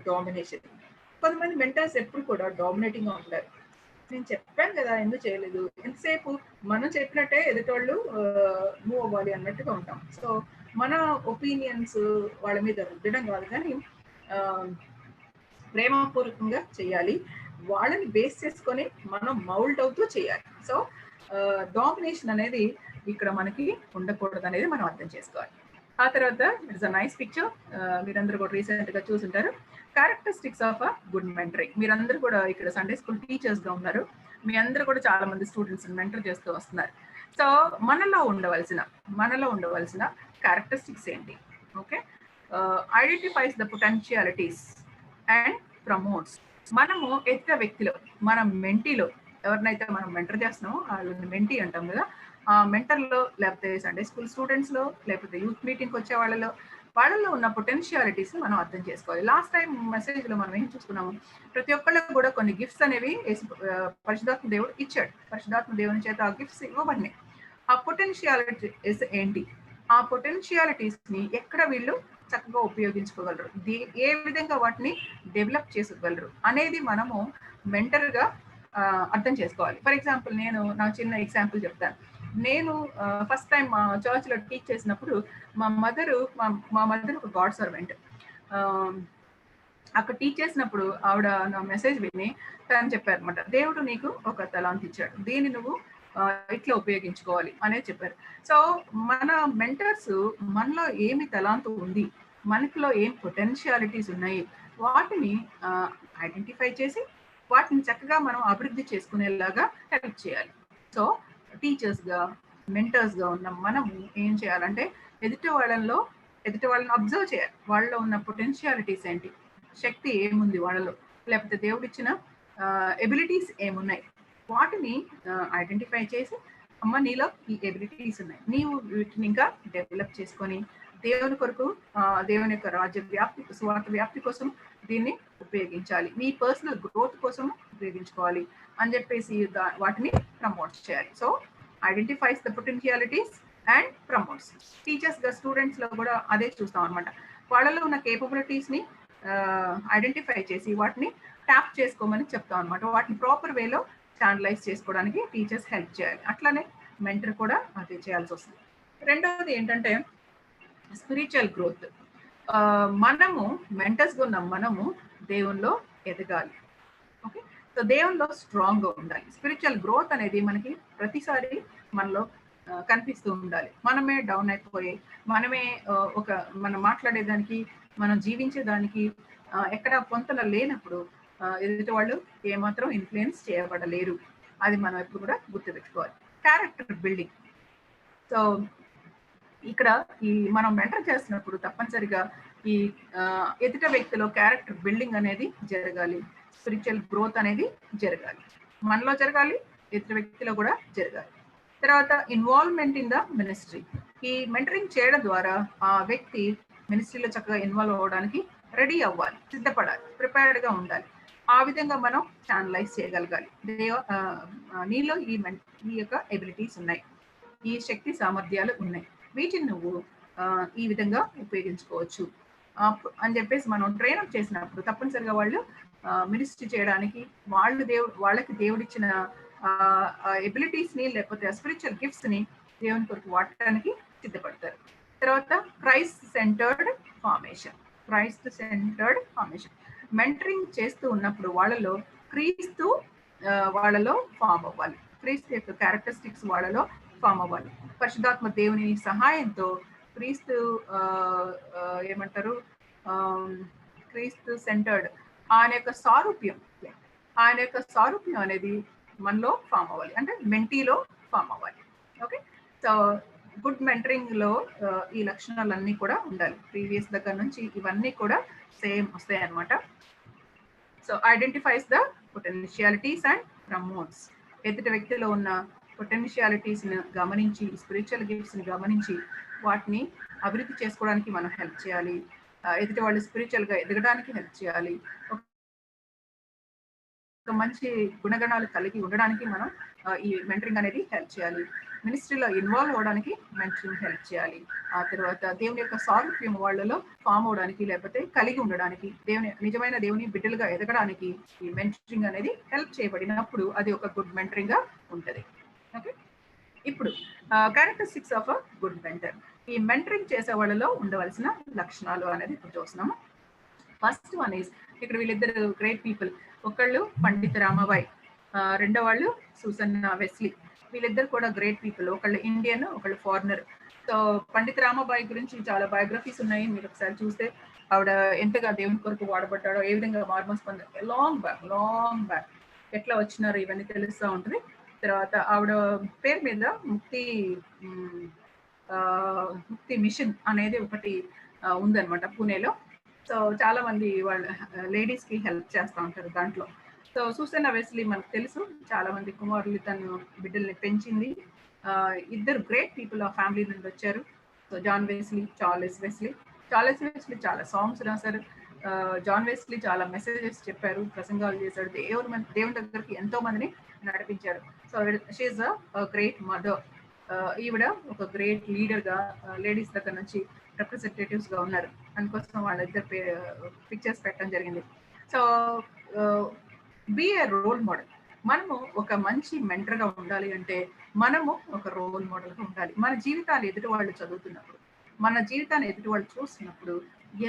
డామినేషన్. కొంతమంది మెంటర్స్ ఎప్పుడు కూడా డామినేటింగ్ గా ఉంటారు. నేను చెప్పాను కదా, ఎందుకు చేయలేదు, ఎంతసేపు మనం చెప్పినట్టే ఎదుటోళ్ళు మూవ్ అవ్వాలి అన్నట్టుగా ఉంటాం. సో మన ఒపీనియన్స్ వాళ్ళ మీద రుద్దడం కాదు, కానీ ప్రేమపూర్వకంగా చేయాలి. వాళ్ళని బేస్ చేసుకొని మనం మౌల్డ్ అవుతూ చేయాలి. సో డామినేషన్ అనేది ఇక్కడ మనకి ఉండకూడదు అనేది మనం అర్థం చేసుకోవాలి. ఆ తర్వాత ఇట్స్ అ నైస్ పిక్చర్, మీరందరూ కూడా రీసెంట్ గా చూసుంటారు. Characteristics of a good mentoring. మీరందరూ కూడా ఇక్కడ సండే స్కూల్ టీచర్స్ గా ఉన్నారు, మీ అందరూ కూడా చాలా మంది స్టూడెంట్స్ మెంటర్ చేస్తూ వస్తున్నారు. సో మనలో ఉండవలసిన క్యారెక్టరిస్టిక్స్ ఏంటి? Okay, identifies the potentialities and promotes. మనము ఎదుట వ్యక్తిలో, మన మెంటీలో, ఎవరినైతే మనం మెంటర్ చేస్తున్నామో వాళ్ళని మెంటీ అంటాం కదా, ఆ మెంటర్లో, లేకపోతే సండే స్కూల్ స్టూడెంట్స్ లో, లేకపోతే యూత్ మీటింగ్ వచ్చే వాళ్ళలో ఉన్న పొటెన్షియాలిటీస్ మనం అర్థం చేసుకోవాలి. లాస్ట్ టైం మెసేజ్ లో మనం ఏం చూసుకున్నాము, ప్రతి ఒక్కళ్ళకి కూడా కొన్ని గిఫ్ట్స్ అనేవి పరిశుధాత్మ దేవుడు ఇచ్చాడు. పరిశుధాత్మ దేవుని చేత ఆ గిఫ్ట్స్ ఇవ్వబడినాయి. ఆ పొటెన్షియాలిటీస్ ఏంటి, ఆ పొటెన్షియాలిటీస్ ని ఎక్కడ వీళ్ళు చక్కగా ఉపయోగించుకోగలరు, ఏ విధంగా వాటిని డెవలప్ చేసుకోగలరు అనేది మనము మెంటర్ గా అర్థం చేసుకోవాలి. ఫర్ ఎగ్జాంపుల్ నేను నా చిన్న ఎగ్జాంపుల్ చెప్తాను. నేను ఫస్ట్ టైం మా చర్చ్ లో టీచ్ చేసినప్పుడు మా మదర్ ఒక గాడ్ సర్వెంట్. అక్కడ టీచ్ చేసినప్పుడు ఆవిడ నా మెసేజ్ విని తను చెప్పారు అనమాట, దేవుడు నీకు ఒక తలాంత్ ఇచ్చాడు, దీన్ని నువ్వు ఇట్లా ఉపయోగించుకోవాలి అనేది చెప్పారు. సో మన మెంటర్స్ మనలో ఏమి తలాంతు ఉంది, మనలో ఏం పొటెన్షియాలిటీస్ ఉన్నాయి, వాటిని ఐడెంటిఫై చేసి వాటిని చక్కగా మనం అభివృద్ధి చేసుకునేలాగా హెల్ప్ చేయాలి. సో టీచర్స్ గా, మెంటర్స్ గా ఉన్న మనం ఏం చేయాలంటే ఎదుటి వాళ్ళని అబ్జర్వ్ చేయాలి. వాళ్ళలో ఉన్న పొటెన్షియాలిటీస్ ఏంటి, శక్తి ఏముంది వాళ్ళలో, లేకపోతే దేవుడిచ్చిన ఎబిలిటీస్ ఏమున్నాయి, వాటిని ఐడెంటిఫై చేసి, అమ్మ నీలో ఈ ఎబిలిటీస్ ఉన్నాయి, నీవు వీటిని ఇంకా డెవలప్ చేసుకొని దేవుని కొరకు, దేవుని యొక్క రాజ్య వ్యాప్తి, స్వార్థ వ్యాప్తి కోసం దీన్ని ఉపయోగించాలి, నీ పర్సనల్ గ్రోత్ కోసం ఉపయోగించుకోవాలి అని చెప్పేసి వాటిని ప్రమోట్ చేయాలి. So identifies the potentialities and promotes. Teachers గా, స్టూడెంట్స్ లో కూడా అదే చూస్తాం అనమాట. వాళ్ళలో ఉన్న కేపబిలిటీస్ ని ఐడెంటిఫై చేసి వాటిని ట్యాప్ చేసుకోమని చెప్తాం అనమాట. వాటిని ప్రాపర్ వేలో ఛానలైజ్ చేసుకోవడానికి టీచర్స్ హెల్ప్ చేయాలి. అట్లానే మెంటర్ కూడా అదే చేయాల్సి వస్తుంది. రెండవది ఏంటంటే స్పిరిచువల్ గ్రోత్. మనము మెంటర్స్ గా ఉన్న మనము దేవుల్లో ఎదగాలి. ఓకే, సో దేవుల్లో స్ట్రాంగ్ గా ఉండాలి. స్పిరిచువల్ గ్రోత్ అనేది మనకి ప్రతిసారి మనలో కనిపిస్తూ ఉండాలి. మనమే డౌన్ అయిపోయి, మనమే మనం మాట్లాడేదానికి, మనం జీవించేదానికి ఎక్కడ పొంతన లేనప్పుడు ఎదుటి వాళ్ళు ఏమాత్రం ఇన్ఫ్లుయెన్స్ చేయబడలేరు. అది మనం ఎప్పుడు కూడా గుర్తుపెట్టుకోవాలి. Character building. సో ఇక్కడ మనం మెంటర్ చేస్తున్నప్పుడు తప్పనిసరిగా ఈ ఎదుట వ్యక్తిలో క్యారెక్టర్ బిల్డింగ్ అనేది జరగాలి, స్పిరిచువల్ గ్రోత్ అనేది జరగాలి, మనలో జరగాలి, ఎదుట వ్యక్తిలో కూడా జరగాలి. తర్వాత ఇన్వాల్వ్మెంట్ ఇన్ ద మినిస్ట్రీ. ఈ మెంటరింగ్ చేయడం ద్వారా ఆ వ్యక్తి మినిస్ట్రీలో చక్కగా ఇన్వాల్వ్ అవ్వడానికి రెడీ అవ్వాలి, సిద్ధపడాలి, ప్రిపేర్డ్ గా ఉండాలి. ఆ విధంగా మనం ఛానలైజ్ చేయగలగాలి. నీలో ఈ యొక్క ఎబిలిటీస్ ఉన్నాయి, ఈ శక్తి సామర్థ్యాలు ఉన్నాయి, వీటిని నువ్వు ఈ విధంగా ఉపయోగించుకోవచ్చు అని చెప్పేసి మనం ట్రైనప్ చేసినప్పుడు తప్పనిసరిగా వాళ్ళు మినిస్ట్రీ చేయడానికి వాళ్ళకి దేవుడిచ్చిన ఎబిలిటీస్ ని లేకపోతే స్పిరిచువల్ గిఫ్ట్స్ ని దేవుని కొరకు వాడటానికి సిద్ధపడతారు. తర్వాత క్రైస్ట్ సెంటర్డ్ ఫార్మేషన్. మెంటరింగ్ చేస్తూ ఉన్నప్పుడు వాళ్ళలో క్రీస్తు వాళ్ళలో ఫామ్ అవ్వాలి. క్రీస్తు యొక్క క్యారెక్టరిస్టిక్స్ వాళ్ళలో ఫామ్ అవ్వాలి. పరిశుద్ధాత్మ దేవుని సహాయంతో క్రీస్తు ఏమంటారు క్రీస్తు సెంటర్డ్ ఆయన యొక్క సారూప్యం అనేది మనలో ఫామ్ అవ్వాలి, అంటే మెంటీలో ఫామ్ అవ్వాలి. ఓకే, సో గుడ్ మెంటరింగ్ లో ఈ లక్షణాలన్నీ కూడా ఉండాలి. ప్రీవియస్ దగ్గర నుంచి ఇవన్నీ కూడా సేమ్ వస్తాయి అన్నమాట. So identifies the potentialities and promotes. ఎదుటి వ్యక్తిలో ఉన్న పొటెన్షియాలిటీస్ ని గమనించి, స్పిరిచువల్ గిఫ్ట్స్ ని గమనించి వాటిని అభివృద్ధి చేసుకోవడానికి మనం హెల్ప్ చేయాలి. ఎదుటి వాళ్ళు స్పిరిచువల్ గా ఎదగడానికి హెల్ప్ చేయాలి. ఒక మంచి గుణగణాలు కలిగి ఉండడానికి మనం ఈ మెంటరింగ్ అనేది హెల్ప్ చేయాలి. మినిస్ట్రీలో ఇన్వాల్వ్ అవడానికి మెంటరింగ్ హెల్ప్ చేయాలి. ఆ తర్వాత దేవుని యొక్క సారూప్యం వాళ్ళలో ఫామ్ అవడానికి లేకపోతే కలిగి ఉండడానికి, నిజమైన దేవుని బిడ్డలుగా ఎదగడానికి ఈ మెంటరింగ్ అనేది హెల్ప్ చేయబడినప్పుడు అది ఒక గుడ్ మెంటరింగ్ గా ఉంటది. ఓకే, ఇప్పుడు characteristics of a good mentor. ఈ మెంటరింగ్ చేసే వాళ్ళలో ఉండవలసిన లక్షణాలు అనేది ఇప్పుడు చూస్తున్నాము. ఫస్ట్ వన్ ఈజ్, ఇక్కడ వీళ్ళిద్దరు గ్రేట్ పీపుల్. ఒకళ్ళు పండిత రామాబాయ్, రెండో వాళ్ళు సూసన్నా వెస్లీ. వీళ్ళిద్దరు కూడా గ్రేట్ పీపుల్. ఒకళ్ళు ఇండియన్, ఒకళ్ళు ఫారినర్. సో పండిత రామాబాయ్ గురించి చాలా బయోగ్రఫీస్ ఉన్నాయి. మీరు ఒకసారి చూస్తే ఆవిడ ఎంతగా దేవుని కొరకు వాడబడ్డాడో, ఏ విధంగా మార్మోస్ పొందారు, లాంగ్ బ్యాక్ ఎట్లా వచ్చినారో ఇవన్నీ తెలుస్తూ ఉంటుంది. తర్వాత ఆవిడ పేరు మీద ముక్తి మిషన్ అనేది ఒకటి ఉందన్నమాట పూణేలో. సో చాలా మంది వాళ్ళ లేడీస్ కి హెల్ప్ చేస్తూ ఉంటారు దాంట్లో. సో సూసన్నా వెస్లీ మనకు తెలుసు, చాలా మంది కుమారులు తను బిడ్డల్ని పెంచింది. ఇద్దరు గ్రేట్ పీపుల్ ఆ ఫ్యామిలీ నుండి వచ్చారు. So John Wesley, Charles Wesley చాలా సాంగ్స్ రాశారు. జాన్ వెస్లీ చాలా మెసేజెస్ చెప్పారు, ప్రసంగాలు చేశారు, దేవుని దగ్గరికి ఎంతో మందిని నడిపించారు. So she is a great mother. ఈవిడ ఒక గ్రేట్ లీడర్ గా లేడీస్ దగ్గర నుంచి రిప్రజెంటేటివ్స్ గా ఉన్నారు. అందుకోసం వాళ్ళిద్దరు పిక్చర్స్ పెట్టడం జరిగింది. So be a role model. మనము ఒక మంచి మెంటర్ గా ఉండాలి అంటే మనము ఒక రోల్ మోడల్ గా ఉండాలి. మన జీవితాలు ఎదుటి వాళ్ళు చదువుతున్నప్పుడు, మన జీవితాన్ని ఎదుటి వాళ్ళు చూస్తున్నప్పుడు,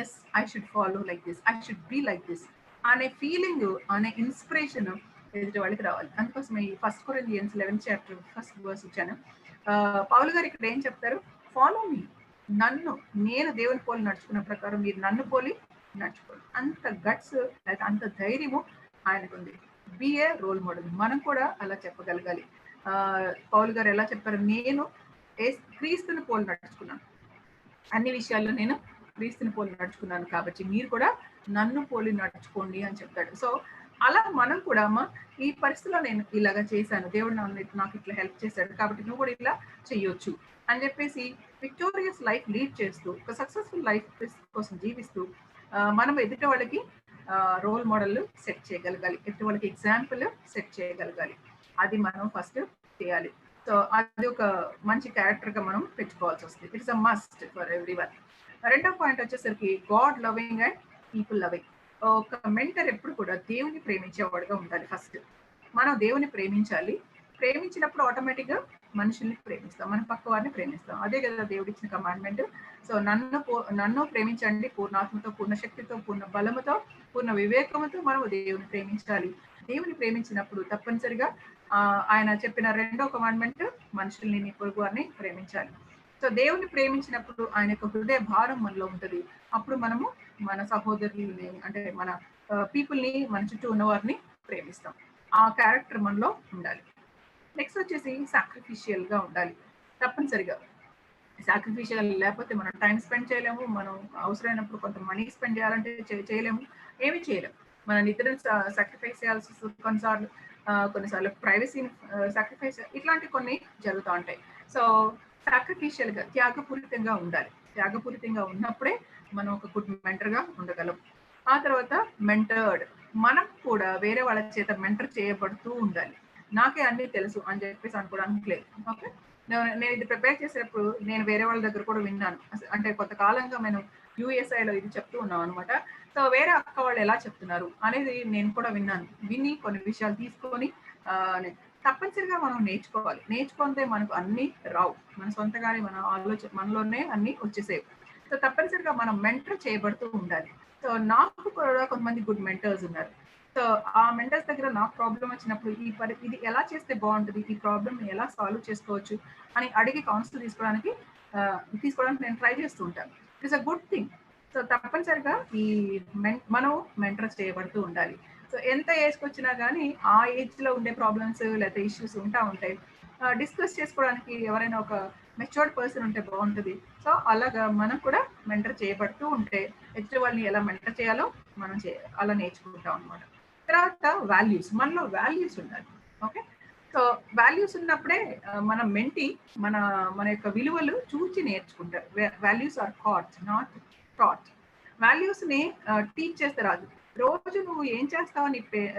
yes I should follow like this, I should be like this అనే ఫీలింగ్, అనే ఇన్స్పిరేషన్ ఎదుటి వాళ్ళకి రావాలి. అందుకోసం ఈ 1 Corinthians 11th chapter 1st verse ఇచ్చాను. పౌలు గారు ఇక్కడ ఏం చెప్తారు? ఫాలో మీ, నేను దేవుని పోలి నడుచుకున్న ప్రకారం మీరు నన్ను పోలి నడుచుకోవాలి. అంత గట్స్, అంత ధైర్యము ఆయనకుంది. బి ఏ రోల్ మోడల్. మనం కూడా అలా చెప్పగలగాలి. పౌలు గారు ఎలా చెప్పారు? నేను క్రీస్తుని పోలి నడుచుకున్నాను, అన్ని విషయాల్లో నేను క్రీస్తుని పోలి నడుచుకున్నాను, కాబట్టి మీరు కూడా నన్ను పోలి నడుచుకోండి అని చెప్తాడు. సో అలా మనం కూడా ఈ పరిస్థితిలో నేను ఇలాగా చేశాను, దేవుడు నాకు ఇట్లా హెల్ప్ చేశాడు, కాబట్టి నువ్వు కూడా ఇలా చెయ్యొచ్చు అని చెప్పేసి విక్టోరియస్ లైఫ్ లీడ్ చేస్తూ, ఒక సక్సెస్ఫుల్ లైఫ్ కోసం జీవిస్తూ మనం ఎదుటి వాళ్ళకి రోల్ మోడల్ సెట్ చేయగలగాలి, ఎదుటి వాళ్ళకి ఎగ్జాంపుల్ సెట్ చేయగలగాలి. అది మనం ఫస్ట్ చేయాలి. సో అది ఒక మంచి క్యారెక్టర్ గా మనం పెట్టుకోవాల్సి వస్తుంది. It's a must for everyone. రెండో పాయింట్ వచ్చేసరికి God loving and people loving. ఒక మెంటర్ ఎప్పుడు కూడా దేవుని ప్రేమించేవాడుగా ఉండాలి. ఫస్ట్ మనం దేవుని ప్రేమించాలి. ప్రేమించినప్పుడు ఆటోమేటిక్ గా మనుషుల్ని ప్రేమిస్తాం, మన పక్క వారిని ప్రేమిస్తాం. అదే కదా దేవుడు ఇచ్చిన కమాండ్మెంట్. సో నన్ను ప్రేమించండి పూర్ణాత్మతో, పూర్ణ శక్తితో, పూర్ణ బలముతో, పూర్ణ వివేకముతో మనం దేవుని ప్రేమించాలి. దేవుని ప్రేమించినప్పుడు తప్పనిసరిగా ఆయన చెప్పిన రెండో కమాండ్మెంట్ మనుషుల్ని, నీ పొరుగు వారిని ప్రేమించాలి. సో దేవుని ప్రేమించినప్పుడు ఆయన యొక్క హృదయ భారం మనలో ఉంటుంది. అప్పుడు మనము మన సహోదరుల్ని, అంటే మన పీపుల్ ని, మన చుట్టూ ఉన్న వారిని ప్రేమిస్తాం. ఆ క్యారెక్టర్ మనలో ఉండాలి. నెక్స్ట్ వచ్చేసి సాక్రిఫిషియల్ గా ఉండాలి. తప్పనిసరిగా సాక్రిఫిషియల్ లేకపోతే మనం టైం స్పెండ్ చేయలేము. మనం అవసరమైనప్పుడు కొంత మనీ స్పెండ్ చేయాలంటే చేయలేము, ఏమీ చేయలేము. మన నిద్రను సాక్రిఫైస్ చేయాల్సి కొన్నిసార్లు ప్రైవసీని సాక్రిఫైస్, ఇట్లాంటి కొన్ని జరుగుతూ ఉంటాయి. సో సాక్రిఫిషియల్ గా, త్యాగపూరితంగా ఉండాలి. త్యాగపూరితంగా ఉన్నప్పుడే మనం ఒక గుడ్ మెంటర్ గా ఉండగలం. ఆ తర్వాత మెంటర్డ్. మనం కూడా వేరే వాళ్ళ చేత మెంటర్ చేయబడుతూ ఉండాలి. నాకే అన్ని తెలుసు అని చెప్పేసి అనుకోవడానికి లేదు. ఓకే, నేను ఇది ప్రిపేర్ చేసేటప్పుడు నేను వేరే వాళ్ళ దగ్గర కూడా విన్నాను. అంటే కొంతకాలంగా మేము USIలో ఇది చెప్తూ ఉన్నాం అనమాట. సో సో వేరే అక్క వాళ్ళు ఎలా చెప్తున్నారు అనేది నేను కూడా విన్నాను. విని కొన్ని విషయాలు తీసుకొని తప్పనిసరిగా మనం నేర్చుకోవాలి. నేర్చుకుంటే మనకు అన్ని రావు, మన సొంతగానే మన మనలోనే అన్ని వచ్చేసేవి. సో తప్పనిసరిగా మనం మెంటర్ చేయబడుతూ ఉండాలి. సో నాకు కూడా కొంతమంది గుడ్ మెంటర్స్ ఉన్నారు. సో ఆ మెంటర్స్ దగ్గర నాకు ప్రాబ్లం వచ్చినప్పుడు ఇది ఎలా చేస్తే బాగుంటుంది, ఈ ప్రాబ్లమ్ ఎలా సాల్వ్ చేసుకోవచ్చు అని అడిగి కౌన్సిల్ తీసుకోవడానికి నేను ట్రై చేస్తూ ఉంటాను. It's a good thing. So తప్పనిసరిగా మనం మెంటర్ చేయబడుతూ ఉండాలి. సో ఎంత ఏజ్కి వచ్చినా కానీ ఆ ఏజ్ లో ఉండే ప్రాబ్లమ్స్ లేకపోతే ఇష్యూస్ ఉంటాయి. డిస్కస్ చేసుకోవడానికి ఎవరైనా ఒక మెచ్యూర్డ్ పర్సన్ ఉంటే బాగుంటుంది. సో అలాగా మనం కూడా మెంటర్ చేయబడుతూ ఉంటే ఎదుటి వాళ్ళని ఎలా మెంటర్ చేయాలో మనం అలా నేర్చుకుంటాం అనమాట. తర్వాత వాల్యూస్, మనలో వాల్యూస్ ఉండాలి. ఓకే, సో వాల్యూస్ ఉన్నప్పుడే మన మెంటి మన యొక్క విలువలు చూచి నేర్చుకుంటారు. Values are caught, not taught. Values ని టీచ్ చేస్తే రాదు. రోజు నువ్వు ఏం చేస్తావు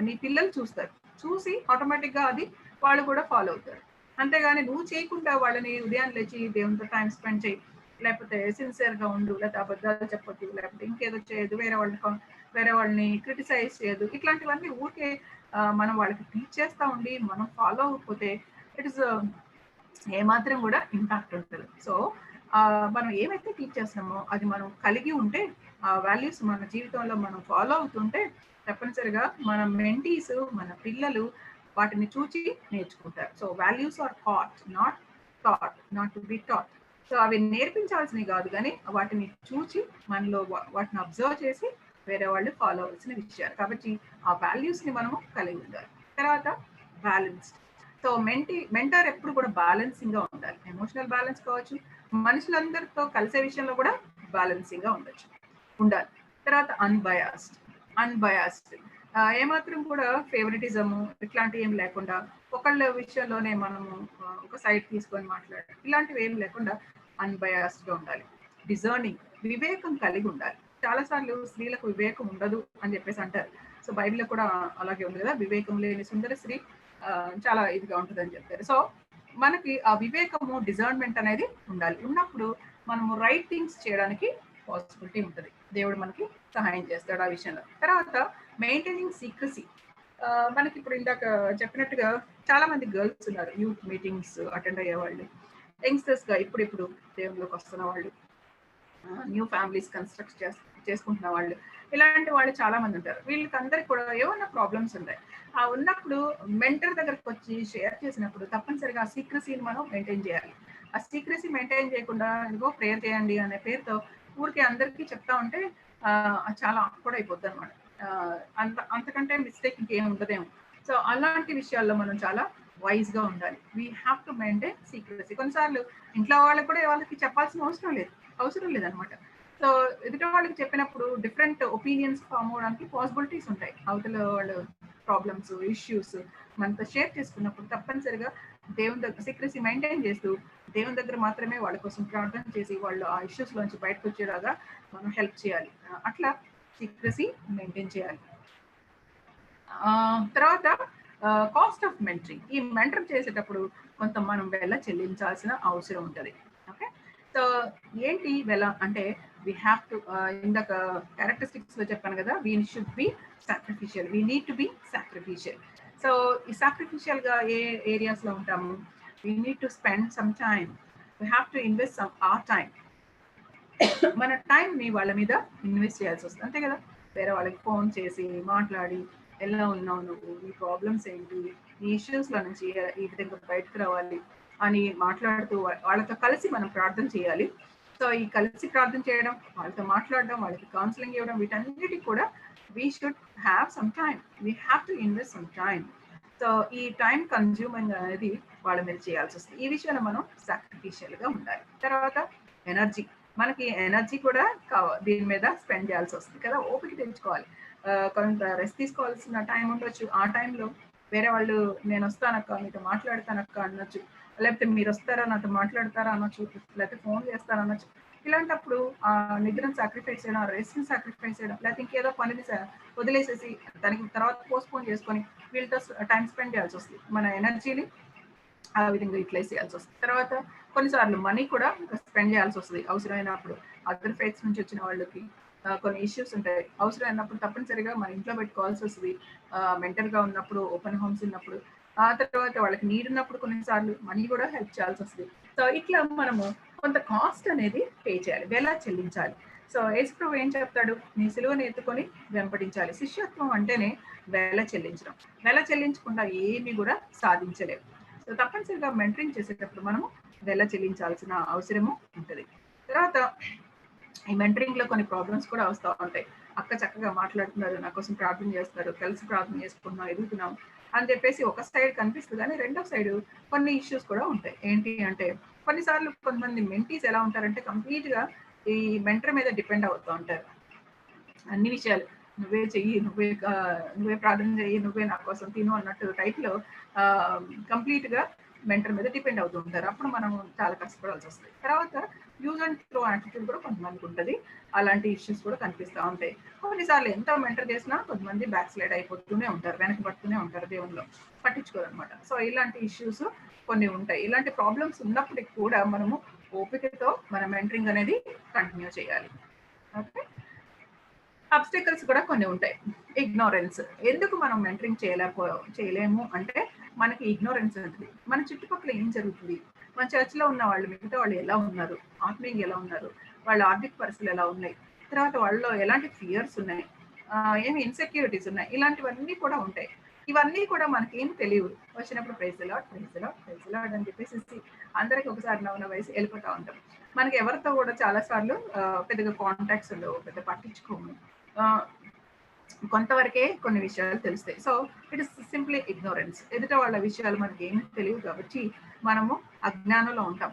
నీ పిల్లలు చూస్తారు, చూసి ఆటోమేటిక్ గా అది వాళ్ళు కూడా ఫాలో అవుతారు. అంతేగాని నువ్వు చేయకుండా వాళ్ళని ఉదయం లేచి దేవునితో టైం స్పెండ్ చేయి, లేకపోతే సిన్సియర్ గా ఉండు, లేకపోతే అబద్ధాలు చెప్పొద్దు, లేకపోతే ఇంకేదో చేయదు, వేరే వాళ్ళని క్రిటిసైజ్ చేయదు, ఇట్లాంటివన్నీ ఊరికే మనం వాళ్ళకి టీచ్ చేస్తా ఉండి మనం ఫాలో అవ్వకపోతే ఇట్ ఇస్ ఏమాత్రం కూడా ఇంపాక్ట్ ఉంటుంది. సో మనం ఏమైతే టీచ్ చేస్తున్నామో అది మనం కలిగి ఉంటే, ఆ వాల్యూస్ మన జీవితంలో మనం ఫాలో అవుతుంటే తప్పనిసరిగా మన మెంటీస్, మన పిల్లలు వాటిని చూచి నేర్చుకుంటారు. So values are taught, not taught, not to be taught. So అవి నేర్పించాల్సినవి కాదు, కానీ వాటిని చూచి మనలో వాటిని అబ్జర్వ్ చేసి వేరే వాళ్ళు ఫాలో అవ్వాల్సిన విషయాలు. కాబట్టి ఆ వాల్యూస్ ని మనము కలిగి ఉండాలి. తర్వాత బ్యాలెన్స్డ్. సో మెంటర్ ఎప్పుడు కూడా బ్యాలెన్సింగ్ గా ఉండాలి. ఎమోషనల్ బ్యాలెన్స్ కావచ్చు, మనుషులందరితో కలిసే విషయంలో కూడా బ్యాలెన్సింగ్ గా ఉండాలి. తర్వాత అన్బయాస్డ్, ఏమాత్రం కూడా ఫేవరెటిజం ఇట్లాంటివి ఏం లేకుండా, ఒకళ్ళ విషయంలోనే మనము ఒక సైడ్ తీసుకొని మాట్లాడాలి, ఇలాంటివి ఏం లేకుండా అన్బయాస్డ్ గా ఉండాలి. డిజర్నింగ్, వివేకం కలిగి ఉండాలి. చాలా సార్లు స్త్రీలకు వివేకం ఉండదు అని చెప్పేసి అంటారు. సో బైబిల్లో కూడా అలాగే ఉంది కదా, వివేకం లేని సుందర స్త్రీ చాలా ఇదిగా ఉంటుంది అని చెప్తారు. సో మనకి ఆ వివేకము, డిజర్న్మెంట్ అనేది ఉండాలి. ఉన్నప్పుడు మనము రైట్ థింగ్స్ చేయడానికి పాసిబిలిటీ ఉంటుంది. దేవుడు మనకి సహాయం చేస్తాడు ఆ విషయంలో. తర్వాత మెయింటైనింగ్ సీక్రసీ. మనకి ఇప్పుడు ఇందాక చెప్పినట్టుగా చాలా మంది గర్ల్స్ ఉన్నారు, యూత్ మీటింగ్స్ అటెండ్ అయ్యే వాళ్ళు, యంగ్స్టర్స్ గా ఇప్పుడు దేవుళ్ళకి వస్తున్న వాళ్ళు, న్యూ ఫ్యామిలీస్ కన్స్ట్రక్ట్ చేసుకుంటున్న వాళ్ళు, ఇలాంటి వాళ్ళు చాలా మంది ఉంటారు. వీళ్ళకి అందరికి కూడా ఏమన్నా ప్రాబ్లమ్స్ ఉంటాయి. ఆ ఉన్నప్పుడు మెంటర్ దగ్గరకు వచ్చి షేర్ చేసినప్పుడు తప్పనిసరిగా ఆ సీక్రసీని మనం మెయింటైన్ చేయాలి. ఆ సీక్రసీ మెయింటైన్ చేయకుండా ఇదిగో ప్రేయర్ చేయండి అనే పేరుతో ఊరికి అందరికీ చెప్తా ఉంటే చాలా కూడా అయిపోద్ది అనమాట. అంతకంటే మిస్టేక్ ఇంకేం ఉండదేమో. సో అలాంటి విషయాల్లో మనం చాలా వైజ్ గా ఉండాలి. We have to maintain secrecy. కొన్నిసార్లు ఇంట్లో వాళ్ళకి కూడా వాళ్ళకి చెప్పాల్సిన అవసరం లేదనమాట. సో ఎదుటి వాళ్ళకి చెప్పినప్పుడు డిఫరెంట్ ఒపీనియన్స్ ఫామ్ అవడానికి పాసిబిలిటీస్ ఉంటాయి. అవతల వాళ్ళు ప్రాబ్లమ్స్, ఇష్యూస్ మనతో షేర్ చేసుకున్నప్పుడు తప్పనిసరిగా దేవుని దగ్గర సీక్రసీ మెయింటైన్ చేస్తూ దేవుని దగ్గర మాత్రమే వాళ్ళ కోసం ప్రార్థన చేసి వాళ్ళు ఆ ఇష్యూస్ లోంచి బయటకు వచ్చేలాగా మనం హెల్ప్ చేయాలి. అట్లా సీక్రసీ మెయింటైన్ చేయాలి. తర్వాత కాస్ట్ ఆఫ్ మెంటరింగ్. ఈ మెంటర్ చేసేటప్పుడు కొంత మనం వెల చెల్లించాల్సిన అవసరం ఉంటుంది. ఓకే, సో ఏంటి వెల అంటే వీ హ్యావ్ టు, ఇందాక క్యారెక్టరిస్టిక్స్ లో చెప్పాను కదా, we should be sacrificial, we need to be sacrificial. So ఈ సాక్రిఫిషియల్ గా ఏ ఏరియాస్ లో ఉంటాము, we need to spend some time, we have to invest some or time. మన టైం ని వాళ్ళ మీద ఇన్వెస్ట్ చేయాల్సి వస్తుంది, అంతే కదా. వేరే వాళ్ళకి ఫోన్ చేసి మాట్లాడి ఎలా ఉన్నావు నువ్వు, నీ ప్రాబ్లమ్స్ ఏంటి, నీ ఇష్యూస్ లో నుంచి ఈ విధంగా బయటకు రావాలి అని మాట్లాడుతూ వాళ్ళతో కలిసి మనం ప్రార్థన చేయాలి. సో ఈ కలిసి ప్రార్థన చేయడం, వాళ్ళతో మాట్లాడడం, వాళ్ళకి కౌన్సిలింగ్ ఇవ్వడం, వీటన్నిటికి కూడా we should have some time, we have to invest some time. So ఈ టైం కన్జ్యూమింగ్ అనేది వాళ్ళ మీద చేయాల్సి వస్తుంది. ఈ విషయంలో మనం సాక్రిఫిషియల్ గా ఉండాలి. తర్వాత ఎనర్జీ, మనకి ఎనర్జీ కూడా దీని మీద స్పెండ్ చేయాల్సి వస్తుంది కదా, ఓపిక తెచ్చుకోవాలి. కొంత రెస్ట్ తీసుకోవాల్సిన టైం ఉండొచ్చు. ఆ టైంలో వేరే వాళ్ళు నేను వస్తానక్క, మీతో మాట్లాడతానక్క అనొచ్చు, లేకపోతే మీరు వస్తారా నాతో మాట్లాడతారా అనొచ్చు, లేకపోతే ఫోన్ చేస్తారా అనొచ్చు. ఇలాంటప్పుడు ఆ నిద్రను సాక్రిఫైస్ చేయడం, రెస్ట్ని సాక్రిఫైస్ చేయడం, లేకపోతే ఇంకేదో పనిని వదిలేసేసి దానికి తర్వాత పోస్ట్పోన్ చేసుకొని వీళ్ళతో టైం స్పెండ్ చేయాల్సి వస్తుంది. మన ఎనర్జీని ఆ విధంగా యూటిలైజ్ చేయాల్సి వస్తుంది. తర్వాత కొన్నిసార్లు మనీ కూడా స్పెండ్ చేయాల్సి వస్తుంది అవసరమైనప్పుడు. అదర్ ఫేట్స్ నుంచి వచ్చిన వాళ్ళకి కొన్ని ఇష్యూస్ ఉంటాయి. అవసరం అయినప్పుడు తప్పనిసరిగా మన ఇంట్లో పెట్టుకోవాల్సి వస్తుంది. మెంటల్ గా ఉన్నప్పుడు, ఓపెన్ హోమ్స్ ఉన్నప్పుడు, ఆ తర్వాత వాళ్ళకి నీడ్ ఉన్నప్పుడు కొన్నిసార్లు మనీ కూడా హెల్ప్ చేయాల్సి వస్తుంది. సో ఇట్లా మనము కొంత కాస్ట్ అనేది పే చేయాలి, వెల చెల్లించాలి. సో యేసుప్రభు ఏం చెప్తాడు? నీ సిలువను ఎత్తుకొని వెంబడించాలి. శిష్యత్వం అంటేనే వెల చెల్లించడం. వెల చెల్లించకుండా ఏమి కూడా సాధించలేవు. సో తప్పనిసరిగా మెంటరింగ్ చేసేటప్పుడు మనము వెల చెల్లించాల్సిన అవసరము ఉంటుంది. తర్వాత ఈ మెంటరింగ్ లో కొన్ని ప్రాబ్లమ్స్ కూడా వస్తూ ఉంటాయి. అక్క చక్కగా మాట్లాడుతున్నారు, నా కోసం ప్రార్థన చేస్తున్నారు, కలిసి ప్రార్థన చేసుకుంటున్నాం, ఎదుగుతున్నాం అని చెప్పేసి ఒక సైడ్ కనిపిస్తుంది, కానీ రెండో సైడ్ కొన్ని ఇష్యూస్ కూడా ఉంటాయి. ఏంటి అంటే కొన్నిసార్లు కొంతమంది మెంటీస్ ఎలా ఉంటారంటే కంప్లీట్ గా ఈ మెంటర్ మీద డిపెండ్ అవుతూ ఉంటారు. అన్ని విషయాలు నువ్వే చెయ్యి, నువ్వే ప్రార్థన చెయ్యి, నువ్వే నా కోసం తిను అన్నట్టు టైప్ లో కంప్లీట్ గా మెంటర్ మీద డిపెండ్ అవుతూ ఉంటారు. అప్పుడు మనం చాలా కష్టపడాల్సి వస్తుంది. తర్వాత యూజ్ అండ్ త్రో యాటిట్యూడ్ కూడా కొంతమందికి ఉంటుంది. అలాంటి ఇష్యూస్ కూడా కనిపిస్తూ ఉంటాయి. కొన్నిసార్లు ఎంత మెంటర్ చేసినా కొంతమంది బ్యాక్ స్లైడ్ అయిపోతూనే ఉంటారు, వెనక్కి పడుతూనే ఉంటారు, దేవుళ్ళు పట్టించుకోరు అనమాట. సో ఇలాంటి ఇష్యూస్ కొన్ని ఉంటాయి. ఇలాంటి ప్రాబ్లమ్స్ ఉన్నప్పటికీ కూడా మనము ఓపికతో మన మెంటరింగ్ అనేది కంటిన్యూ చేయాలి. ఓకే, అబ్స్టికల్స్ కూడా కొన్ని ఉంటాయి. ఇగ్నోరెన్స్. ఎందుకు మనం మెంటరింగ్ చేయలేము అంటే మనకి ఇగ్నోరెన్స్ ఉంటుంది. మన చుట్టుపక్కల ఏం జరుగుతుంది, మన చర్చ్లో ఉన్న వాళ్ళు మిగతా వాళ్ళు ఎలా ఉన్నారు, ఆత్మీయంగా ఎలా ఉన్నారు, వాళ్ళ ఆర్థిక పరిస్థితులు ఎలా ఉన్నాయి, తర్వాత వాళ్ళలో ఎలాంటి ఫియర్స్ ఉన్నాయి, ఏమి ఇన్సెక్యూరిటీస్ ఉన్నాయి, ఇలాంటివన్నీ కూడా ఉంటాయి. ఇవన్నీ కూడా మనకేం తెలియదు. వచ్చినప్పుడు praise Lord, praise Lord, praise Lord అని చెప్పేసి అందరికి ఒకసారి నవ్వున వయసు వెళ్ళిపోతూ ఉంటాం. మనకి ఎవరితో కూడా చాలా సార్లు పెద్దగా కాంటాక్ట్స్ ఉండవు, పెద్ద పట్టించుకోము, కొంతవరకే కొన్ని విషయాలు తెలుస్తాయి. So it is simply ignorance. ఎదుట వాళ్ళ విషయాలు మనకి ఏమీ తెలియదు కాబట్టి మనము అజ్ఞానంలో ఉంటాం.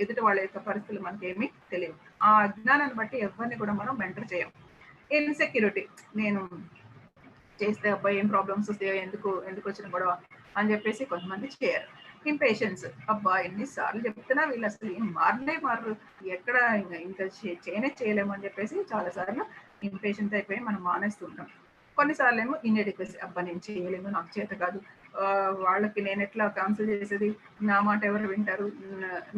ఎదుట వాళ్ళ యొక్క పరిస్థితులు మనకేమీ తెలియదు. ఆ అజ్ఞానాన్ని బట్టి ఎవరిని కూడా మనం మెంటర్ చేయం. ఇన్సెక్యూరిటీ. నేను చేస్తే అబ్బాయి ఏం ప్రాబ్లమ్స్ వస్తాయో, ఎందుకు వచ్చిన గొడవ అని చెప్పేసి కొంతమంది చేయరు. ఇంపేషన్స్. అబ్బా ఎన్నిసార్లు చెప్తున్నా వీళ్ళు అసలు ఏం మారరు, ఎక్కడ ఇంకా చేయలేము అని చెప్పేసి చాలాసార్లు ఇంపేషెంట్ అయిపోయి మనం మానేస్తుంటాం. కొన్నిసార్లు ఏమో ఇన్ఎడిక్వసీ. అబ్బా నేను చేయలేను, నాకు చేత కాదు, వాళ్ళకి నేను ఎట్లా కౌన్సిల్ చేసేది, నా మాట ఎవరు వింటారు,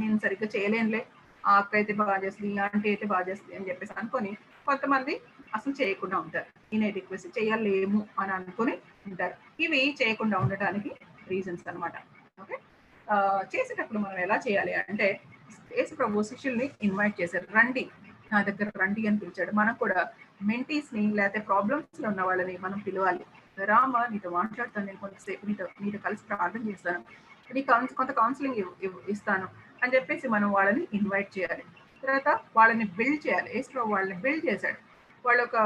నేను సరిగ్గా చేయలేనులే, ఆ అక్క అయితే బాగా చేస్తుంది, ఈ ఆంటీ అయితే బాగా చేస్తుంది అని చెప్పేసి అనుకొని కొంతమంది అసలు చేయకుండా ఉంటారు. ఇన్ఎడిక్వసీ, చేయలేము అని అనుకుని ఉంటారు. ఇవి చేయకుండా ఉండటానికి రీజన్స్ అనమాట. ఓకే, చేసేటప్పుడు మనం ఎలా చేయాలి అంటే యేసు ప్రభు శిష్యుల్ని ఇన్వైట్ చేశారు, రండి నా దగ్గర రండి అని పిలిచాడు. మనం కూడా మెంటీస్ ని లేకపోతే ప్రాబ్లమ్స్ లో ఉన్న వాళ్ళని మనం పిలవాలి. రామా నీతో మాట్లాడతాను, నేను కొంతసేపు నీతో కలిసి ప్రార్థన చేస్తాను, నీకు కొంత కౌన్సిలింగ్ ఇస్తాను అని చెప్పేసి మనం వాళ్ళని ఇన్వైట్ చేయాలి. తర్వాత వాళ్ళని బిల్డ్ చేయాలి. యేసు ప్రభు వాళ్ళని బిల్డ్ చేశాడు. వాళ్ళ ఒక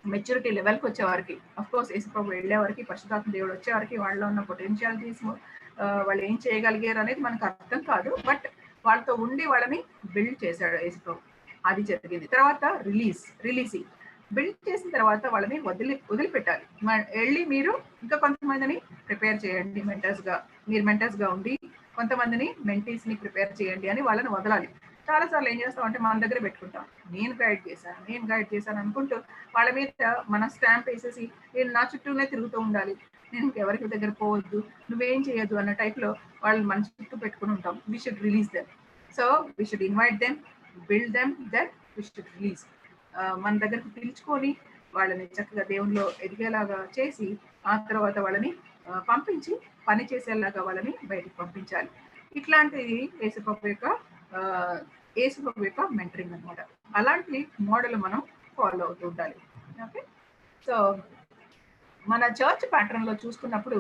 మెచ్యూరిటీ లెవెల్కి వచ్చేవారికి, అఫ్ కోర్స్ యేసు ప్రభు వెళ్ళేవారికి, పరిశుద్ధాత్మ దేవుడు వచ్చేవారికి వాళ్ళలో ఉన్న పొటెన్షియాలిటీస్, వాళ్ళు ఏం చేయగలిగారు అనేది మనకు అర్థం కాదు. బట్ వాళ్ళతో ఉండి వాళ్ళని బిల్డ్ చేశాడు యేసు ప్రభు. అది జరిగింది. తర్వాత రిలీజింగ్. బిల్డ్ చేసిన తర్వాత వాళ్ళని వదిలిపెట్టాలి. వెళ్ళి మీరు ఇంకా కొంతమందిని ప్రిపేర్ చేయండి మీరు మెంటర్స్ గా ఉండి కొంతమందిని మెంటీస్ ని ప్రిపేర్ చేయండి అని వాళ్ళని వదలాలి. చాలా సార్లు ఏం చేస్తాం అంటే మన దగ్గర పెట్టుకుంటాం, నేను గైడ్ చేశాను అనుకుంటూ వాళ్ళ మీద మన స్టాంప్ వేసేసి నేను నా చుట్టూనే తిరుగుతూ ఉండాలి, నేను ఎవరికి దగ్గర పోవద్దు, నువ్వేం చేయొద్దు అన్న టైప్ లో వాళ్ళు మన చుట్టూ పెట్టుకుని ఉంటాం. We should release them. So we should invite them, build them, then we should release. మన దగ్గరకు పిలుచుకొని వాళ్ళని చక్కగా దేవునిలో ఎదిగేలాగా చేసి ఆ తర్వాత వాళ్ళని పంపించి పని చేసేలాగా వాళ్ళని బయటకు పంపించాలి. ఇట్లాంటిది యేసుప్రభు యొక్క మెంటరింగ్ అనమాట. అలాంటి మోడల్ మనం ఫాలో అవుతూ ఉండాలి. ఓకే, సో మన చర్చ్ ప్యాటర్న్ లో చూసుకున్నప్పుడు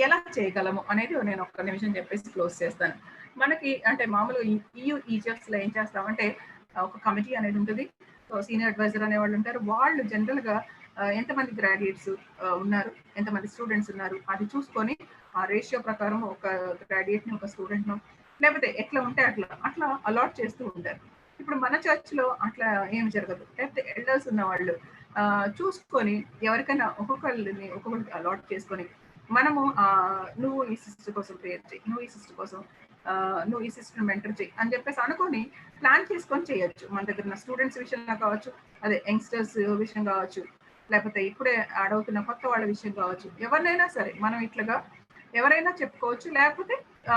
ఎలా చేయగలము అనేది నేను ఒక్క నిమిషం చెప్పేసి క్లోజ్ చేస్తాను. మనకి అంటే మామూలుగా ఈజిప్ట్స్ లో ఏం చేస్తామంటే ఒక కమిటీ అనేది ఉంటుంది. సీనియర్ అడ్వైజర్ అనే వాళ్ళు ఉంటారు. వాళ్ళు జనరల్ గా ఎంతమంది గ్రాడ్యుయేట్స్ ఉన్నారు, ఎంతమంది స్టూడెంట్స్ ఉన్నారు అది చూసుకొని ఆ రేషియో ప్రకారం ఒక గ్రాడ్యుయేట్ ని, ఒక స్టూడెంట్ ను, లేకపోతే ఎట్లా ఉంటే అట్లా అలాట్ చేస్తూ ఉంటారు. ఇప్పుడు మన చర్చ్ లో అట్లా ఏమి జరగదు. లేకపోతే ఎల్డర్స్ ఉన్న వాళ్ళు చూసుకొని ఎవరికైనా ఒక్కొక్కరికి అలాట్ చేసుకొని మనము నువ్వు ఈ సిస్టర్ కోసం ప్రేయర్ చేయి, నువ్వు ఈ సిస్టర్ కోసం నువ్వు ఈ సిస్టర్ మెంటర్ చేయి అని చెప్పేసి అనుకొని ప్లాన్ చేసుకొని చేయొచ్చు. మన దగ్గర ఉన్న స్టూడెంట్స్ విషయంలో కావచ్చు, అదే యంగ్స్టర్స్ విషయం కావచ్చు, లేకపోతే ఇప్పుడే ఆడవుతున్న కొత్త వాళ్ళ విషయం కావచ్చు, ఎవరినైనా సరే మనం ఇట్లాగా ఎవరైనా చెప్పుకోవచ్చు. లేకపోతే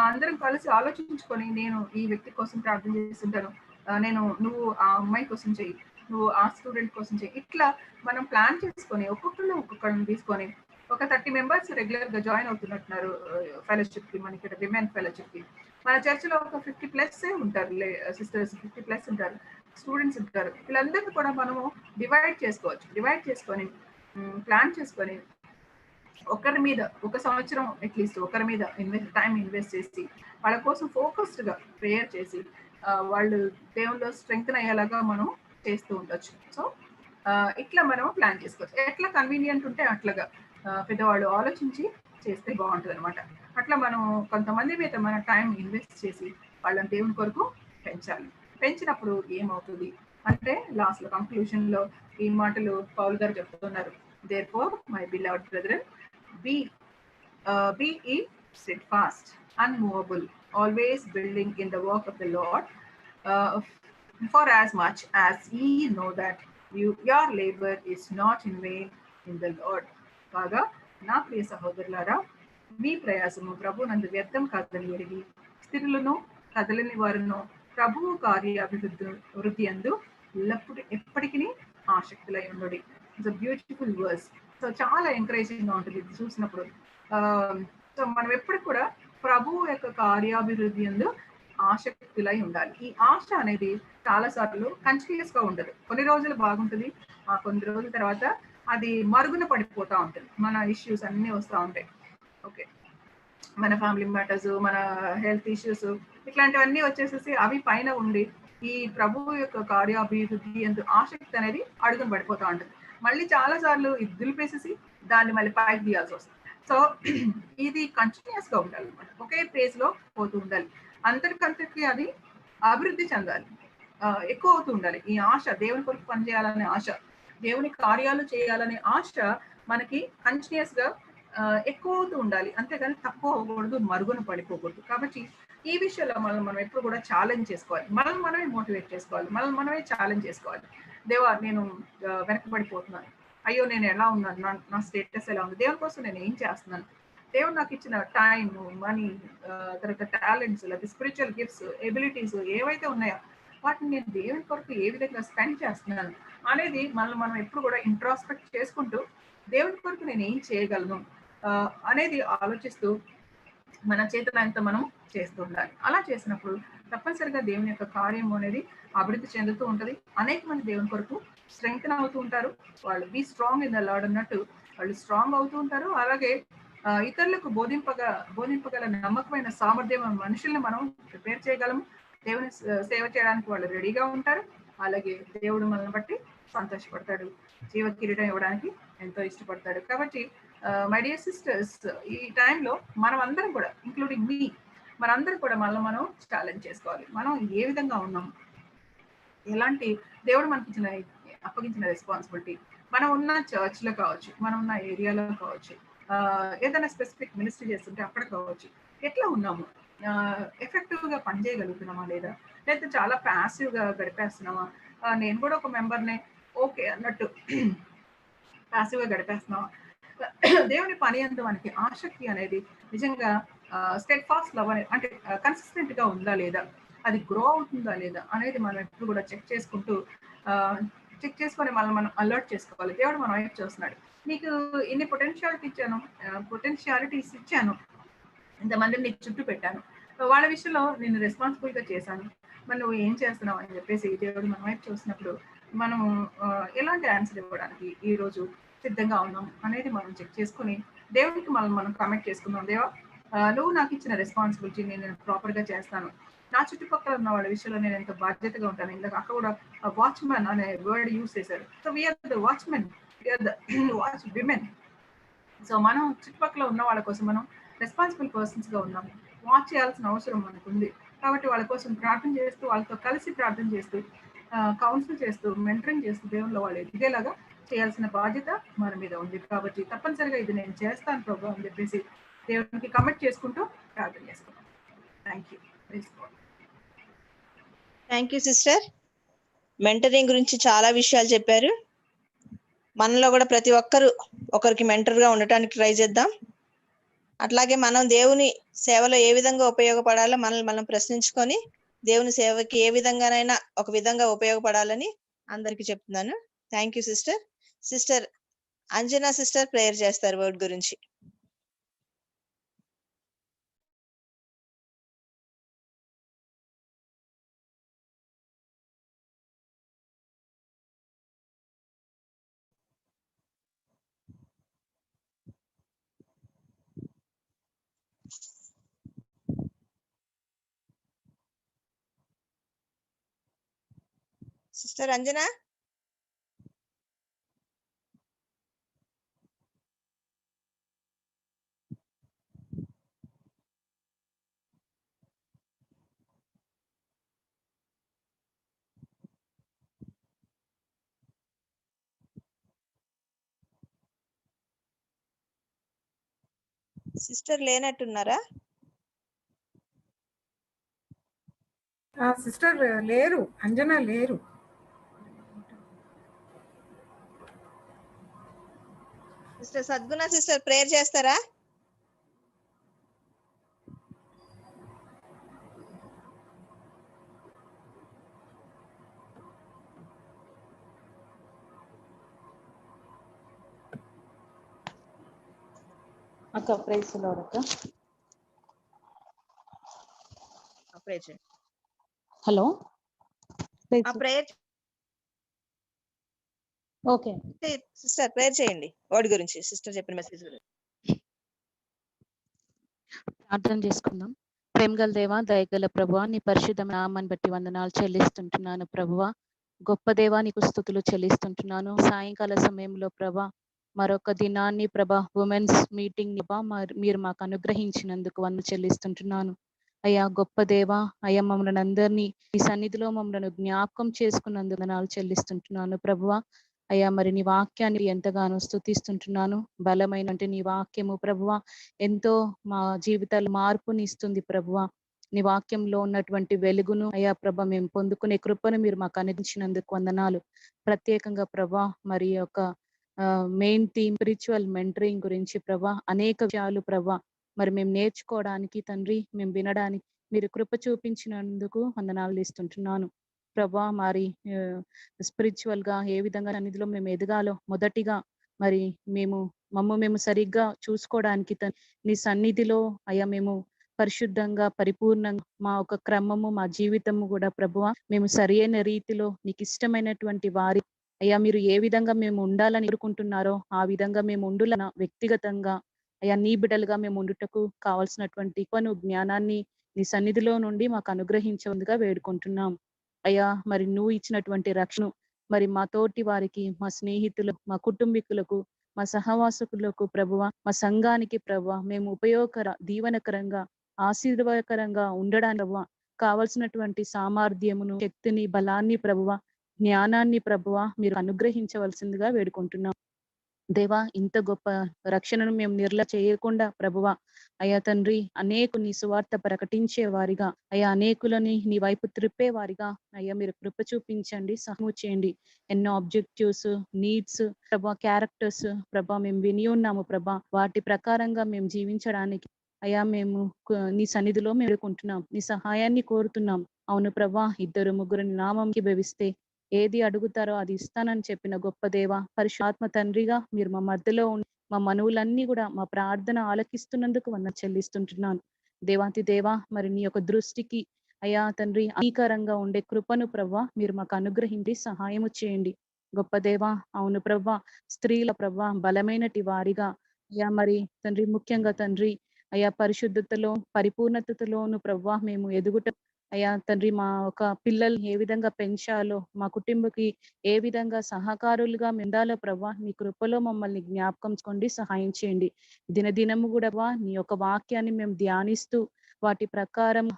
అందరం కలిసి ఆలోచించుకొని నేను ఈ వ్యక్తి కోసం ప్రార్థన చేస్తుంటాను, నువ్వు ఆ అమ్మాయి కోసం చెయ్యి, నువ్వు ఆ స్టూడెంట్ కోసం చేయి. ఇట్లా మనం ప్లాన్ చేసుకొని ఒక్కొక్కరిని తీసుకొని ఒక 30 మెంబర్స్ రెగ్యులర్ గా జాయిన్ అవుతున్నట్టున్నారు ఫెలోషిప్ కి. మన ఇక్కడ విమెన్ ఫెలోషిప్ కి మన చర్చిలో ఒక 50+ ఉంటారు సిస్టర్స్, 50+ ఉంటారు, స్టూడెంట్స్ ఉంటారు. వీళ్ళందరినీ కూడా మనము డివైడ్ చేసుకోవచ్చు. డివైడ్ చేసుకొని ప్లాన్ చేసుకొని ఒకరి మీద ఒక సంవత్సరం అట్లీస్ట్ ఒకరి మీద టైం ఇన్వెస్ట్ చేసి వాళ్ళ కోసం ఫోకస్డ్ గా ప్రేయర్ చేసి వాళ్ళు దేవుల్లో స్ట్రెంగ్త్ అయ్యేలాగా మనం చేస్తూ ఉండొచ్చు. సో ఇట్లా మనం ప్లాన్ చేసుకోవచ్చు. ఎట్లా కన్వీనియంట్ ఉంటే అట్లాగా పెద్దవాళ్ళు ఆలోచించి చేస్తే బాగుంటుంది అనమాట. అట్లా మనం కొంతమంది మీద మన టైం ఇన్వెస్ట్ చేసి వాళ్ళని దేవుని కొరకు పెంచాలి. పెంచినప్పుడు ఏమవుతుంది అంటే లాస్ట్ లో కంక్లూజన్ లో ఈ మాటలు పౌల్ గారు చెప్తున్నారు. Therefore, my beloved brethren, be ye steadfast, unmovable, always building in the work of the Lord, for as much as ye know that your labor is not in vain in the Lord. కాగా నా ప్రియ సహోదరులారా, మీ ప్రయాసము ప్రభు నందు వ్యర్థం కాదని ఎరిగి స్థిరులను కదలని వారును ప్రభువు కార్యాభివృద్ధి అందు ఎప్పటికీ ఆసక్తులై ఉండుడి. It's a beautiful verse. So చాలా ఎంకరేజింగ్ గా ఉంటుంది ఇది చూసినప్పుడు. సో మనం ఎప్పుడు కూడా ప్రభువు యొక్క కార్యాభివృద్ధి అందు ఆసక్తులై ఉండాలి. ఈ ఆశ అనేది చాలా సార్లు కంటిన్యూస్ గా ఉండదు. కొన్ని రోజులు బాగుంటుంది, కొన్ని రోజుల తర్వాత అది మరుగున పడిపోతా ఉంటుంది. మన ఇష్యూస్ అన్ని వస్తూ ఉంటాయి. ఓకే, మన ఫ్యామిలీ మ్యాటర్స్, మన హెల్త్ ఇష్యూస్, ఇట్లాంటివన్నీ వచ్చేసేసి అవి పైన ఉండి ఈ ప్రభువు యొక్క కార్యాభివృద్ధి అందు ఆసక్తి అనేది అడుగున పడిపోతూ ఉంటుంది. మళ్ళీ చాలా సార్లు ఇది దులిపేసేసి దాన్ని మళ్ళీ పైకి తీయాల్సి వస్తుంది. సో ఇది కంటిన్యూస్ గా ఉండాలి అనమాట. ఒకే పేజ్ లో పోతూ ఉండాలి. అంతటికంతకి అది అభివృద్ధి చెందాలి, ఎక్కువ అవుతూ ఉండాలి. ఈ ఆశ, దేవుని కొరకు పనిచేయాలనే ఆశ, దేవుని కార్యాలు చేయాలనే ఆశ మనకి కంటిన్యూస్ గా ఎక్కువ అవుతూ ఉండాలి. అంతేగాని తక్కువ అవ్వకూడదు, మరుగున పడిపోకూడదు. కాబట్టి ఈ విషయంలో మనం ఎప్పుడు కూడా ఛాలెంజ్ చేసుకోవాలి. మనమే మోటివేట్ చేసుకోవాలి, మనమే ఛాలెంజ్ చేసుకోవాలి. దేవా, నేను వెనకబడిపోతున్నాను, అయ్యో నేను ఎలా ఉన్నాను, నా స్టేటస్ ఎలా ఉంది, దేవుని కోసం నేను ఏం చేస్తున్నాను, దేవుడు నాకు ఇచ్చిన టైం, మనీ, తర్వాత టాలెంట్స్, లేదా స్పిరిచువల్ గిఫ్ట్స్, ఎబిలిటీస్ ఏవైతే ఉన్నాయో వాటిని నేను దేవుని కొరకు ఏ విధంగా స్పెండ్ చేస్తున్నాను అనేది మనం ఎప్పుడు కూడా ఇంట్రాస్పెక్ట్ చేసుకుంటూ దేవుని కొరకు నేను ఏం చేయగలను అనేది ఆలోచిస్తూ మన చేతనంత మనం చేస్తూ ఉండాలి. అలా చేసినప్పుడు తప్పనిసరిగా దేవుని యొక్క కార్యం అనేది అభివృద్ధి చెందుతూ ఉంటది. అనేక మంది దేవుని కొరకు స్ట్రెంగ్త్ అవుతూ ఉంటారు. వాళ్ళు be strong in the Lord అన్నట్టు వాళ్ళు స్ట్రాంగ్ అవుతూ ఉంటారు. అలాగే ఇతరులకు బోధింపగల నమ్మకమైన సామర్థ్యం మనుషుల్ని మనం ప్రిపేర్ చేయగలము. దేవుని సేవ చేయడానికి వాళ్ళు రెడీగా ఉంటారు. అలాగే దేవుడు మనల్ని బట్టి సంతోషపడతాడు, జీవ కిరీటం ఇవ్వడానికి ఎంతో ఇష్టపడతాడు. కాబట్టి మై డియర్ సిస్టర్స్, ఈ టైంలో మనం అందరం కూడా, ఇంక్లూడింగ్ మీ, మనందరం కూడా మనం ఛాలెంజ్ చేసుకోవాలి. మనం ఏ విధంగా ఉన్నాం, ఎలాంటి దేవుడు మనకి అప్పగించిన రెస్పాన్సిబిలిటీ, మనం ఉన్న చర్చ్ లో కావచ్చు, మనం ఉన్న ఏరియాలో కావచ్చు, ఏదైనా స్పెసిఫిక్ మినిస్ట్రీ చేస్తుంటే అక్కడ కావచ్చు, ఎట్లా ఉన్నాము, ఎఫెక్టివ్ గా పనిచేయగలుగుతున్నామా లేదా చాలా ప్యాసివ్ గా గడిపేస్తున్నామా, నేను కూడా ఒక మెంబర్నే ఓకే అన్నట్టు ప్యాసివ్ గా గడిపేస్తున్నామా, దేవుని పని అందు మనకి ఆసక్తి అనేది నిజంగా స్టెడ్ ఫాస్ట్ లవ్ అనేది అంటే కన్సిస్టెంట్ గా ఉందా లేదా, అది గ్రో అవుతుందా లేదా అనేది మనం ఎప్పుడు కూడా చెక్ చేసుకొని మనం అలర్ట్ చేసుకోవాలి. దేవుడు మనం వైపు చూస్తున్నాడు, నీకు ఇన్ని పొటెన్షియాలిటీస్ ఇచ్చాను, ఇంతమందిని నీకు చుట్టూ పెట్టాను, వాళ్ళ విషయంలో నేను రెస్పాన్సిబుల్ గా చేశాను, మరి నువ్వు ఏం చేస్తున్నావు అని చెప్పేసి దేవుడు మన వైపు చూసినప్పుడు మనం ఎలాంటి ఆన్సర్ ఇవ్వడానికి ఈ రోజు సిద్ధంగా ఉన్నాం అనేది మనం చెక్ చేసుకుని దేవునికి మనం కమిట్ చేసుకుందాం. దేవా, నువ్వు నాకు ఇచ్చిన రెస్పాన్సిబిలిటీ నేను ప్రాపర్ గా చేస్తాను, నా చుట్టుపక్కల ఉన్న వాళ్ళ విషయంలో నేను ఎంత బాధ్యతగా ఉంటాను. ఇందాక అక్కడ కూడా వాచ్మెన్ అనే వర్డ్ యూజ్ చేశారు. So we are the watchmen, we are the watch women. So మనం చుట్టుపక్కల ఉన్న వాళ్ళ కోసం మనం రెస్పాన్సిబుల్ పర్సన్స్ గా ఉన్నాము, వాచ్ చేయాల్సిన అవసరం మనకు ఉంది. కాబట్టి వాళ్ళ కోసం ప్రార్థన చేస్తూ, వాళ్ళతో కలిసి ప్రార్థన చేస్తూ, కౌన్సిల్ చేస్తూ, మెంటరింగ్ చేస్తూ దేవుళ్ళు వాళ్ళు ఎదిగేలాగా చేయాల్సిన బాధ్యత మన మీద ఉంది. కాబట్టి తప్పనిసరిగా ఇది నేను చేస్తాను ప్రభు అని చెప్పేసి దేవునికి కమిట్ చేసుకుంటూ ప్రార్థన చేసుకుంటాం. Thank you sister. మెంటరింగ్ గురించి చాలా విషయాలు చెప్పారు. మనలో కూడా ప్రతి ఒక్కరు ఒకరికి మెంటర్ గా ఉండటానికి ట్రై చేద్దాం. అట్లాగే మనం దేవుని సేవలో ఏ విధంగా ఉపయోగపడాలో మనల్ని మనం ప్రశ్నించుకొని దేవుని సేవకి ఏ విధంగానైనా ఒక విధంగా ఉపయోగపడాలని అందరికి చెప్తున్నాను. Thank you sister. Sister Anjana sister prayer చేస్తారు వర్డ్ గురించి. సిస్టర్ అంజనా. సిస్టర్ లేనట్టున్నారా? సిస్టర్ లేరు, అంజనా లేరు. సిస్టర్ సద్గుణ సిస్టర్ ప్రేయర్ చేస్తారా? అక్క ప్రైజ్ లార్డ్ అక్క. ప్రేయర్ చేయండి. Hello prayer okay sister prayer చేయండి వర్డ్ గురించి, సిస్టర్ చెప్పిన మెసేజ్ గురించి. ప్రార్థన చేసుకుందాం. ప్రేమగల దేవా, దయగల ప్రభువా, నీ పరిశుద్ధ నామాన్ని బట్టి వందనాలు చెల్లిస్తుంటున్నాను ప్రభువా. గొప్ప దేవా, నీకు స్తుతులు చెల్లిస్తుంటున్నాను. సాయంకాల సమయంలో ప్రభా మరొక దినాన్ని ప్రభా ఉమెన్స్ మీటింగ్ ని మీరు మాకు అనుగ్రహించినందుకు వందనాలు చెల్లిస్తుంటున్నాను. అయ్యా గొప్ప దేవా, అయ్యా మమ్మల్ని అందరినీ ఈ సన్నిధిలో మమ్మల్ని జ్ఞాపకం చేసుకున్నందుకు వందనాలు చెల్లిస్తుంటున్నాను ప్రభువా. అయ్యా మరి నీ వాక్యాన్ని ఎంతగానో స్తుతిస్తుంటున్నాను. బలమైన నీ వాక్యము ప్రభువా ఎంతో మా జీవితాలు మార్పునిస్తుంది ప్రభువా. నీ వాక్యంలో ఉన్నటువంటి వెలుగును అయ్యా ప్రభ మేము పొందుకునే కృపను మీరు మాకు అందించినందుకు వందనాలు. ప్రత్యేకంగా ప్రభా మరి యొక్క మెయిన్ థీమ్ స్పిరిచువల్ మెంటరింగ్ గురించి ప్రభా అనేక విషయాలు ప్రభా మరి మేము నేర్చుకోవడానికి తండ్రి, మేము వినడానికి మీరు కృప చూపించినందుకు వందనాలు ఇస్తుంటున్నాను ప్రభా. మరి స్పిరిచువల్ గా ఏ విధంగా సన్నిధిలో మేము ఎదగాలో మొదటిగా మరి మేము సరిగ్గా చూసుకోవడానికి నీ సన్నిధిలో అయ్యా మేము పరిశుద్ధంగా పరిపూర్ణంగా మా ఒక క్రమము మా జీవితము కూడా ప్రభువా మేము సరైన రీతిలో నీకు ఇష్టమైనటువంటి వారి అయ్యా మీరు ఏ విధంగా మేము ఉండాలని కోరుకుంటున్నారో ఆ విధంగా మేము ఉండాలన్న వ్యక్తిగతంగా అయ్యా నీ బిడ్డలుగా మేము ఉండుటకు కావాల్సినటువంటి జ్ఞానాన్ని నీ సన్నిధిలో నుండి మాకు అనుగ్రహించేందుగా వేడుకుంటున్నాం అయ్యా. మరి నువ్వు ఇచ్చినటువంటి రక్షణ మరి మా తోటి వారికి, మా స్నేహితులకు, మా కుటుంబీకులకు, మా సహవాసకులకు ప్రభువా, మా సంఘానికి ప్రభువా మేము దీవనకరంగా ఆశీర్వాదకరంగా ఉండడానికి కావలసినటువంటి సామర్థ్యమును, శక్తిని, బలాన్ని ప్రభువా, జ్ఞానాన్ని ప్రభువా మీరు అనుగ్రహించవలసిందిగా వేడుకుంటున్నాం దేవా. ఇంత గొప్ప రక్షణను మేము చేయకుండా ప్రభువా అయ్యా తండ్రి అనేకు నీ సువార్త ప్రకటించే వారిగా అయ్యా అనేకులని నీ వైపు త్రిప్పే వారిగా అయ్యా మీరు కృప చూపించండి, సహాయం చేయండి. ఎన్నో ఆబ్జెక్టివ్స్, నీడ్స్ ప్రభా, క్యారెక్టర్స్ ప్రభా మేము విని ఉన్నాము ప్రభా. వాటి ప్రకారంగా మేము జీవించడానికి అయ్యా మేము నీ సన్నిధిలో మేము వేడుకుంటున్నాం, నీ సహాయాన్ని కోరుతున్నాం. అవును ప్రభా, 2-3 నామంకి భవిస్తే ఏది అడుగుతారో అది ఇస్తానని చెప్పిన గొప్ప దేవ, పరిశుద్ధాత్మ తండ్రిగా మీరు మా మధ్యలో ఉండి మా మనవులన్నీ కూడా మా ప్రార్థన ఆలకిస్తున్నందుకు వందనాలు చెల్లిస్తుంటున్నాను దేవాతి దేవా. మరి నీ యొక్క దృష్టికి అయ్యా తండ్రి అంగీకారంగా ఉండే కృపను ప్రభా మీరు మాకు అనుగ్రహించి సహాయము చేయండి గొప్ప దేవా. అవును ప్రభా, స్త్రీల ప్రభా బలమైనటి వారిగా అయ్యా మరి తండ్రి ముఖ్యంగా తండ్రి అయ్యా పరిశుద్ధతలో పరిపూర్ణతలోను ప్రభా మేము ఎదుగుట అయ్యా తండ్రి మా ఒక పిల్లల్ని ఏ విధంగా పెంచాలో, మా కుటుంబకి ఏ విధంగా సహకారులుగా ఉండాలో ప్రభా నీ కృపలో మమ్మల్ని జ్ఞాపకం చేసుకోండి, సహాయం చేయండి. దినదినము కూడా నీ యొక్క వాక్యాన్ని మేము ధ్యానిస్తూ వాటి ప్రకారం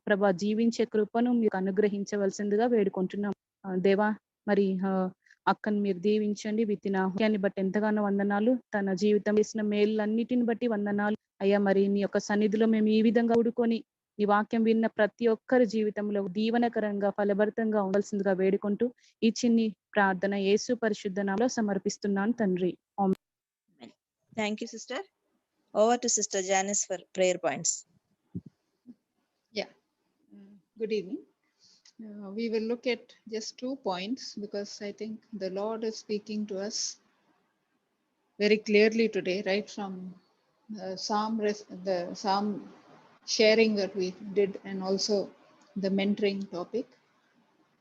ప్రభా జీవించే కృపను మీకు అనుగ్రహించవలసిందిగా వేడుకుంటున్నాం దేవా. మరి అక్కను మీరు దీవించండి. విత్తిన వాక్యాన్ని బట్టి ఎంతగానో వందనాలు, తన జీవితం చేసిన మేలులన్నిటిని బట్టి వందనాలు అయ్యా. మరి నీ యొక్క సన్నిధిలో మేము ఈ విధంగా ఊడుకొని ఈ వాక్యం విన్న ప్రతి ఒక్కరి జీవితంలో దీవనకరంగా ఫలభరితంగా ఉండాల్సిందిగా వేడుకుంటూ ఈ చిన్ని ప్రార్థన యేసు పరిశుద్ధ నామములో సమర్పిస్తున్నాను తండ్రి. Thank you sister. Over to sister Janice for prayer points. Good evening. We will look at just 2 points because I think the Lord is speaking to us very clearly today, right from the Psalm sharing that we did, and also the mentoring topic.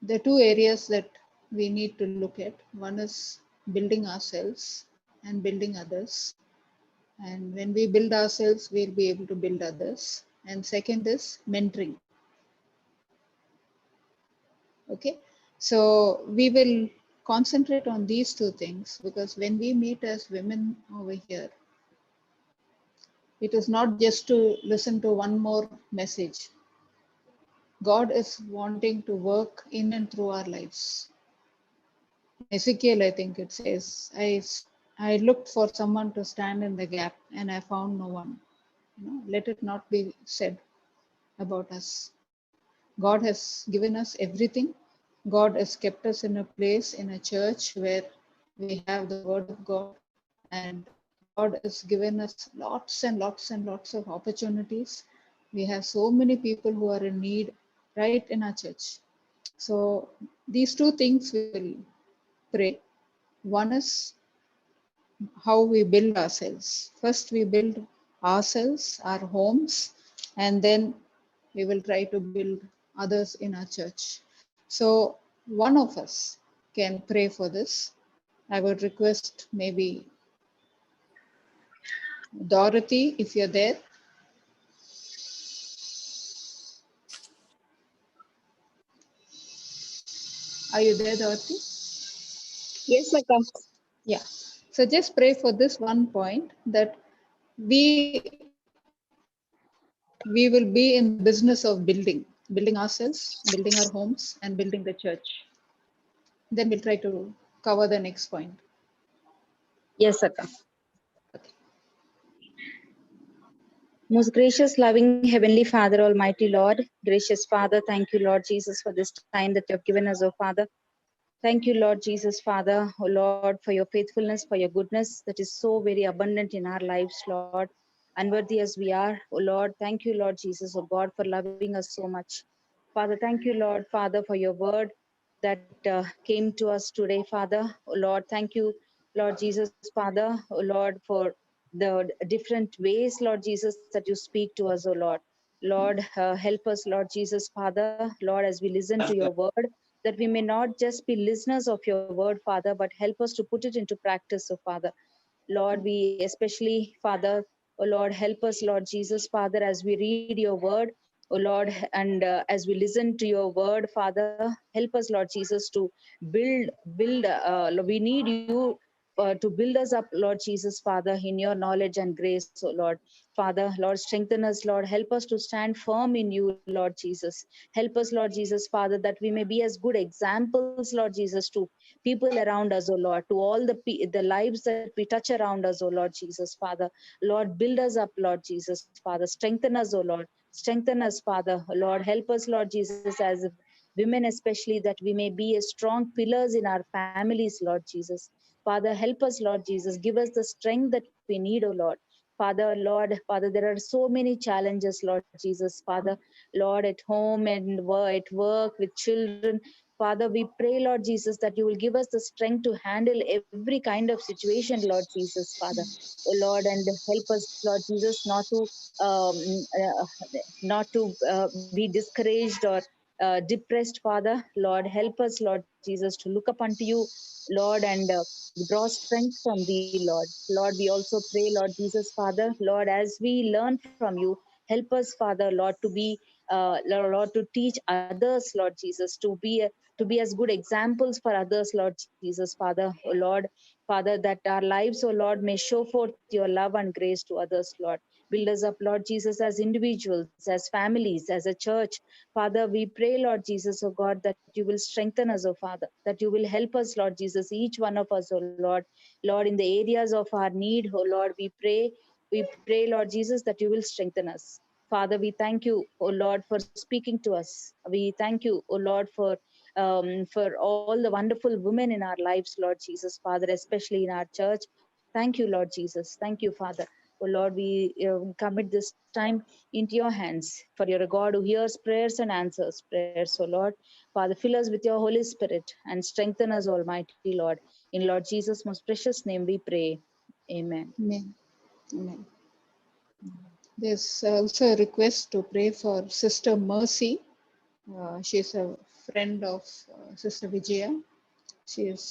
The two areas that we need to look at, one is building ourselves and building others. And when we build ourselves, we'll be able to build others. And second is mentoring. Okay, so we will concentrate on these two things because when we meet as women over here, it is not just to listen to one more message. God is wanting to work in and through our lives. Ezekiel, I think it says, I looked for someone to stand in the gap and I found no one. Let it not be said about us. God has given us everything. God has kept us in a place, in a church where we have the word of God, and God has given us lots and lots and lots of opportunities. We have so many people who are in need right in our church. So these two things we will pray. One is how we build ourselves. First, we build ourselves, our homes, and then we will try to build others in our church. So one of us can pray for this. I would request maybe Dorothy, if you're there. Are you there, Dorothy? Yes, Akka. Yeah. So just pray for this one point, that we will be in the business of building ourselves, building our homes, and building the church. Then we'll try to cover the next point. Yes, Akka. Most gracious, loving Heavenly Father, Almighty Lord, gracious Father, thank you, Lord Jesus, for this time that you have given us, oh Father. Thank you, Lord Jesus, Father, oh Lord, for your faithfulness, for your goodness that is so very abundant in our lives, Lord. Unworthy as we are, oh Lord, thank you, Lord Jesus, oh God, for loving us so much. Father, thank you, Lord, Father, for your word that came to us today, Father. Oh Lord, thank you, Lord Jesus, Father, oh Lord, for the different ways, Lord Jesus, that you speak to us, oh Lord. Lord, help us, Lord Jesus, Father, Lord, as we listen to your word, that we may not just be listeners of your word, Father, but help us to put it into practice, oh Father. Lord, we especially, Father, oh Lord, help us, Lord Jesus, Father, as we read your word, oh Lord, and as we listen to your word, Father, help us, Lord Jesus, to build, we need you to build us up, Lord Jesus, Father, in your knowledge and grace, oh Lord. Father, Lord, strengthen us, Lord. Help us to stand firm in you, Lord Jesus. Help us, Lord Jesus, Father, that we may be as good examples, Lord Jesus, to people around us, oh Lord, to all the lives that we touch around us, oh Lord Jesus, Father. Lord, build us up, Lord Jesus, Father. Strengthen us, oh Lord. Strengthen us, Father. Lord, help us, Lord Jesus, as women especially, that we may be as strong pillars in our families, Lord Jesus. Father, help us, Lord Jesus. Give us the strength that we need, oh Lord. Father, Lord, Father, there are so many challenges, Lord Jesus, Father, Lord, at home and at work with children. Father, we pray, Lord Jesus, that you will give us the strength to handle every kind of situation, Lord Jesus, Father. Oh Lord, and help us, Lord Jesus, not to be discouraged or depressed, Father. Lord, help us, Lord Jesus, to look up unto you, Lord, and draw strength from thee, Lord. Lord, we also pray, Lord Jesus, Father, Lord, as we learn from you, help us, Father, Lord, to be, Lord, to teach others, Lord Jesus, to be as good examples for others, Lord Jesus, Father, oh Lord, Father, that our lives, oh Lord, may show forth your love and grace to others, Lord. Build us up, Lord Jesus, as individuals, as families, as a church. Father, we pray, Lord Jesus, oh God, that you will strengthen us, oh Father, that you will help us, Lord Jesus, each one of us, oh Lord. Lord, in the areas of our need, oh Lord, we pray, Lord Jesus, that you will strengthen us. Father, we thank you, oh Lord, for speaking to us. We thank you, oh Lord, for all the wonderful women in our lives, Lord Jesus, Father, especially in our church. Thank you, Lord Jesus. Thank you, Father. Oh Lord, we commit this time into your hands, for you're a God who hears prayers and answers prayers. So Lord, Father, fill us with your Holy Spirit and strengthen us, Almighty Lord. In Lord Jesus' most precious name we pray. Amen. Amen. Amen. There's also a request to pray for Sister Mercy. She's a friend of Sister Vijaya. She is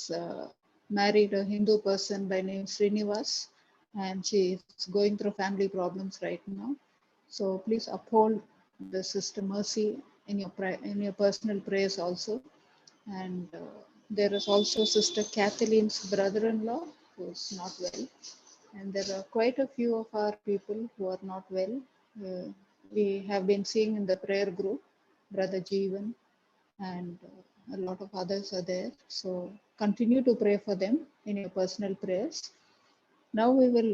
married a Hindu person by name Srinivas, and she is going through family problems right now. So please uphold the Sister Mercy in your personal prayers also. And there is also Sister Kathleen's brother-in-law who is not well. And there are quite a few of our people who are not well. We have been seeing in the prayer group, Brother Jeevan, and a lot of others are there. So continue to pray for them in your personal prayers. Now we will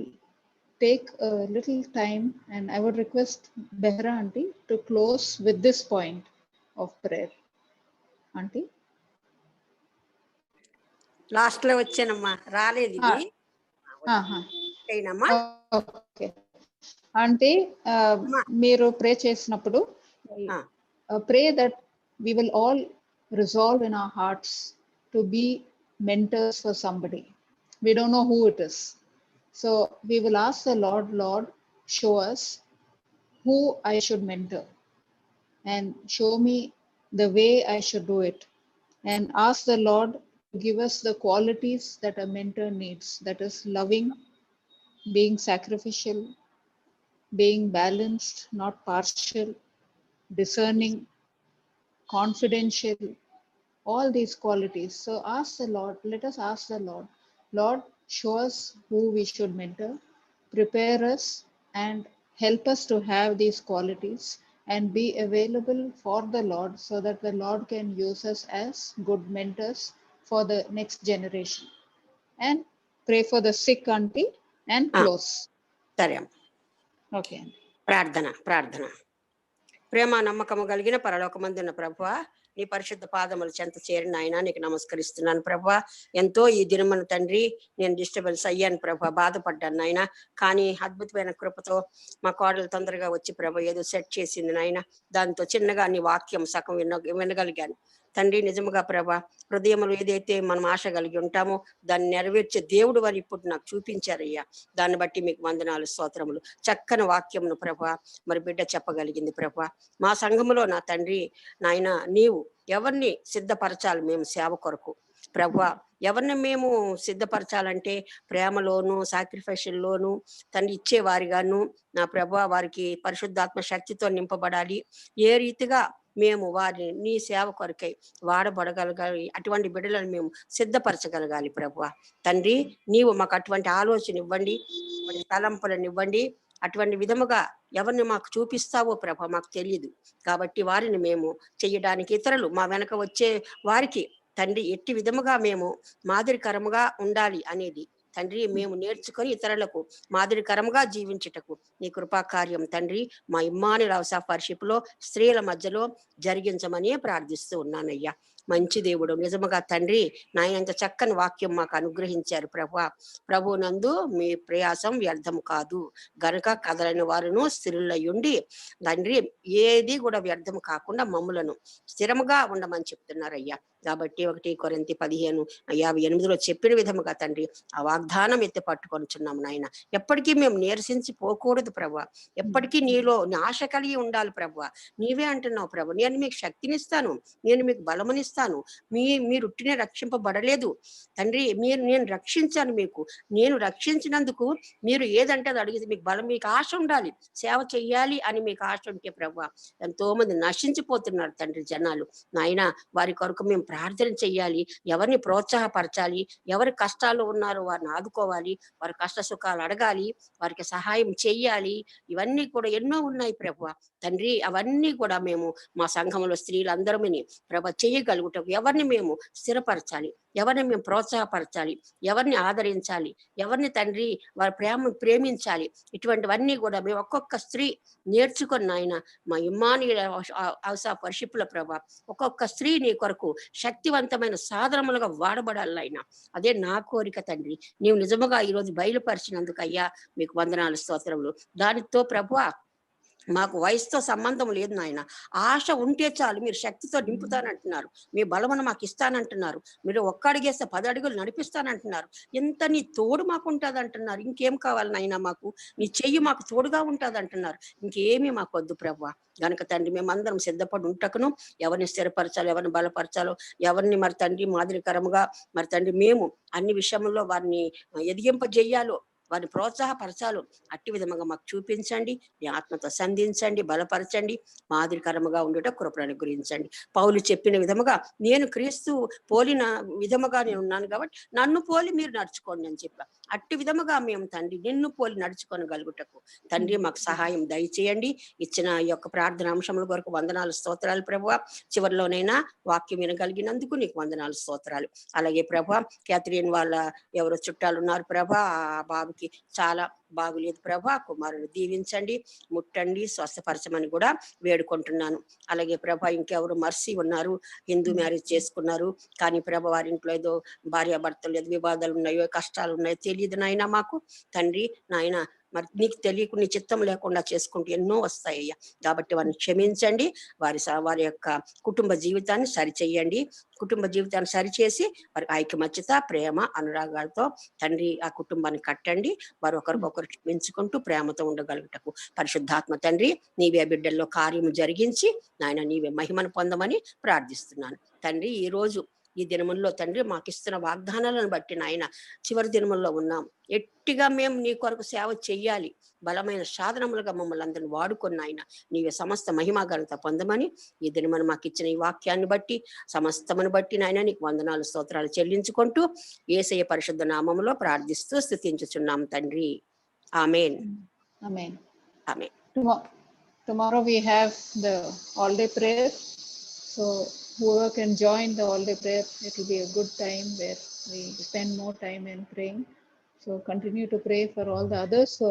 take a little time, and I would request Behra Auntie to close with this point of prayer. Auntie? Last లో వచ్చానమ్మా, రాలేదు ఇది. Okay అంటే మీరు ప్రే చేసినప్పుడు pray that we will all resolve in our hearts to be mentors for somebody. We don't know who it is. So we will ask the Lord, Lord, show us who I should mentor and show me the way I should do it. And ask the Lord to give us the qualities that a mentor needs. That is loving, being sacrificial, being balanced, not partial, discerning, confidential, all these qualities. So ask the Lord, let us ask the Lord, Lord, show us who we should mentor, prepare us and help us to have these qualities and be available for the Lord so that the Lord can use us as good mentors for the next generation. And pray for the sick auntie and close. సరే. Okay. ప్రార్థన. ప్రేమ నమ్మకము కలిగిన పరలోకమందున్న ప్రభువా, నీ పరిశుద్ధ పాదముల చెంత చేరిన ఆయన నీకు నమస్కరిస్తున్నాను ప్రభువా. ఎంతో ఈ దినమున తండ్రి నేను డిస్టర్బెన్స్ అయ్యాను ప్రభా, బాధపడ్డాను నాయన. కానీ అద్భుతమైన కృపతో మా కోడలు తొందరగా వచ్చి ప్రభు ఏదో సెట్ చేసింది నాయన. దాంతో చిన్నగా నీ వాక్యం సగం వినగలిగాను తండ్రి. నిజముగా ప్రభా, హృదయంలో ఏదైతే మనం ఆశ కలిగి ఉంటామో దాన్ని నెరవేర్చే దేవుడు వారు ఇప్పుడు నాకు చూపించారయ్యా. దాన్ని బట్టి మీకు వందనాలు, స్తోత్రములు. చక్కని వాక్యమును ప్రభా మరి బిడ్డ చెప్పగలిగింది ప్రభా. మా సంఘములో నా తండ్రి నాయన, నీవు ఎవరిని సిద్ధపరచాలి మేము సేవ కొరకు ప్రభువా, ఎవరిని మేము సిద్ధపరచాలంటే ప్రేమలోను సాక్రిఫైషల్లోను తండ్రి ఇచ్చేవారిగాను నా ప్రభువా వారికి పరిశుద్ధాత్మ శక్తితో నింపబడాలి. ఏ రీతిగా మేము వారిని నీ సేవ కొరకై వాడబడగలగాలి, అటువంటి బిడ్డలను మేము సిద్ధపరచగలగాలి ప్రభువా. తండ్రి నీవు మాకు అటువంటి ఆలోచన ఇవ్వండి, తలంపులను ఇవ్వండి. అటువంటి విధముగా ఎవరిని మాకు చూపిస్తావో ప్రభా మాకు తెలియదు. కాబట్టి వారిని మేము చెయ్యడానికి ఇతరులు మా వెనక వచ్చే వారికి తండ్రి ఎట్టి విధముగా మేము మాదిరికరముగా ఉండాలి అనేది తండ్రి మేము నేర్చుకొని ఇతరులకు మాదిరికరముగా జీవించుటకు నీ కృపా కార్యం తండ్రి మా ఇమ్మానుయేల్ హౌస్ ఆఫ్ వర్షిప్ లో స్త్రీల మధ్యలో జరిగించమని ప్రార్థిస్తూ ఉన్నానయ్యా. మంచి దేవుడు నిజముగా తండ్రి నాయనంత చక్కని వాక్యం మాకు అనుగ్రహించారు ప్రభు నందు మీ ప్రయాసం వ్యర్థం కాదు గనుక కదలని వారును స్థిరులయ్యుండి తండ్రి ఏది కూడా వ్యర్థం కాకుండా మమ్ములను స్థిరముగా ఉండమని చెప్తున్నారయ్యా. కాబట్టి 1 కొరింథీ 15:58 చెప్పిన విధముగా తండ్రి ఆ వాగ్దానం ఎత్తి పట్టుకొనిచున్నాము నాయన. ఎప్పటికీ మేము నీరసించి పోకూడదు ప్రభు, ఎప్పటికీ నీలో ఆశ కలిగి ఉండాలి ప్రభు. నీవే అంటున్నావు ప్రభు, నేను మీకు శక్తినిస్తాను, నేను మీకు బలమునిస్తాను, మీరు ఉట్టినే రక్షింపబడలేదు తండ్రి, నేను రక్షించాను మీకు, నేను రక్షించినందుకు మీరు ఏదంటే అది అడిగితే మీకు బలం, మీకు ఆశ ఉండాలి, సేవ చెయ్యాలి అని మీకు ఆశ ఉంటే ప్రభు. ఎంతో మంది నశించిపోతున్నారు తండ్రి జనాలు నాయన. వారి కొరకు మేము ప్రార్థన చెయ్యాలి, ఎవరిని ప్రోత్సాహపరచాలి, ఎవరి కష్టాల్లో ఉన్నారో వారిని ఆదుకోవాలి, వారి కష్ట సుఖాలు అడగాలి, వారికి సహాయం చెయ్యాలి. ఇవన్నీ కూడా ఎన్నో ఉన్నాయి ప్రభు తండ్రి. అవన్నీ కూడా మేము మా సంఘంలో స్త్రీలందరమని ప్రభ చెయ్యగలుగుతాం. ఉండగలుగుటకు, ఎవరిని మేము స్థిరపరచాలి, ఎవరిని మేము ప్రోత్సాహపరచాలి, ఎవరిని ఆదరించాలి, ఎవరిని తండ్రి వారి ప్రేమించాలి, ఇటువంటివన్నీ కూడా మేము ఒక్కొక్క స్త్రీ నేర్చుకున్న ఆయన మా ఇమ్మానుయేల్ హౌస్ ఆఫ్ వర్షిప్ లో ప్రభా ఒక్కొక్క స్త్రీ నీ కొరకు శక్తివంతమైన సాధనములుగా వాడబడాలి ఆయన. అదే నా కోరిక తండ్రి. నీవు నిజముగా ఈరోజు బయలుపరిచినందుకు అయ్యా మీకు వందనాలు, స్తోత్రములు. దానితో ప్రభువా మాకు వయసుతో సంబంధం లేదు నాయన. ఆశ ఉంటే చాలు, మీరు శక్తితో నింపుతానంటున్నారు, మీ బలమును మాకు ఇస్తానంటున్నారు, మీరు ఒక్క అడుగేస్తే 10 అడుగులు నడిపిస్తానంటున్నారు, ఎంత నీ తోడు మాకు ఉంటుంది అంటున్నారు. ఇంకేం కావాలి నాయన, మాకు నీ చెయ్యి మాకు తోడుగా ఉంటుంది అంటున్నారు. ఇంకేమీ మాకు వద్దు ప్రభువా. గనుక తండ్రి మేమందరం సిద్ధపడి ఉంటకును, ఎవరిని స్థిరపరచాలో, ఎవరిని బలపరచాలో, ఎవరిని మరి తండ్రి మాదిరికరముగా మరి తండ్రి మేము అన్ని విషయంలో వారిని ఎదిగింపజేయాలో, వారిని ప్రోత్సాహపరచాలో అట్టి విధముగా మాకు చూపించండి. మీ ఆత్మతో సంధించండి, బలపరచండి, మాదిరికరముగా ఉండుట కృపను అనుగ్రహించండి. పౌలు చెప్పిన విధముగా నేను క్రీస్తు పోలిన విధముగా నేను ఉన్నాను కాబట్టి నన్ను పోలి మీరు నడుచుకోండి అని చెప్పా. అట్టి విధముగా మేము తండ్రి నిన్ను పోలి నడుచుకోగలుగుటకు తండ్రి మాకు సహాయం దయచేయండి. ఇచ్చిన ఈ యొక్క ప్రార్థన అంశముల కొరకు వందనాలు, స్తోత్రాలు ప్రభువా. చివరిలోనైనా వాక్యం వినగలిగినందుకు నీకు వందనాలు, స్తోత్రాలు. అలాగే ప్రభా క్యాథరిన్ వాళ్ళ ఎవరో చుట్టాలు ఉన్నారు ప్రభా, ఆ బాబుకి చాలా బాగులేదు ప్రభా, కుమారుని దీవించండి, ముట్టండి, స్వస్థపరచమని కూడా వేడుకుంటున్నాను. అలాగే ప్రభా ఇంకెవరు మర్సీ ఉన్నారు, హిందూ మ్యారేజ్ చేసుకున్నారు, కానీ ప్రభా వారి ఇంట్లో ఏదో భార్యాభర్తలు ఏదో వివాదాలు ఉన్నాయో, కష్టాలు ఉన్నాయో తెలియదు నాయన మాకు తండ్రి. నాయన మరి నీకు తెలియకుండా, నీ చిత్తం లేకుండా చేసుకుంటూ ఎన్నో వస్తాయ్యా. కాబట్టి వారిని క్షమించండి, వారి యొక్క కుటుంబ జీవితాన్ని సరిచేయండి, కుటుంబ జీవితాన్ని సరిచేసి వారి ఐకమత్యత, ప్రేమ, అనురాగాలతో తండ్రి ఆ కుటుంబాన్ని కట్టండి. వారు ఒకరికొకరు క్షమించుకుంటూ ప్రేమతో ఉండగలుగుటకు పరిశుద్ధాత్మ తండ్రి నీవే బిడ్డల్లో కార్యము జరిగించి నాయన నీవే మహిమను పొందమని ప్రార్థిస్తున్నాను తండ్రి. ఈ రోజు ఈ దినముల్లో తండ్రి మాకు ఇస్తున్న వాగ్దానాలను బట్టి నాయన చివరి దినముల్లో ఉన్నాం. ఎట్టిగా మేము నీ కొరకు సేవ చెయ్యాలి, బలమైన సాధనములుగా మమ్మల్ని అందరిని వాడుకొని ఆయన నీవే సమస్త మహిమా ఘనత పొందమని ఈ దినమని మాకు ఇచ్చిన ఈ వాక్యాన్ని బట్టి సమస్తమును బట్టి నాయన నీకు వందనాలు, స్తోత్రాలు చెల్లించుకుంటూ యేసయ్య పరిశుద్ధ నామములో ప్రార్థిస్తూ స్తుతించుచున్నాం తండ్రి. ఆమేన్. Amen. Amen. Tomorrow we have the all-day prayer. So whoever can join the all-day prayer, it will be a good time where we spend more time in praying. So continue to pray for all the others. So